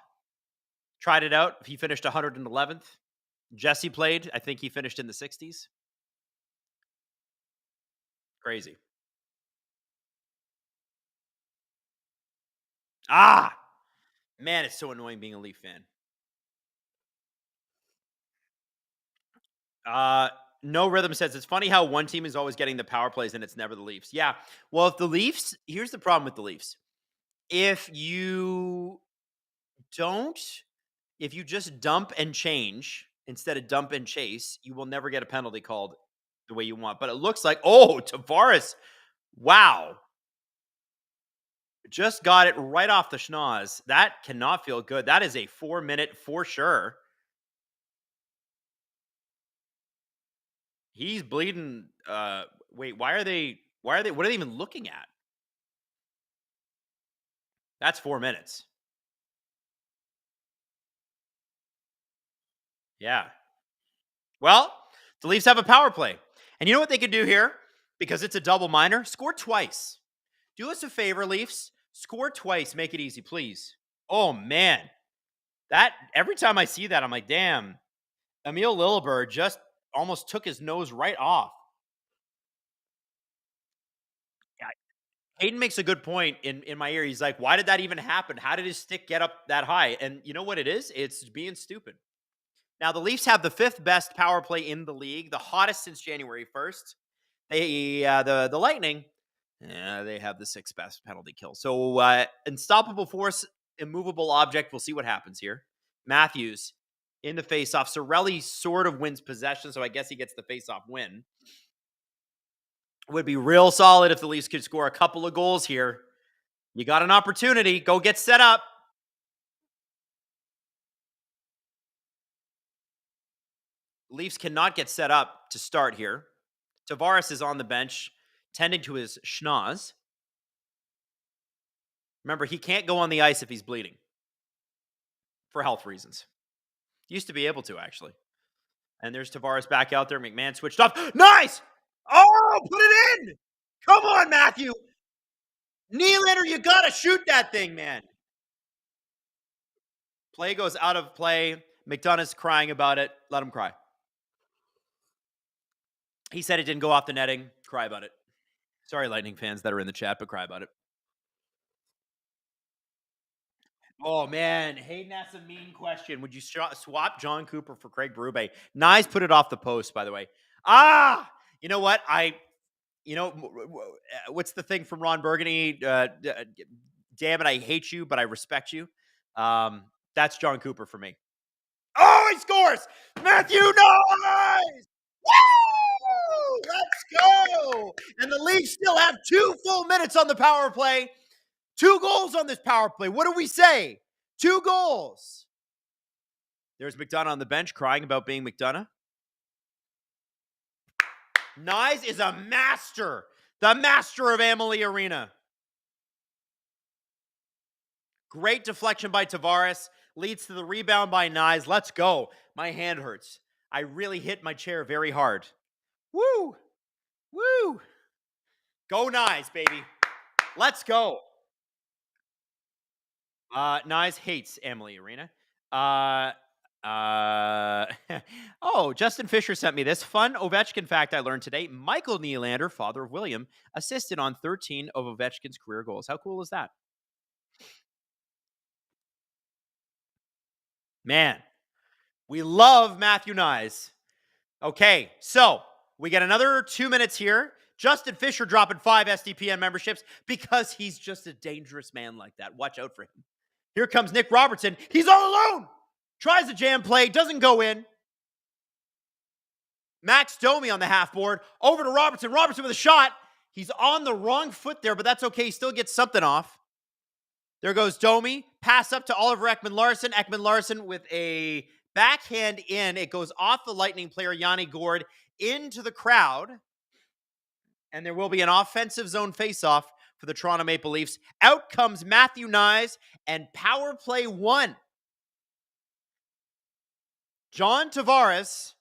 tried it out. He finished 111th. Jesse played. I think he finished in the 60s. Crazy. Man, it's so annoying being a Leaf fan. No Rhythm says, it's funny how one team is always getting the power plays and it's never the Leafs. Yeah. Well, if the Leafs, here's the problem with the Leafs. If you just dump and change instead of dump and chase, you will never get a penalty called the way you want. But it looks like, Tavares, wow. Just got it right off the schnoz. That cannot feel good. That is a 4-minute for sure. He's bleeding. Wait, what are they even looking at? That's 4 minutes. Yeah. Well, the Leafs have a power play. And you know what they could do here? Because it's a double minor? Score twice. Do us a favor, Leafs. Score twice. Make it easy, please. Oh, man. That, every time I see that, I'm like, damn. Emil Lillibird just almost took his nose right off. Yeah. Hayden makes a good point in my ear. He's like, why did that even happen? How did his stick get up that high? And you know what it is? It's being stupid. Now, the Leafs have the 5th best power play in the league, the hottest since January 1st. The Lightning, they have the 6th best penalty kill. So, unstoppable force, immovable object. We'll see what happens here. Matthews in the faceoff. Cirelli sort of wins possession, so I guess he gets the faceoff win. Would be real solid if the Leafs could score a couple of goals here. You got an opportunity. Go get set up. Leafs cannot get set up to start here. Tavares is on the bench, tending to his schnoz. Remember, he can't go on the ice if he's bleeding for health reasons. Used to be able to, actually. And there's Tavares back out there. McMahon switched off. Nice! Oh, put it in! Come on, Matthew! Nylander, you got to shoot that thing, man. Play goes out of play. McDonough's crying about it. Let him cry. He said it didn't go off the netting. Cry about it. Sorry, Lightning fans that are in the chat, but cry about it. Oh, man. Hayden asked a mean question. Would you swap John Cooper for Craig Berube? Nyes put it off the post, by the way. You know what? What's the thing from Ron Burgundy? Damn it, I hate you, but I respect you. That's John Cooper for me. Oh, he scores! Matthew Nyes! Woo! Let's go! And the Leafs still have 2 full minutes on the power play. 2 goals on this power play. What do we say? 2 goals. There's McDonough on the bench crying about being McDonough. Nyes is a master. The master of Amalie Arena. Great deflection by Tavares. Leads to the rebound by Nyes. Let's go. My hand hurts. I really hit my chair very hard. Woo! Woo! Go Nyes, baby. Let's go. Nyes hates Amalie Arena. Oh, Justin Fisher sent me this fun Ovechkin fact I learned today. Michael Nylander, father of William, assisted on 13 of Ovechkin's career goals. How cool is that? Man, we love Matthew Nyes. Okay, so we get another 2 minutes here. Justin Fisher dropping 5 SDPN memberships because he's just a dangerous man like that. Watch out for him. Here comes Nick Robertson. He's all alone. Tries a jam play, doesn't go in. Max Domi on the half board. Over to Robertson. Robertson with a shot. He's on the wrong foot there, but that's okay. He still gets something off. There goes Domi. Pass up to Oliver Ekman-Larsson. Ekman-Larsson with a backhand in. It goes off the Lightning player, Yanni Gourde, into the crowd. And there will be an offensive zone faceoff for the Toronto Maple Leafs. Out comes Matthew Nyes and power play 1. John Tavares,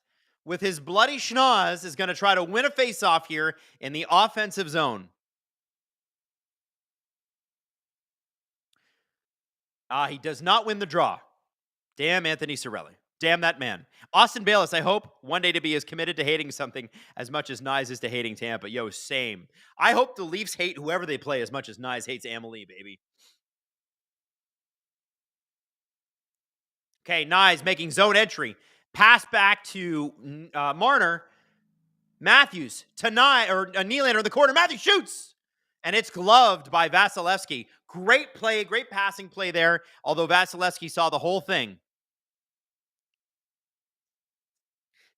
with his bloody schnoz, is going to try to win a faceoff here in the offensive zone. He does not win the draw. Damn Anthony Cirelli. Damn that man. Austin Bayless, I hope one day to be as committed to hating something as much as Nyes is to hating Tampa. Yo, same. I hope the Leafs hate whoever they play as much as Nyes hates Amalie, baby. Okay, Nyes making zone entry. Pass back to Marner. Matthews to Nylander in the corner. Matthews shoots! And it's gloved by Vasilevsky. Great play, great passing play there, although Vasilevsky saw the whole thing.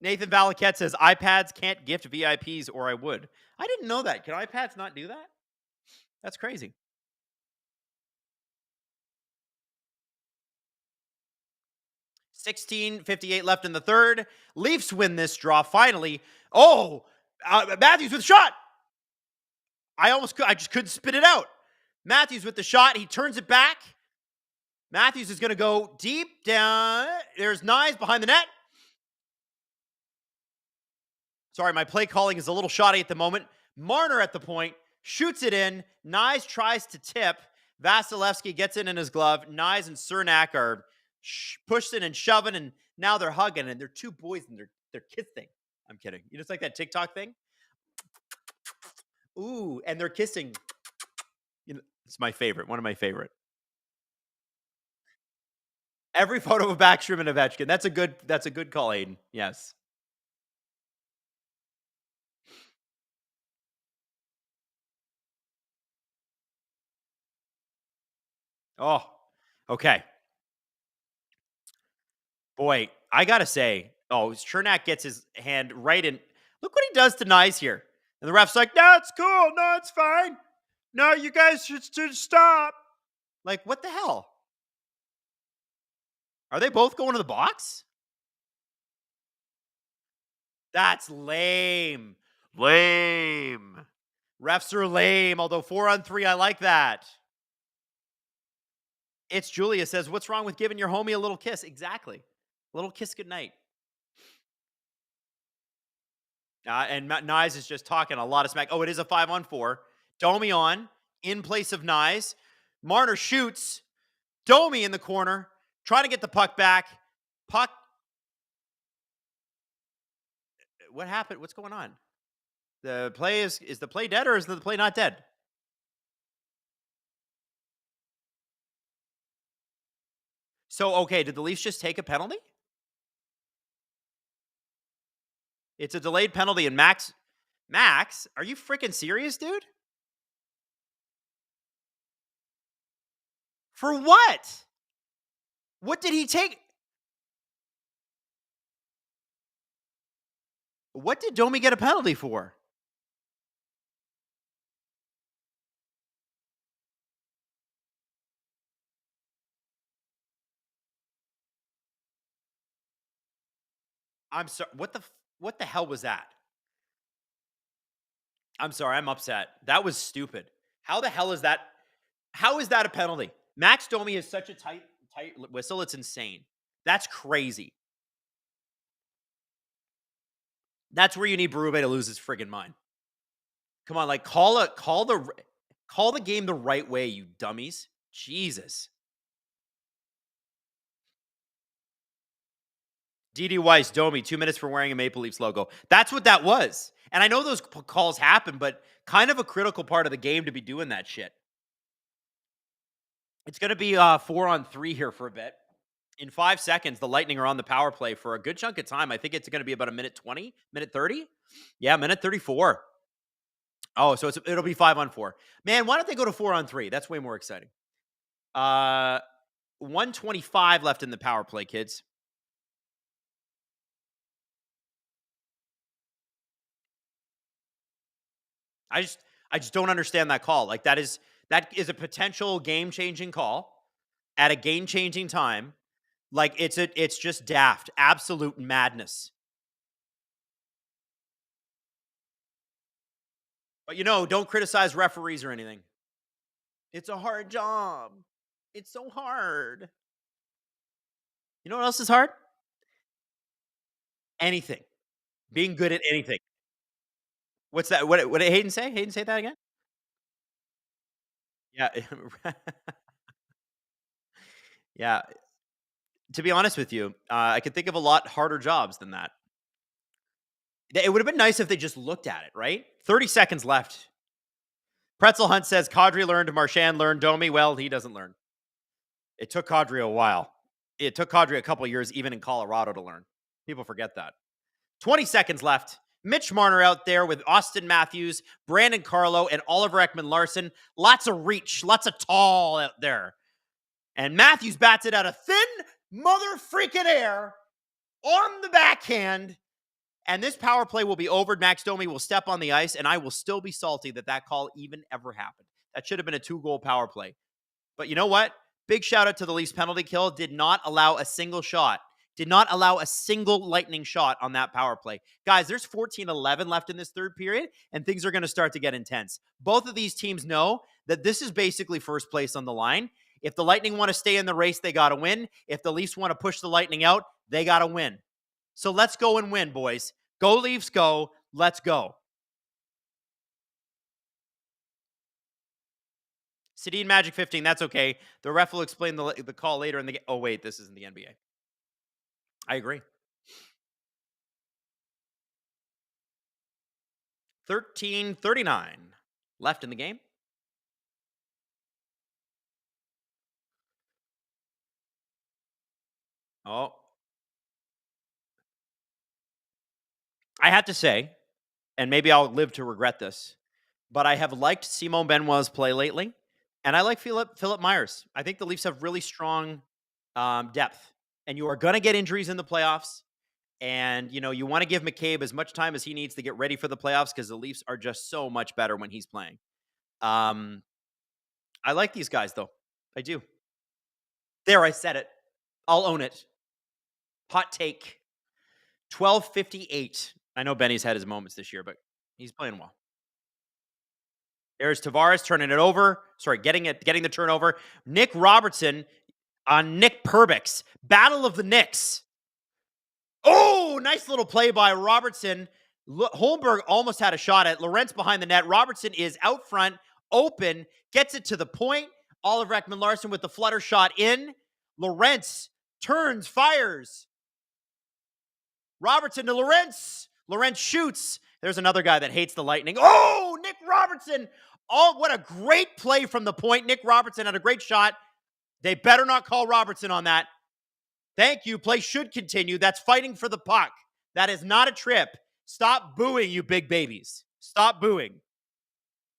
Nathan Valaket says, iPads can't gift VIPs or I would. I didn't know that. Can iPads not do that? That's crazy. $16:58 left in the third. Leafs win this draw finally. Oh, Matthews with a shot. I just couldn't spit it out. Matthews with the shot. He turns it back. Matthews is going to go deep down. There's Nyes behind the net. Sorry, my play calling is a little shoddy at the moment. Marner at the point, shoots it in. Nyes tries to tip. Vasilevsky gets it in his glove. Nyes and Cernak are pushing and shoving, and now they're hugging, and they're 2 boys, and they're kissing. I'm kidding. You just like that TikTok thing? Ooh, and they're kissing. You know, it's my favorite. One of my favorite. Every photo of Backstrom and Ovechkin. That's a good call, Aiden. Yes. Oh, okay. Boy, I gotta say, Chernak gets his hand right in. Look what he does to Nyes here. And the ref's like, no, it's cool. No, it's fine. No, you guys should stop. Like, what the hell? Are they both going to the box? That's lame. Lame. Refs are lame, although 4-on-3, I like that. It's Julia says, what's wrong with giving your homie a little kiss? Exactly. A little kiss goodnight. And Nyes is just talking a lot of smack. Oh, it is a 5-on-4. Domi on in place of Nyes. Marner shoots. Domi in the corner, trying to get the puck back. Puck. What happened? What's going on? The play is the play dead or is the play not dead? So, okay, did the Leafs just take a penalty? It's a delayed penalty, and Max, are you freaking serious, dude? For what? What did he take? What did Domi get a penalty for? I'm sorry. What the hell was that? I'm sorry. I'm upset. That was stupid. How the hell is that? How is that a penalty? Max Domi is such a tight whistle. It's insane. That's crazy. That's where you need Berube to lose his friggin' mind. Come on, like call the game the right way, you dummies. Jesus. D.D. Weiss, Domi, 2 minutes for wearing a Maple Leafs logo. That's what that was. And I know those calls happen, but kind of a critical part of the game to be doing that shit. It's going to be 4-on-3 here for a bit. In 5 seconds, the Lightning are on the power play for a good chunk of time. I think it's going to be about a minute 20, minute 30. Yeah, minute 34. Oh, so it'll be 5-on-4. Man, why don't they go to 4-on-3? That's way more exciting. 1:25 left in the power play, kids. I just don't understand that call. Like that is a potential game-changing call at a game-changing time. Like it's just daft, absolute madness. But don't criticize referees or anything. It's a hard job. It's so hard. You know what else is hard? Anything. Being good at anything. What's that? What did Hayden say? Hayden, say that again? Yeah. Yeah. To be honest with you, I could think of a lot harder jobs than that. It would have been nice if they just looked at it, right? 30 seconds left. Pretzel Hunt says, Kadri learned, Marchand learned, Domi, well, he doesn't learn. It took Kadri a while. It took Kadri a couple years, even in Colorado, to learn. People forget that. 20 seconds left. Mitch Marner out there with Austin Matthews, Brandon Carlo, and Oliver Ekman-Larsson. Lots of reach, lots of tall out there. And Matthews bats it out of thin mother freaking air on the backhand. And this power play will be over. Max Domi will step on the ice, and I will still be salty that call even ever happened. That should have been a 2-goal power play. But you know what? Big shout out to the Leafs penalty kill. Did not allow a single shot. Did not allow a single Lightning shot on that power play. Guys, there's 14-11 left in this third period, and things are going to start to get intense. Both of these teams know that this is basically first place on the line. If the Lightning want to stay in the race, they got to win. If the Leafs want to push the Lightning out, they got to win. So let's go and win, boys. Go Leafs, go. Let's go. Sedin Magic 15, that's okay. The ref will explain the call later in the game. Oh, wait, this isn't the NBA. I agree. 13:39 left in the game. Oh. I have to say, and maybe I'll live to regret this, but I have liked Simon Benoit's play lately, and I like Philip Myers. I think the Leafs have really strong depth, and you are going to get injuries in the playoffs. And, you want to give McCabe as much time as he needs to get ready for the playoffs because the Leafs are just so much better when he's playing. I like these guys, though. I do. There, I said it. I'll own it. Hot take. 12:58. I know Benny's had his moments this year, but he's playing well. There's Tavares turning it over. Sorry, getting the turnover. Nick Robertson on Nick Perbix. Battle of the Knicks. Oh, nice little play by Robertson. Holmberg almost had a shot at Lorentz behind the net. Robertson is out front, open, gets it to the point. Oliver Ekman-Larsson with the flutter shot in. Lorentz turns, fires. Robertson to Lorentz. Lorentz shoots. There's another guy that hates the Lightning. Oh, Nick Robertson. Oh, what a great play from the point. Nick Robertson had a great shot. They better not call Robertson on that. Thank you. Play should continue. That's fighting for the puck. That is not a trip. Stop booing, you big babies. Stop booing.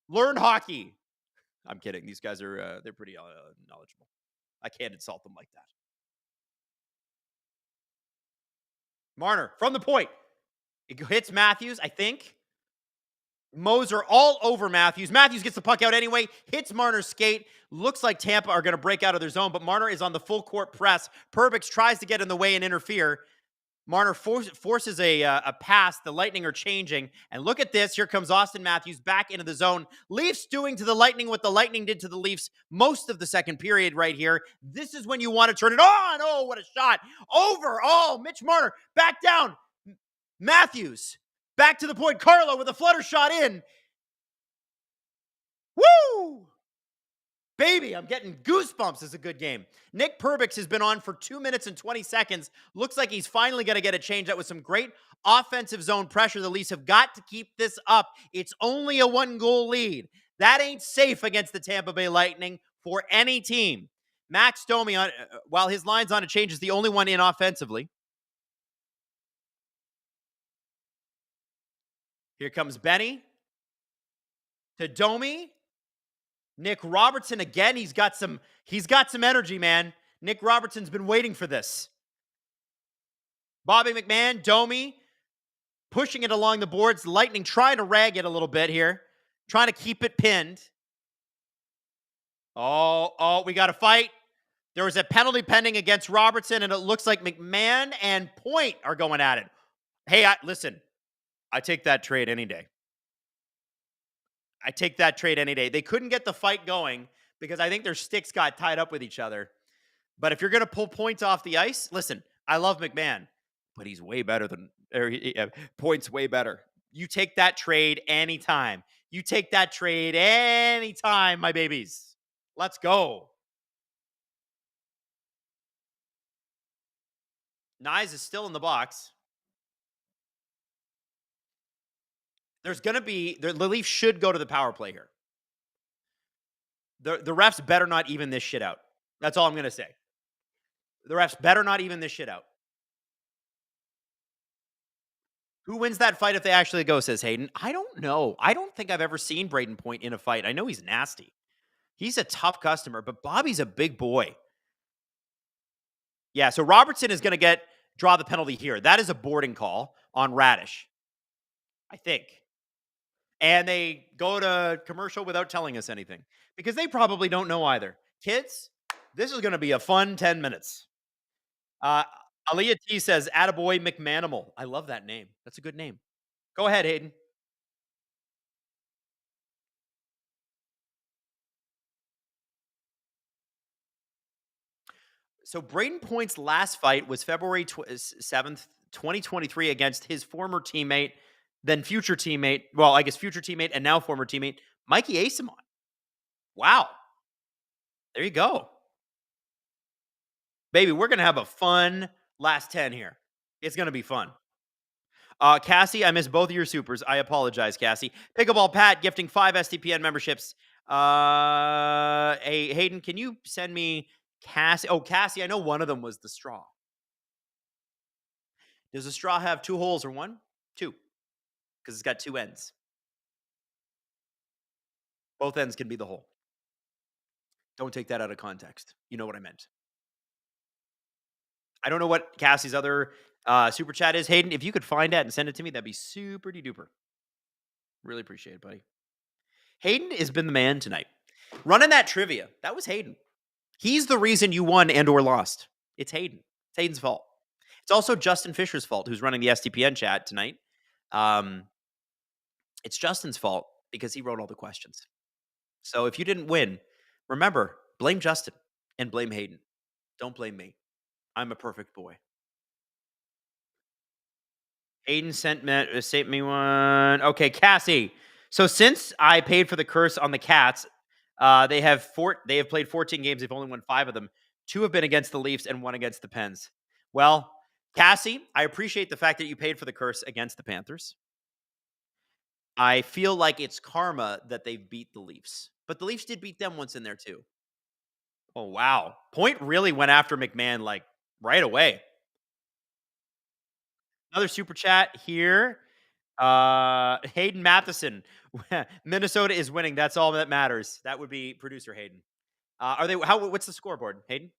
Learn hockey. I'm kidding. These guys are they're pretty knowledgeable. I can't insult them like that. Marner from the point. It hits Matthews, I think. Moser all over Matthews. Matthews gets the puck out anyway. Hits Marner's skate. Looks like Tampa are going to break out of their zone, but Marner is on the full court press. Perbix tries to get in the way and interfere. Marner forces a pass. The Lightning are changing. And look at this. Here comes Austin Matthews back into the zone. Leafs doing to the Lightning what the Lightning did to the Leafs most of the second period right here. This is when you want to turn it on. Oh, what a shot. Over. Oh, Mitch Marner back down. Matthews back to the point. Carlo with a flutter shot in. Woo! Baby, I'm getting goosebumps. It's a good game. Nick Perbix has been on for 2 minutes and 20 seconds. Looks like he's finally going to get a change. That was some great offensive zone pressure. The Leafs have got to keep this up. It's only a 1-goal lead. That ain't safe against the Tampa Bay Lightning for any team. Max Domi, while his line's on a change, is the only one in offensively. Here comes Benny to Domi. Nick Robertson again. He's got some energy, man. Nick Robertson's been waiting for this. Bobby McMahon, Domi, pushing it along the boards. Lightning trying to rag it a little bit here. Trying to keep it pinned. Oh, we got a fight. There was a penalty pending against Robertson, and it looks like McMahon and Point are going at it. Hey, listen, I take that trade any day. I take that trade any day. They couldn't get the fight going because I think their sticks got tied up with each other. But if you're going to pull Points off the ice, listen, I love McMahon, but he's way better than Point's way better. You take that trade anytime. You take that trade anytime, my babies. Let's go. Nyes is still in the box. There's going to be, the Leafs should go to the power play here. The refs better not even this shit out. That's all I'm going to say. The refs better not even this shit out. Who wins that fight if they actually go, says Hayden. I don't know. I don't think I've ever seen Braden Point in a fight. I know he's nasty. He's a tough customer, but Bobby's a big boy. Yeah, so Robertson is going to draw the penalty here. That is a boarding call on Radish, I think. And they go to commercial without telling us anything because they probably don't know either. Kids, this is going to be a fun 10 minutes. Aaliyah T says, attaboy McManimal. I love that name. That's a good name. Go ahead, Hayden. So Braden Point's last fight was February 7th, 2023 against his former teammate, then future teammate, well, I guess future teammate and now former teammate, Mikey Asimon. Wow. There you go. Baby, we're going to have a fun last 10 here. It's going to be fun. Cassie, I missed both of your supers. I apologize, Cassie. Pickleball Pat gifting 5 STPN memberships. Hey, Hayden, can you send me Cassie? Oh, Cassie, I know one of them was the straw. Does a straw have 2 holes or 1? 2. Because it's got 2 ends. Both ends can be the hole. Don't take that out of context. You know what I meant. I don't know what Cassie's other super chat is. Hayden, if you could find that and send it to me, that'd be super duper. Really appreciate it, buddy. Hayden has been the man tonight. Running that trivia. That was Hayden. He's the reason you won and or lost. It's Hayden. It's Hayden's fault. It's also Justin Fisher's fault, who's running the STPN chat tonight. It's Justin's fault because he wrote all the questions. So if you didn't win, remember, blame Justin and blame Hayden. Don't blame me. I'm a perfect boy. Hayden sent me one. Okay, Cassie. So since I paid for the curse on the Cats, they have played 14 games. They've only won 5 of them. 2 have been against the Leafs and 1 against the Pens. Well, Cassie, I appreciate the fact that you paid for the curse against the Panthers. I feel like it's karma that they beat the Leafs. But the Leafs did beat them once in there too. Oh, wow. Point really went after McMahon like right away. Another super chat here. Hayden Matheson. Minnesota is winning. That's all that matters. That would be producer Hayden. What's the scoreboard, Hayden?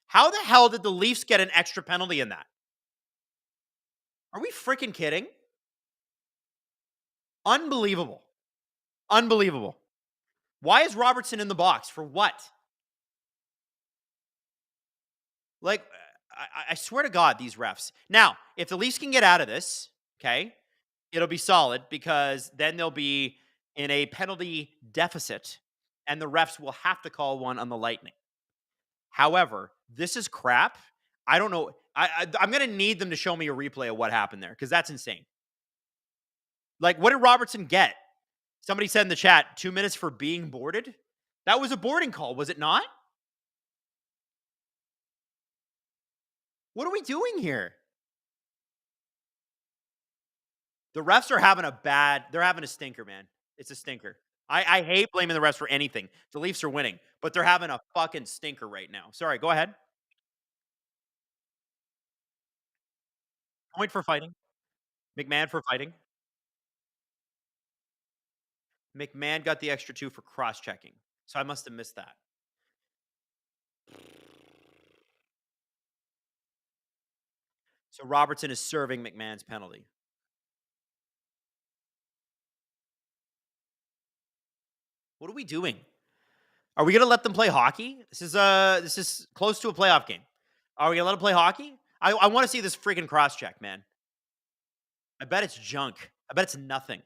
How the hell did the Leafs get an extra penalty in that? Are we freaking kidding? Unbelievable. Unbelievable. Why is Robertson in the box? For what? Like, I swear to God, these refs. Now, if the Leafs can get out of this, okay, it'll be solid because then they'll be in a penalty deficit and the refs will have to call one on the Lightning. However, this is crap. I don't know. I'm going to need them to show me a replay of what happened there because that's insane. Like, what did Robertson get? Somebody said in the chat, 2 minutes for being boarded. That was a boarding call, was it not? What are we doing here? The refs are having they're having a stinker, man. It's a stinker. I hate blaming the refs for anything. The Leafs are winning, but they're having a fucking stinker right now. Sorry, go ahead. Point for fighting. McMahon for fighting. McMahon got the extra 2 for cross-checking. So I must have missed that. So Robertson is serving McMahon's penalty. What are we doing? Are we going to let them play hockey? This is close to a playoff game. Are we going to let them play hockey? I want to see this freaking cross-check, man. I bet it's junk. I bet it's nothing.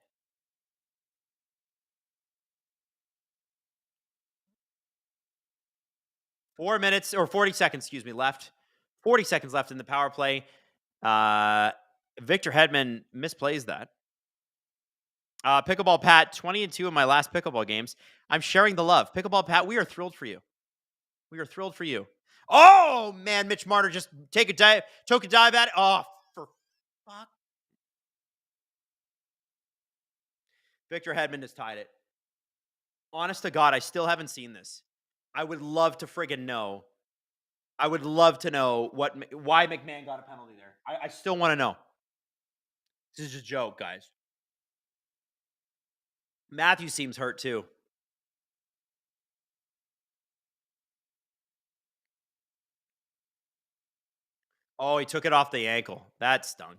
Four minutes or 40 seconds, left. 40 seconds left in the power play. Victor Hedman misplays that. Pickleball Pat, 20-2 in my last pickleball games. I'm sharing the love. Pickleball Pat, we are thrilled for you. We are thrilled for you. Oh, man, Mitch Marner just took a dive at it. Oh, for fuck. Victor Hedman has tied it. Honest to God, I still haven't seen this. I would love to friggin' know. I would love to know why McMahon got a penalty there. I still want to know. This is just a joke, guys. Matthew seems hurt too. Oh, he took it off the ankle. That stung.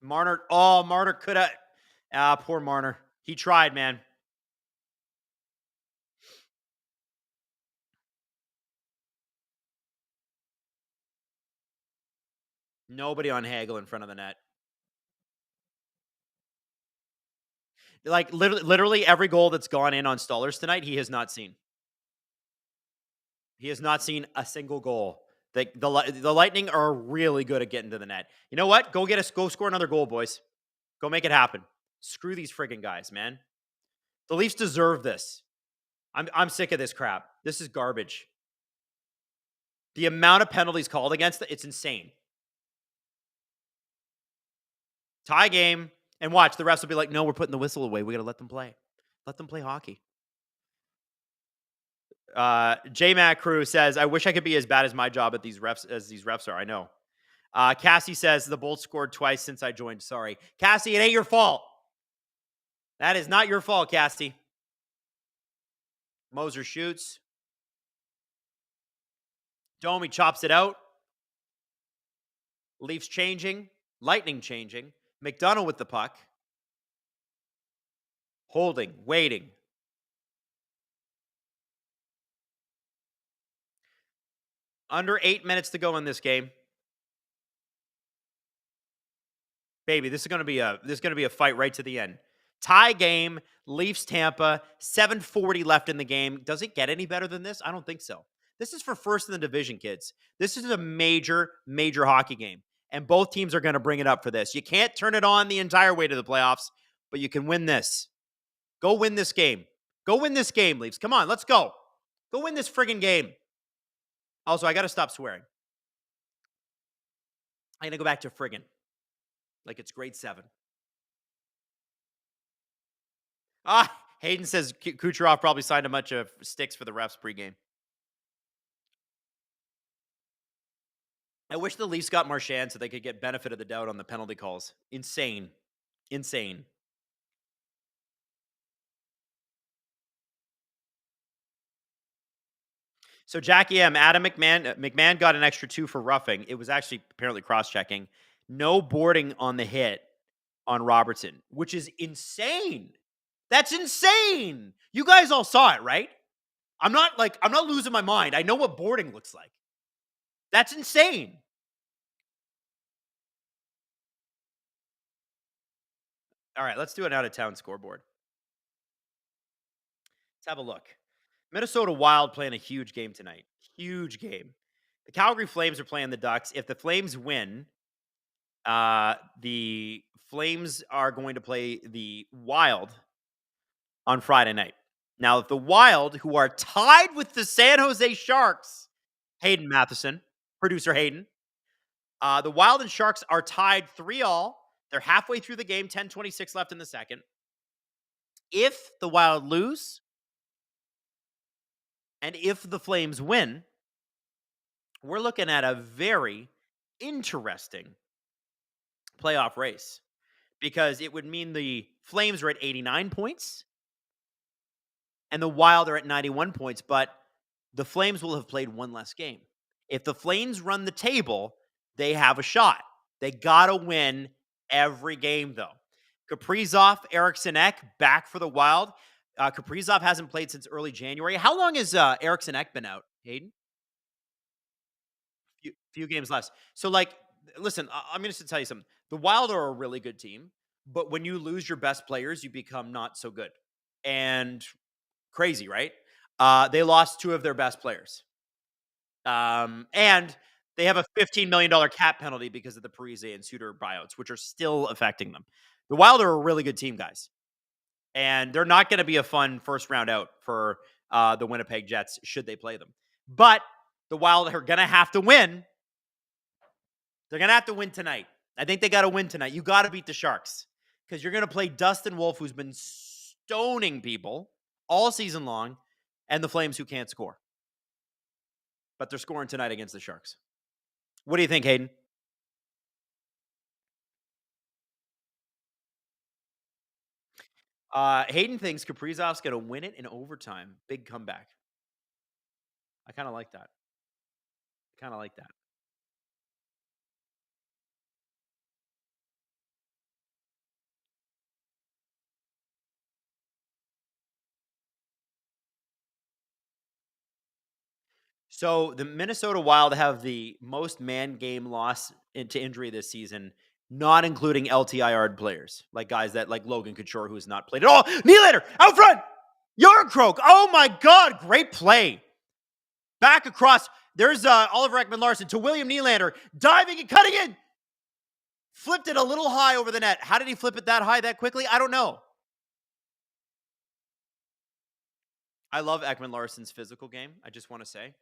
Marner could have. Poor Marner. He tried, man. Nobody on Hagel in front of the net. Like, literally every goal that's gone in on Stollers tonight, he has not seen. He has not seen a single goal. The Lightning are really good at getting to the net. You know what? Go score another goal, boys. Go make it happen. Screw these friggin' guys, man. The Leafs deserve this. I'm sick of this crap. This is garbage. The amount of penalties called against it, it's insane. Tie game. And watch, the refs will be like, no, we're putting the whistle away. We got to let them play. Let them play hockey. J-Mac Crew says, I wish I could be as bad as my job at these refs as these refs are. I know. Cassie says the Bolts scored twice since I joined. Sorry. Cassie, it ain't your fault. That is not your fault, Cassie. Moser shoots. Domi chops it out. Leafs changing. Lightning changing. McDonough with the puck. Holding. Waiting. Under 8 minutes to go in this game. Baby, this is going to be a fight right to the end. Tie game, Leafs Tampa, 7:40 left in the game. Does it get any better than this? I don't think so. This is for first in the division, kids. This is a major, major hockey game. And both teams are going to bring it up for this. You can't turn it on the entire way to the playoffs, but you can win this. Go win this game. Go win this game, Leafs. Come on, let's go. Go win this friggin' game. Also, I got to stop swearing. I'm going to go back to friggin'. Like it's grade 7. Hayden says Kucherov probably signed a bunch of sticks for the refs pregame. I wish the Leafs got Marchand so they could get benefit of the doubt on the penalty calls. Insane. Insane. So Jackie M, Adam McMahon got an extra 2 for roughing. It was actually apparently cross-checking. No boarding on the hit on Robertson, which is insane. That's insane. You guys all saw it, right? I'm not losing my mind. I know what boarding looks like. That's insane. All right, let's do an out-of-town scoreboard. Let's have a look. Minnesota Wild playing a huge game tonight. Huge game. The Calgary Flames are playing the Ducks. If the Flames win, the Flames are going to play the Wild on Friday night. Now, if the Wild, who are tied with the San Jose Sharks, Hayden Matheson, producer Hayden, the Wild and Sharks are tied 3-3. They're halfway through the game, 10:26 left in the second. If the Wild lose, and if the Flames win, we're looking at a very interesting playoff race because it would mean the Flames are at 89 points and the Wild are at 91 points, but the Flames will have played one less game. If the Flames run the table, they have a shot. They got to win every game, though. Kaprizov, Eriksson Ek back for the Wild. Kaprizov hasn't played since early January. How long has Eriksson Ek been out, Hayden? Few games less. So, listen, I'm going to tell you something. The Wild are a really good team, but when you lose your best players, you become not so good. And crazy, right? They lost 2 of their best players. And they have a $15 million cap penalty because of the Parise and Suter buyouts, which are still affecting them. The Wild are a really good team, guys. And they're not going to be a fun first round out for the Winnipeg Jets should they play them. But the Wild are going to have to win. They're going to have to win tonight. I think they got to win tonight. You got to beat the Sharks because you're going to play Dustin Wolf, who's been stoning people all season long, and the Flames, who can't score. But they're scoring tonight against the Sharks. What do you think, Hayden? Hayden thinks Kaprizov's going to win it in overtime. Big comeback. I kind of like that. So the Minnesota Wild have the most man game loss to injury this season, not including LTIR players, like guys like Logan Couture, who has not played at all. Nylander out front. Yarncroke. Oh my God. Great play. Back across. There's Oliver Ekman-Larsson to William Nylander. Diving and cutting in. Flipped it a little high over the net. How did he flip it that high that quickly? I don't know. I love Ekman-Larsson's physical game. I just want to say.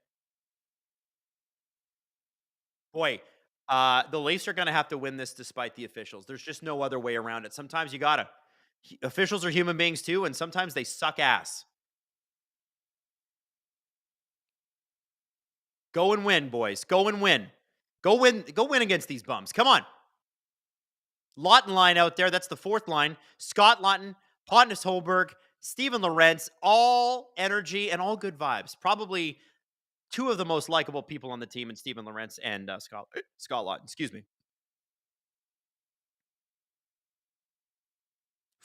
Boy, the Leafs are going to have to win this despite the officials. There's just no other way around it. Sometimes you got to. Officials are human beings too, and sometimes they suck ass. Go and win, boys. Go and win. Go win against these bums. Come on. Lawton line out there. That's the fourth line. Scott Lawton, Pontus Holberg, Steven Lorentz, all energy and all good vibes. Probably two of the most likable people on the team in Steven Lorentz and Scott Lawton. Excuse me.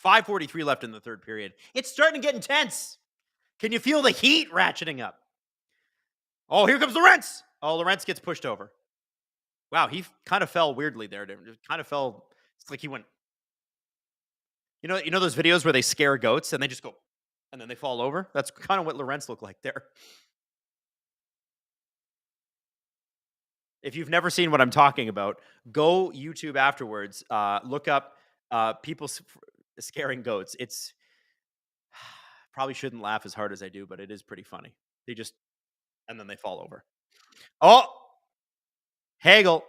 5:43 left in the third period. It's starting to get intense. Can you feel the heat ratcheting up? Oh, here comes Lorentz. Oh, Lorentz gets pushed over. Wow, he kind of fell weirdly there. Kind of fell. It's like he went. You know those videos where they scare goats and they just go, and then they fall over? That's kind of what Lorentz looked like there. If you've never seen what I'm talking about, go YouTube afterwards. Look up people scaring goats. It's probably shouldn't laugh as hard as I do, but it is pretty funny. They just, and then they fall over. Oh, Hagel.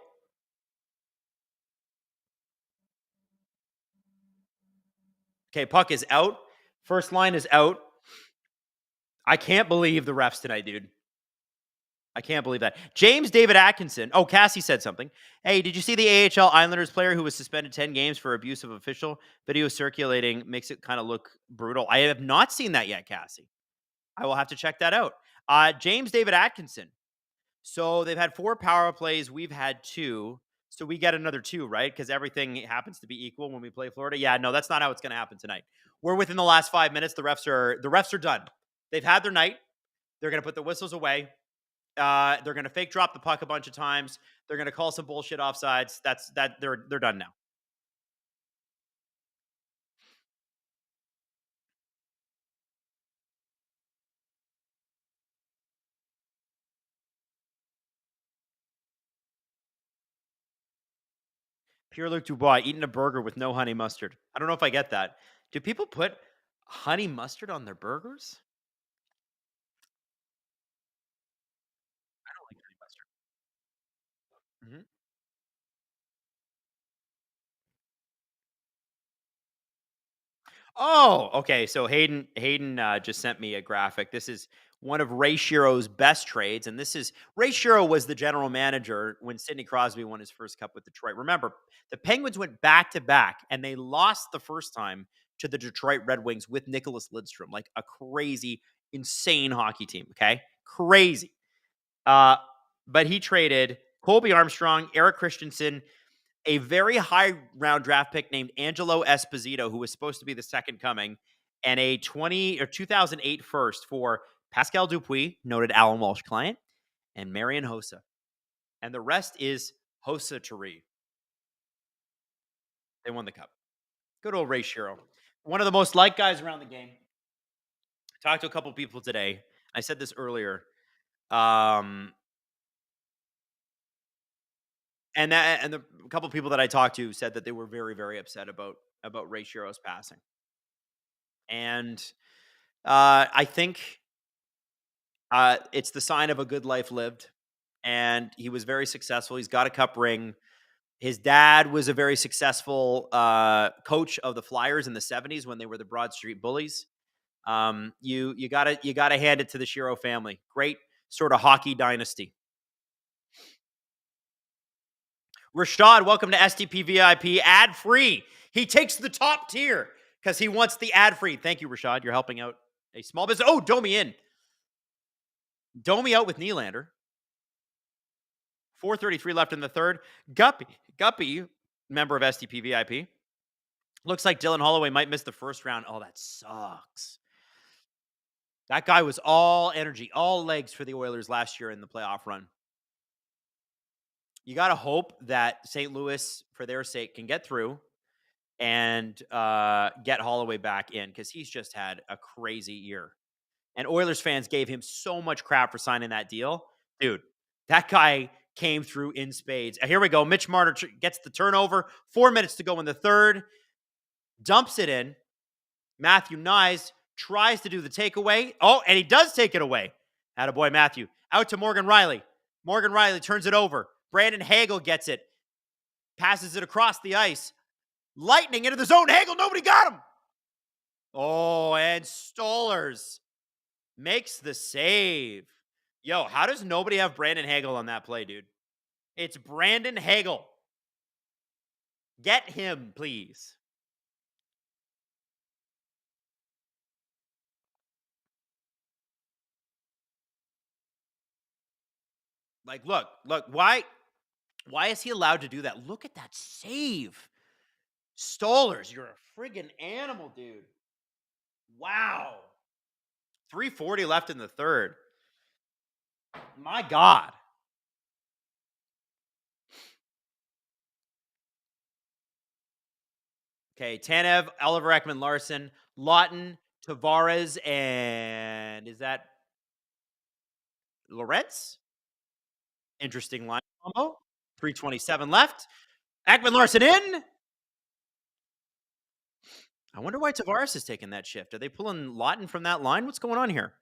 Okay, puck is out. First line is out. I can't believe the refs tonight, dude. I can't believe that. James David Atkinson. Oh, Cassie said something. Hey, did you see the AHL Islanders player who was suspended 10 games for abuse of official? Video circulating makes it kind of look brutal. I have not seen that yet, Cassie. I will have to check that out. James David Atkinson. So they've had 4 power plays. We've had 2. So we get another 2, right? Because everything happens to be equal when we play Florida. Yeah, no, that's not how it's going to happen tonight. We're within the last 5 minutes. The refs are done. They've had their night. They're going to put the whistles away. They're going to fake drop the puck a bunch of times. They're going to call some bullshit offsides. They're done now. Pierre-Luc Dubois eating a burger with no honey mustard. I don't know if I get that. Do people put honey mustard on their burgers? I don't like honey mustard. Mm-hmm. Oh, okay. So Hayden just sent me a graphic. This is one of Ray Shiro's best trades, and this is Ray Shiro was the general manager when Sidney Crosby won his first cup with Detroit. Remember, the Penguins went back to back, and they lost the first time to the Detroit Red Wings with Nicholas Lidstrom, like a crazy, insane hockey team. Okay, crazy. But he traded Colby Armstrong, Eric Christensen, a very high round draft pick named Angelo Esposito, who was supposed to be the second coming, and a 2008 first for Pascal Dupuis, noted Alan Walsh client, and Marian Hossa. And the rest is Hossa Turi. They won the cup. Good old Ray Shiro. One of the most liked guys around the game. Talked to a couple people today. I said this earlier. And a couple of people that I talked to said that they were very, very upset about Ray Shiro's passing. And I think it's the sign of a good life lived. And he was very successful. He's got a cup ring. His dad was a very successful coach of the Flyers in the 70s when they were the Broad Street Bullies. You gotta hand it to the Shiro family. Great sort of hockey dynasty. Rashad, welcome to STP VIP, ad-free. He takes the top tier because he wants the ad-free. Thank you, Rashad. You're helping out a small business. Oh, Domi in. Domi out with Nylander. 4:33 left in the third. Guppy, member of STP VIP. Looks like Dylan Holloway might miss the first round. Oh, that sucks. That guy was all energy, all legs for the Oilers last year in the playoff run. You got to hope that St. Louis, for their sake, can get through and get Holloway back in because he's just had a crazy year. And Oilers fans gave him so much crap for signing that deal. Dude, that guy came through in spades. Here we go. Mitch Marner gets the turnover. 4 minutes to go in the third. Dumps it in. Matthew Nyes tries to do the takeaway. Oh, and he does take it away. Attaboy, Matthew. Out to Morgan Riley. Morgan Riley turns it over. Brandon Hagel gets it. Passes it across the ice. Lightning into the zone. Hagel, nobody got him. Oh, and Stollers makes the save. Yo, how does nobody have Brandon Hagel on that play, dude? It's Brandon Hagel. Get him, please. Like, look, why is he allowed to do that? Look at that save. Stollers, you're a friggin' animal, dude. Wow. 3:40 left in the third. My God. Okay, Tanev, Oliver Ekman Larson, Lawton, Tavares, and is that Lorentz? Interesting line combo. 3:27 left. Ekman Larson in. I wonder why Tavares is taking that shift. Are they pulling Lawton from that line? What's going on here?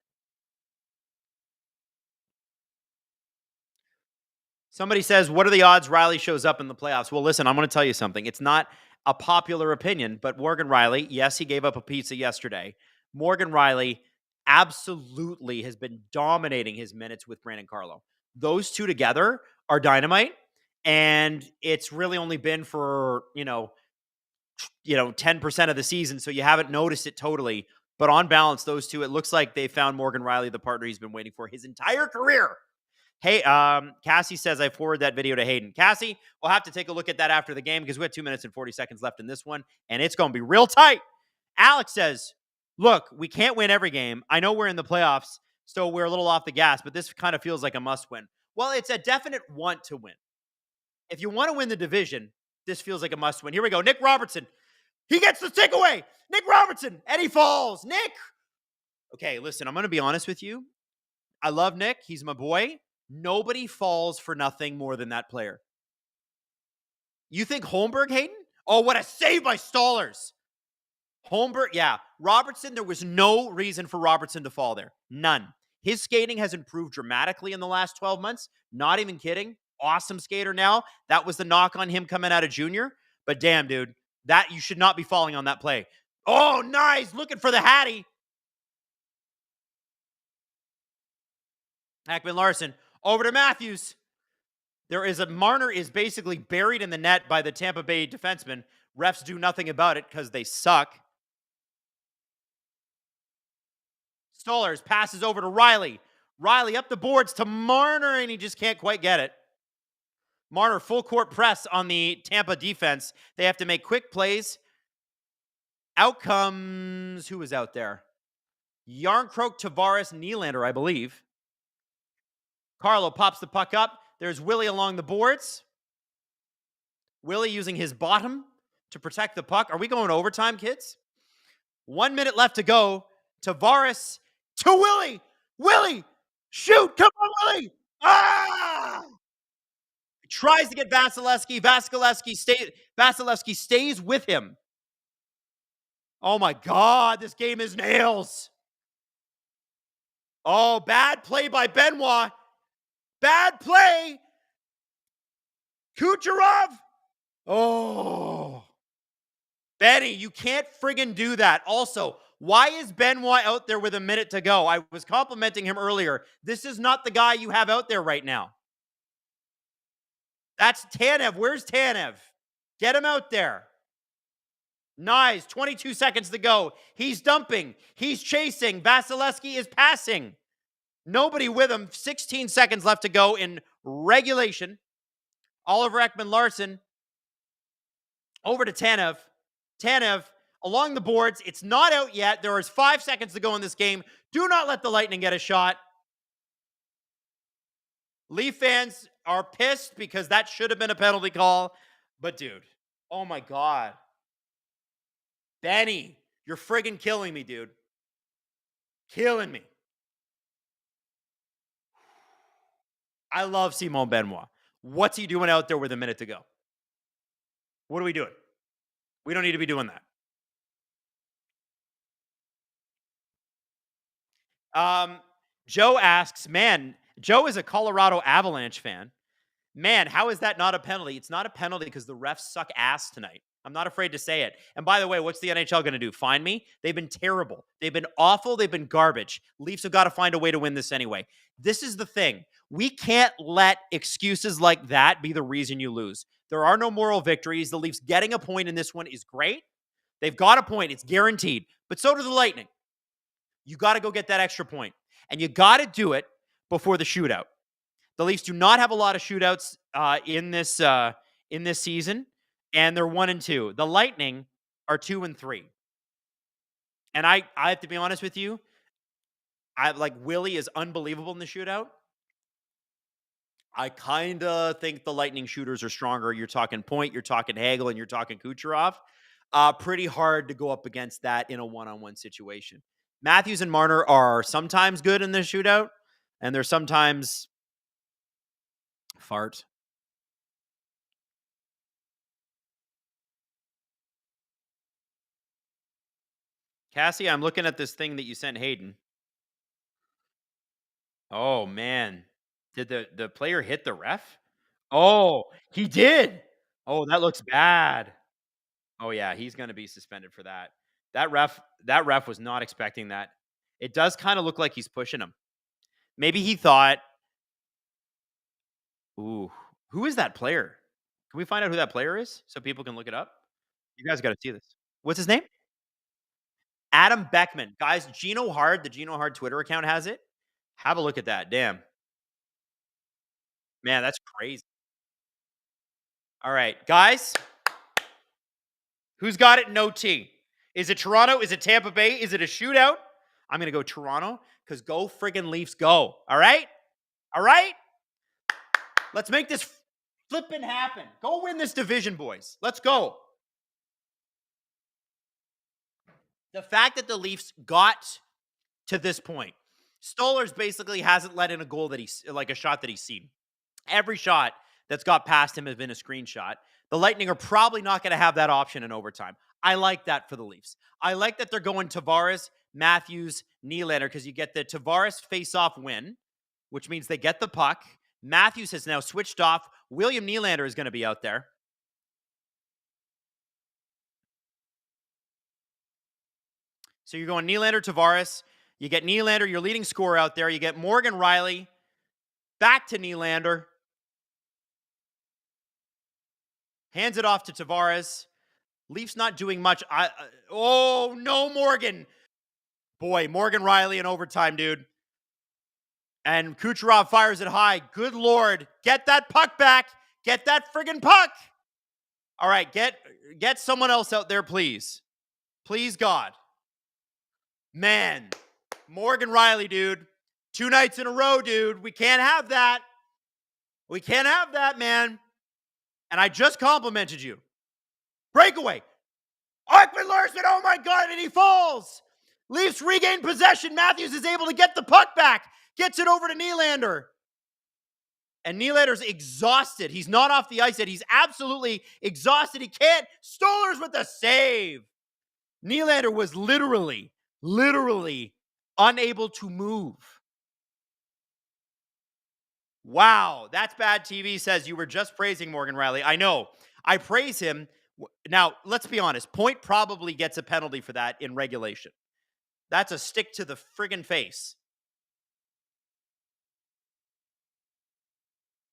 Somebody says, what are the odds Riley shows up in the playoffs? Well, listen, I'm going to tell you something. It's not a popular opinion, but Morgan Riley, yes, he gave up a pizza yesterday. Morgan Riley absolutely has been dominating his minutes with Brandon Carlo. Those two together are dynamite, and it's really only been for, 10% of the season, so you haven't noticed it totally. But on balance, those two, it looks like they found Morgan Riley, the partner he's been waiting for his entire career. Hey, Cassie says I forwarded that video to Hayden. Cassie, we'll have to take a look at that after the game because we have 2 minutes and 40 seconds left in this one, and it's going to be real tight. Alex says, look, we can't win every game. I know we're in the playoffs, so we're a little off the gas, but this kind of feels like a must-win. Well, it's a definite want to win. If you want to win the division, this feels like a must-win. Here we go. Nick Robertson. He gets the takeaway. Nick Robertson. And he falls. Nick. Okay, listen, I'm going to be honest with you. I love Nick. He's my boy. Nobody falls for nothing more than that player. You think Holmberg, Hayden? Oh, what a save by Stollers. Holmberg, yeah. Robertson, there was no reason for Robertson to fall there. None. His skating has improved dramatically in the last 12 months. Not even kidding. Awesome skater now. That was the knock on him coming out of junior. But damn, dude, that you should not be falling on that play. Oh, nice. Looking for the Hattie. Ekman Larson. Over to Matthews. Marner is basically buried in the net by the Tampa Bay defenseman. Refs do nothing about it because they suck. Stollers passes over to Riley. Riley up the boards to Marner, and he just can't quite get it. Marner full court press on the Tampa defense. They have to make quick plays. Out comes, who was out there? Yarncroke, Tavares, Nylander, I believe. Carlo pops the puck up. There's Willie along the boards. Willie using his bottom to protect the puck. Are we going overtime, kids? 1 minute left to go. Tavares to Willie. Willie, shoot. Come on, Willie. Ah! Tries to get Vasilevsky. Vasilevsky stays with him. Oh, my God. This game is nails. Oh, bad play by Benoit. Bad play. Kucherov. Oh. Benny, you can't friggin' do that. Also, why is Benoit out there with a minute to go? I was complimenting him earlier. This is not the guy you have out there right now. That's Tanev. Where's Tanev? Get him out there. Nice. 22 seconds to go. He's dumping. He's chasing. Vasilevsky is passing. Nobody with him. 16 seconds left to go in regulation. Oliver Ekman Larson over to Tanev. Tanev along the boards. It's not out yet. There is 5 seconds to go in this game. Do not let the Lightning get a shot. Leaf fans are pissed because that should have been a penalty call. But, dude, oh my God. Benny, you're friggin' killing me, dude. Killing me. I love Simon Benoit. What's he doing out there with a minute to go? What are we doing? We don't need to be doing that. Joe asks, man, Joe is a Colorado Avalanche fan. Man, how is that not a penalty? It's not a penalty because the refs suck ass tonight. I'm not afraid to say it. And by the way, what's the NHL going to do? Fine me? They've been terrible. They've been awful. They've been garbage. Leafs have got to find a way to win this anyway. This is the thing. We can't let excuses like that be the reason you lose. There are no moral victories. The Leafs getting a point in this one is great. They've got a point. It's guaranteed. But so do the Lightning. You got to go get that extra point. And you got to do it before the shootout. The Leafs do not have a lot of shootouts in this season, and they're 1-2. The Lightning are 2-3. And I have to be honest with you, Wylde is unbelievable in the shootout. I kind of think the Lightning shooters are stronger. You're talking Point, you're talking Hagel, and you're talking Kucherov. Pretty hard to go up against that in a one-on-one situation. Matthews and Marner are sometimes good in the shootout, and they're sometimes fart. Cassie, I'm looking at this thing that you sent Hayden. Oh, man. Did the player hit the ref? Oh, he did. Oh, that looks bad. Oh, yeah, he's going to be suspended for that. That ref was not expecting that. It does kind of look like he's pushing him. Maybe he thought, ooh, who is that player? Can we find out who that player is so people can look it up? You guys got to see this. What's his name? Adam Beckman. Guys, Gino Hard, the Gino Hard Twitter account has it. Have a look at that. Damn. Man, that's crazy. All right, guys. Who's got it in OT? Is it Toronto? Is it Tampa Bay? Is it a shootout? I'm going to go Toronto because go friggin' Leafs go. All right? All right? Let's make this flippin' happen. Go win this division, boys. Let's go. The fact that the Leafs got to this point, Stolarz basically hasn't let in a goal that a shot that he's seen. Every shot that's got past him has been a screenshot. The Lightning are probably not going to have that option in overtime. I like that for the Leafs. I like that they're going Tavares, Matthews, Nylander, because you get the Tavares face-off win, which means they get the puck. Matthews has now switched off. William Nylander is going to be out there. So you're going Nylander, Tavares. You get Nylander, your leading scorer out there. You get Morgan Rielly. Back to Nylander. Hands it off to Tavares. Leafs not doing much. Oh, no, Morgan. Boy, Morgan Rielly in overtime, dude. And Kucherov fires it high. Good Lord. Get that puck back. Get that friggin' puck. All right, get someone else out there, please. Please, God. Man, Morgan Rielly, dude. 2 nights in a row, dude. We can't have that. We can't have that, man. And I just complimented you. Breakaway. Ekman Larsson, oh my God, and he falls. Leafs regain possession. Matthews is able to get the puck back. Gets it over to Nylander. And Nylander's exhausted. He's not off the ice yet. He's absolutely exhausted. He can't. Stolarz with the save. Nylander was literally unable to move. Wow, that's bad TV, says you were just praising Morgan Rielly. I know. I praise him. Now, let's be honest. Point probably gets a penalty for that in regulation. That's a stick to the friggin' face.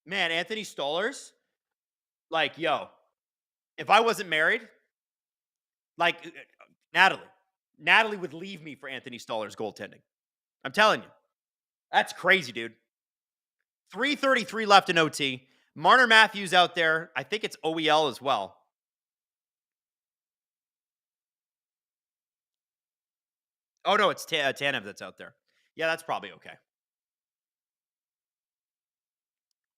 Man, Anthony Stolarz, yo, if I wasn't married, Natalie would leave me for Anthony Stolarz goaltending. I'm telling you. That's crazy, dude. 3:33 left in OT. Marner Matthews out there. I think it's OEL as well. Oh, no, it's Tanev that's out there. Yeah, that's probably okay.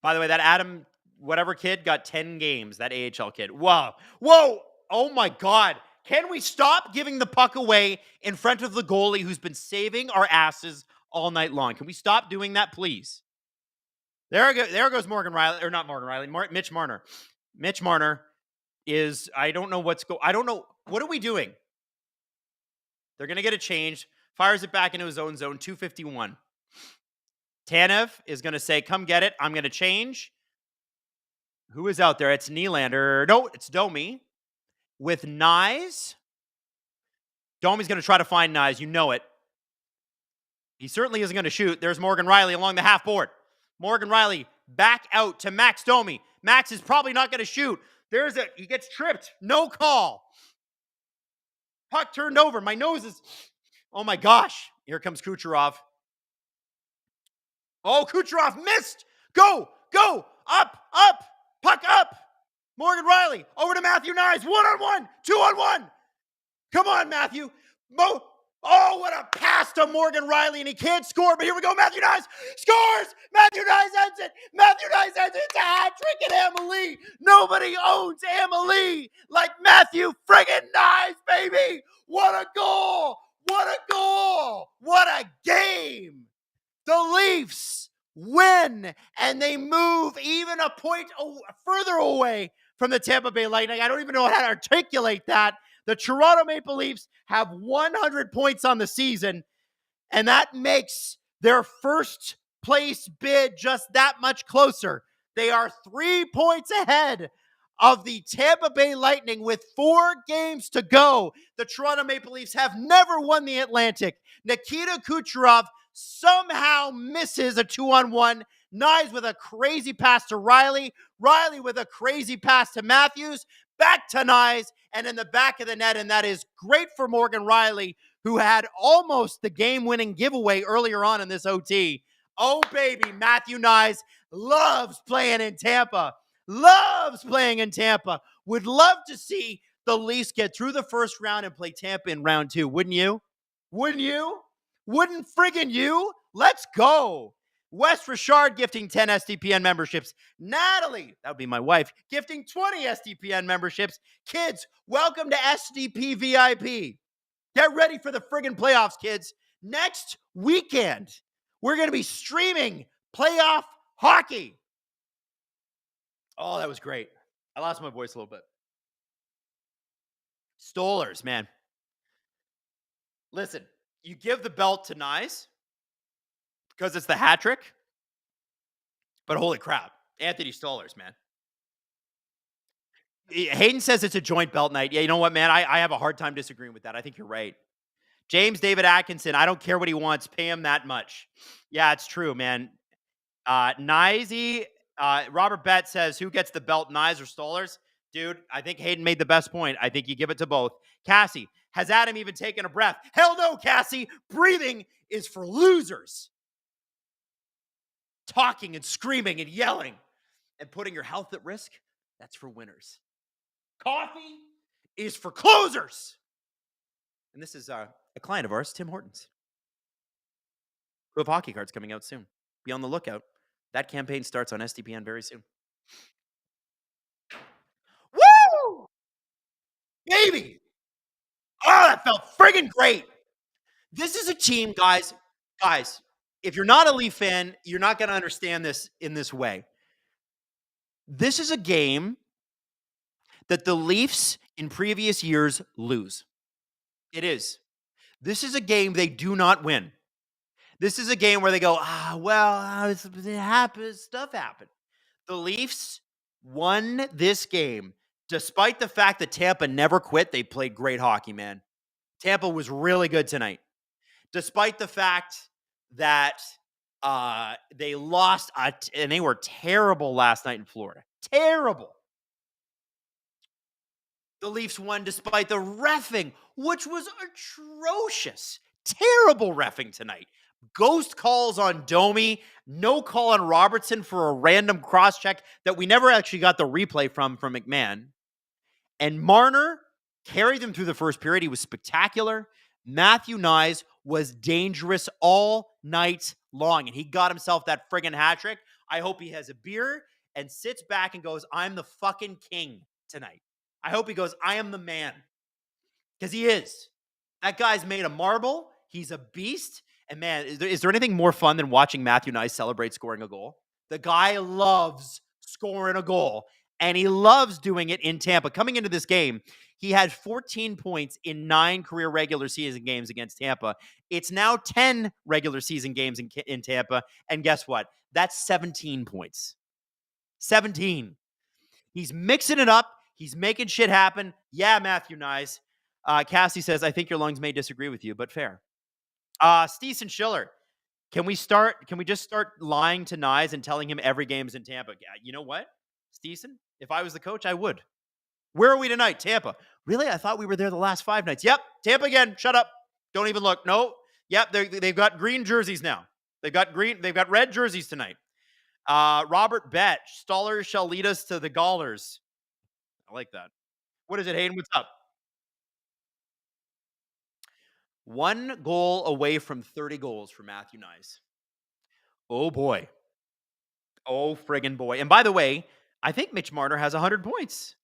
By the way, that Adam, whatever kid, got 10 games, that AHL kid. Wow. Whoa. Oh, my God. Can we stop giving the puck away in front of the goalie who's been saving our asses all night long? Can we stop doing that, please? There goes Morgan Rielly, or not Morgan Rielly, Mitch Marner. Mitch Marner is, I don't know. What are we doing? They're going to get it changed. Fires it back into his own zone, 251. Tanev is going to say, come get it. I'm going to change. Who is out there? It's Nylander. No, it's Domi with Nyes. Domi's going to try to find Nyes. You know it. He certainly isn't going to shoot. There's Morgan Riley along the half board. Morgan Riley back out to Max Domi. Max is probably not going to shoot. He gets tripped. No call. Puck turned over. My nose is, oh my gosh. Here comes Kucherov. Oh, Kucherov missed. Go, up. Puck up. Morgan Riley over to Matthew Nyes. 1-on-1, 2-on-1. Come on, Matthew. Oh, what a pass to Morgan Riley, and he can't score, but here we go. Matthew Nyes scores. Matthew Nyes ends it. It's a hat trick at Emily. Nobody owns Emily like Matthew friggin' Nyes, baby. What a goal. What a game. The Leafs win, and they move even a point further away from the Tampa Bay Lightning. I don't even know how to articulate that. The Toronto Maple Leafs have 100 points on the season, and that makes their first place bid just that much closer. They are 3 points ahead of the Tampa Bay Lightning with 4 games to go. The Toronto Maple Leafs have never won the Atlantic. Nikita Kucherov somehow misses a 2-on-1. Nyes with a crazy pass to Riley. Riley with a crazy pass to Matthews. Back to Nyes and in the back of the net. And that is great for Morgan Riley, who had almost the game-winning giveaway earlier on in this OT. Oh, baby, Matthew Nyes loves playing in Tampa. Would love to see the Leafs get through the first round and play Tampa in round 2. Wouldn't you? Wouldn't friggin' you? Let's go. Wes Richard gifting 10 SDPN memberships. Natalie, that would be my wife, gifting 20 SDPN memberships. Kids, welcome to SDP VIP. Get ready for the friggin' playoffs, kids. Next weekend, we're going to be streaming playoff hockey. Oh, that was great. I lost my voice a little bit. Stolers, man. Listen, you give the belt to Nyes because it's the hat trick. But holy crap, Anthony Stolers, man. Hayden says it's a joint belt night. Yeah, you know what, man? I have a hard time disagreeing with that. I think you're right. James David Atkinson, I don't care what he wants. Pay him that much. Yeah, it's true, man. Nyes, Robert Bett says, who gets the belt, Nyes or Stolers? Dude, I think Hayden made the best point. I think you give it to both. Cassie, has Adam even taken a breath? Hell no, Cassie. Breathing is for losers. Talking and screaming and yelling and putting your health at risk, that's for winners. Coffee is for closers. And this is a client of ours, Tim Hortons, who have hockey cards coming out soon. Be on the lookout. That campaign starts on SDPN very soon. Woo! Baby! Oh, that felt friggin' great. This is a team, guys, if you're not a Leaf fan, you're not going to understand this in this way. This is a game that the Leafs in previous years lose. It is. This is a game they do not win. This is a game where they go, it happens, stuff happened. The Leafs won this game despite the fact that Tampa never quit. They played great hockey, man. Tampa was really good tonight. Despite the fact that they lost, and they were terrible last night in Florida. Terrible. The Leafs won despite the reffing, which was atrocious. Terrible reffing tonight. Ghost calls on Domi, no call on Robertson for a random cross-check that we never actually got the replay from McMahon. And Marner carried them through the first period. He was spectacular. Matthew Nyes was dangerous all night long, and he got himself that friggin' hat trick. I hope he has a beer and sits back and goes, I'm the fucking king tonight. I hope he goes, I am the man. Because he is. That guy's made of marble. He's a beast. And man, is there anything more fun than watching Matthew Nyes celebrate scoring a goal? The guy loves scoring a goal, and he loves doing it in Tampa. Coming into this game, he had 14 points in 9 career regular season games against Tampa. It's now 10 regular season games in Tampa. And guess what? That's 17 points. 17. He's mixing it up. He's making shit happen. Yeah, Matthew Nyes. Cassie says, I think your lungs may disagree with you, but fair. Steeson Schiller. Can we just start lying to Nyes and telling him every game is in Tampa? Yeah, you know what, Steeson? If I was the coach, I would. Where are we tonight? Tampa. Really? I thought we were there the last 5 nights. Yep, Tampa again. Shut up. Don't even look. No. Yep, they've got green jerseys now. They've got red jerseys tonight. Robert Betch. Stallers shall lead us to the Gallers. I like that. What is it, Hayden? What's up? 1 goal away from 30 goals for Matthew Nyes. Oh, boy. Oh, friggin' boy. And by the way, I think Mitch Marner has 100 points.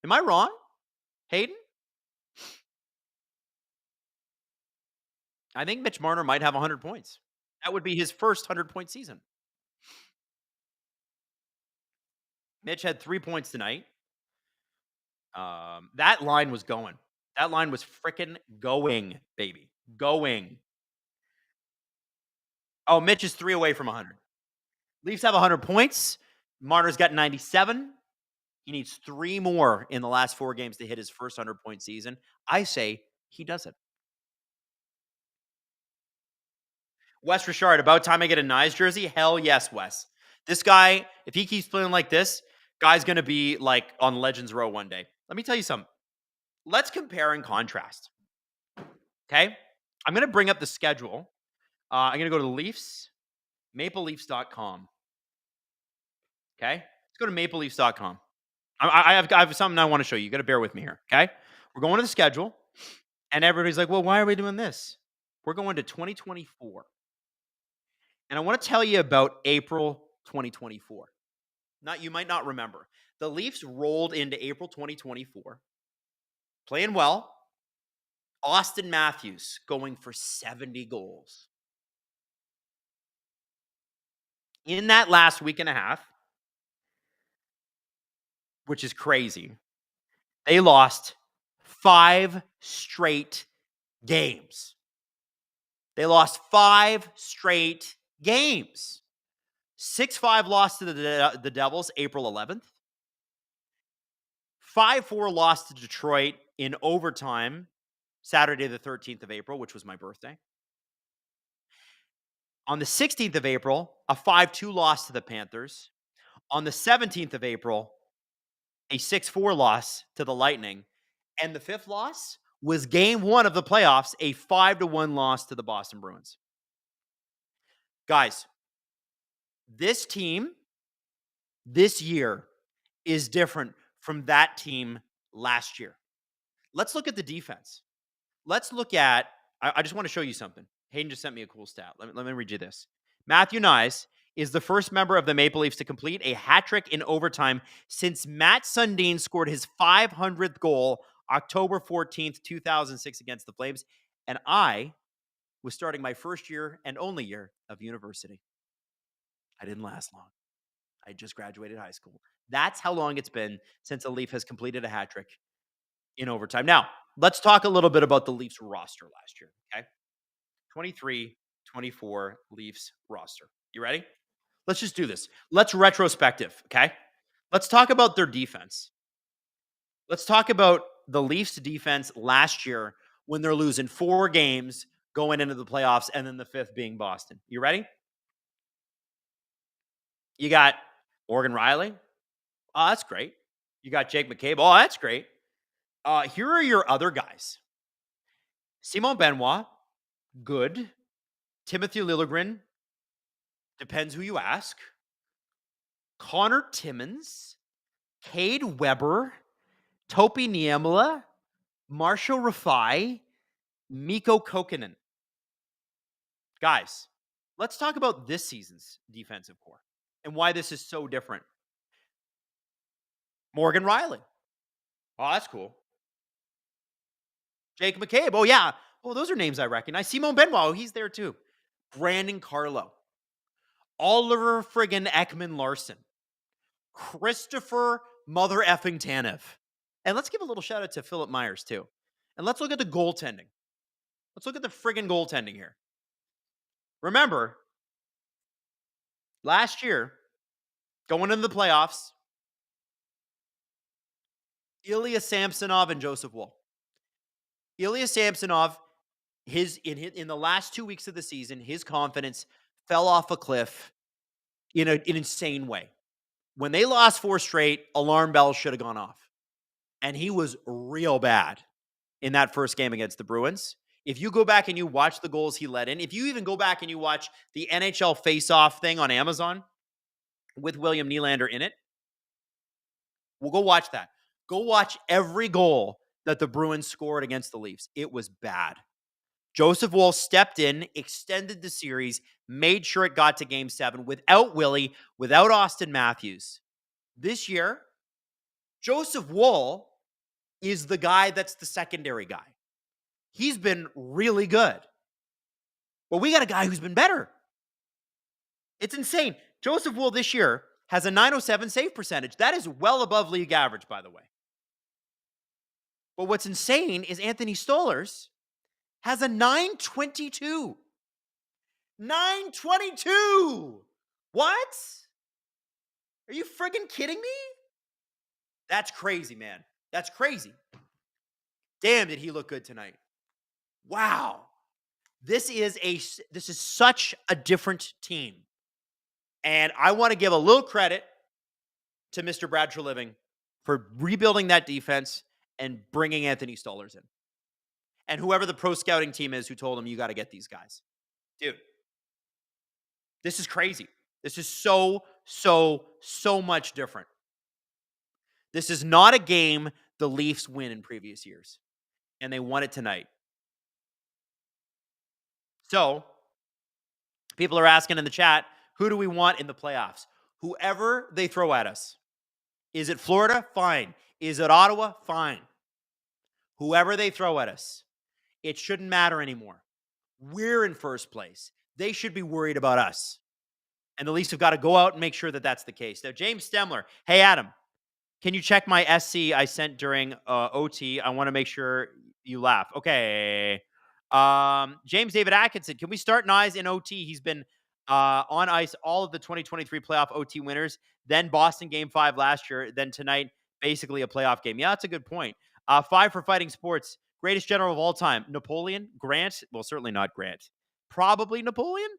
Am I wrong, Hayden? I think Mitch Marner might have 100 points. That would be his first 100-point season. Mitch had 3 points tonight. That line was going. That line was frickin' going, baby. Going. Oh, Mitch is 3 away from 100. Leafs have 100 points. Marner's got 97. He needs 3 more in the last 4 games to hit his first 100-point season. I say he does it. Wes Richard, about time I get a Nyes jersey? Hell yes, Wes. This guy, if he keeps playing like this, guy's going to be like on Legends Row one day. Let me tell you something. Let's compare and contrast. Okay? I'm going to bring up the schedule. I'm going to go to the Leafs, mapleleafs.com. Okay? Let's go to mapleleafs.com. I have something I want to show you. You got to bear with me here. Okay? We're going to the schedule, and everybody's like, well, why are we doing this? We're going to 2024. And I want to tell you about April 2024. You might not remember. The Leafs rolled into April 2024, playing well. Austin Matthews going for 70 goals. In that last week and a half, which is crazy, they lost 5 straight games. They lost 5 straight games. 6-5 loss to the Devils April 11th. 5-4 loss to Detroit in overtime Saturday the 13th of April, which was my birthday. On the 16th of April, a 5-2 loss to the Panthers. On the 17th of April, a 6-4 loss to the Lightning. And the 5th loss was game 1 of the playoffs, a 5-1 loss to the Boston Bruins. Guys, this team this year is different from that team last year. Let's look at the defense. Let's look at, I just want to show you something. Hayden just sent me a cool stat. Let me read you this. Matthew Nyes is the first member of the Maple Leafs to complete a hat trick in overtime since Matt Sundin scored his 500th goal October 14th, 2006 against the Flames. And I was starting my first year and only year of university. I didn't last long. I just graduated high school. That's how long it's been since a Leaf has completed a hat trick in overtime. Now, let's talk a little bit about the Leafs roster last year, okay? 23-24 Leafs roster. You ready? Let's just do this. Let's retrospective, okay? Let's talk about their defense. Let's talk about the Leafs defense last year when they're losing 4 games going into the playoffs and then the 5th being Boston. You ready? You got Morgan Riley. Oh, that's great. You got Jake McCabe. Oh, that's great. Here are your other guys. Simon Benoit, good. Timothy Liljegren, depends who you ask. Connor Timmins, Cade Weber, Topi Niemela, Marshall Rafai, Mikko Kokkonen. Guys, let's talk about this season's defensive core and why this is so different. Morgan Riley. Oh, that's cool. Jake McCabe. Oh, yeah. Oh, those are names I recognize. Simon Benoit. Oh, he's there too. Brandon Carlo. Oliver friggin' Ekman Larson. Christopher mother effing Tanev. And let's give a little shout out to Philip Myers too. And let's look at the goaltending. Let's look at the friggin' goaltending here. Remember, last year, going into the playoffs, Ilya Samsonov and Joseph Woll. Ilya Samsonov, in the last 2 weeks of the season, his confidence fell off a cliff in an insane way. When they lost 4 straight, alarm bells should have gone off. And he was real bad in that first game against the Bruins. If you go back and you watch the goals he let in, if you even go back and you watch the NHL face-off thing on Amazon with William Nylander in it, well, go watch that. Go watch every goal that the Bruins scored against the Leafs. It was bad. Joseph Woll stepped in, extended the series, made sure it got to Game 7 without Willie, without Austin Matthews. This year, Joseph Woll is the guy that's the secondary guy. He's been really good. But we got a guy who's been better. It's insane. Joseph Woll this year has a .907 save percentage. That is well above league average, by the way. But what's insane is Anthony Stolarz has a .922. .922! What? Are you friggin' kidding me? That's crazy, man. That's crazy. Damn, did he look good tonight. Wow. This is such a different team. And I want to give a little credit to Mr. Brad Treliving for rebuilding that defense and bringing Anthony Stolarz in. And whoever the pro scouting team is who told him, you got to get these guys. Dude, this is crazy. This is so much different. This is not a game the Leafs win in previous years. And they won it tonight. So, people are asking in the chat, who do we want in the playoffs? Whoever they throw at us. Is it Florida? Fine. Is it Ottawa? Fine. Whoever they throw at us. It shouldn't matter anymore. We're in first place. They should be worried about us. And the Leafs have got to go out and make sure that that's the case. Now, James Stemler. Hey, Adam. Can you check my SC I sent during OT? I want to make sure you laugh. Okay. James David Atkinson. Can we start Nyes in OT? He's been on ice all of the 2023 playoff OT winners. Then Boston Game 5 last year. Then tonight, basically a playoff game. Yeah, that's a good point. 5 for Fighting Sports. Greatest general of all time. Napoleon? Grant? Well, certainly not Grant. Probably Napoleon?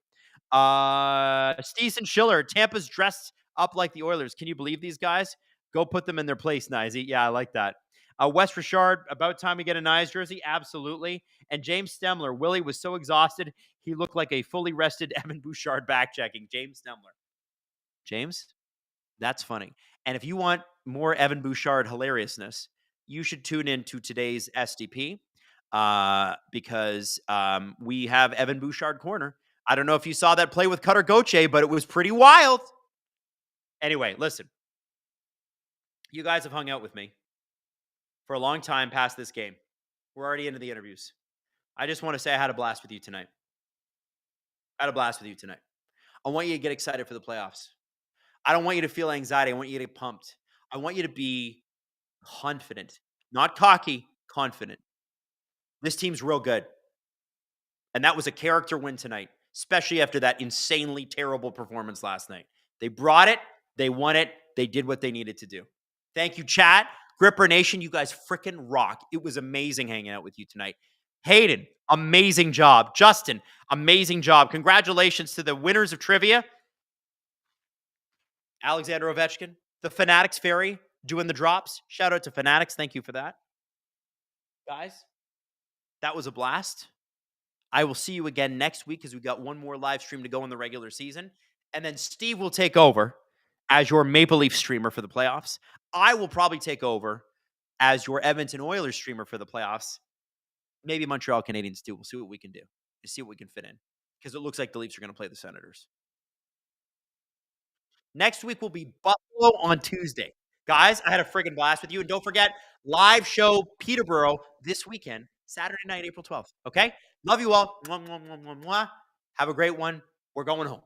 Steeson Schiller. Tampa's dressed up like the Oilers. Can you believe these guys? Go put them in their place, Nyes. Yeah, I like that. Wes Richard, about time we get a Nyes jersey? Absolutely. And James Stemler. Willie was so exhausted, he looked like a fully rested Evan Bouchard back-checking. James Stemler. James? That's funny. And if you want more Evan Bouchard hilariousness, you should tune in to today's SDP because we have Evan Bouchard Corner. I don't know if you saw that play with Cutter Gauthier, but it was pretty wild. Anyway, listen. You guys have hung out with me for a long time past this game. We're already into the interviews. I just want to say I had a blast with you tonight. I want you to get excited for the playoffs. I don't want you to feel anxiety. I want you to get pumped. I want you to be confident. Not cocky, confident. This team's real good. And that was a character win tonight, especially after that insanely terrible performance last night. They brought it. They won it. They did what they needed to do. Thank you, chat. Gripper Nation, you guys freaking rock. It was amazing hanging out with you tonight. Hayden, amazing job. Justin, amazing job. Congratulations to the winners of trivia. Alexander Ovechkin, the Fanatics Fairy, doing the drops. Shout out to Fanatics. Thank you for that. Guys, that was a blast. I will see you again next week because we got one more live stream to go in the regular season. And then Steve will take over as your Maple Leaf streamer for the playoffs. I will probably take over as your Edmonton Oilers streamer for the playoffs. Maybe Montreal Canadiens too. We'll see what we can do. We'll see what we can fit in. Because it looks like the Leafs are going to play the Senators. Next week will be Buffalo on Tuesday. Guys, I had a friggin' blast with you. And don't forget, live show Peterborough this weekend, Saturday night, April 12th. Okay? Love you all. Mwah, mwah, mwah, mwah, mwah. Have a great one. We're going home.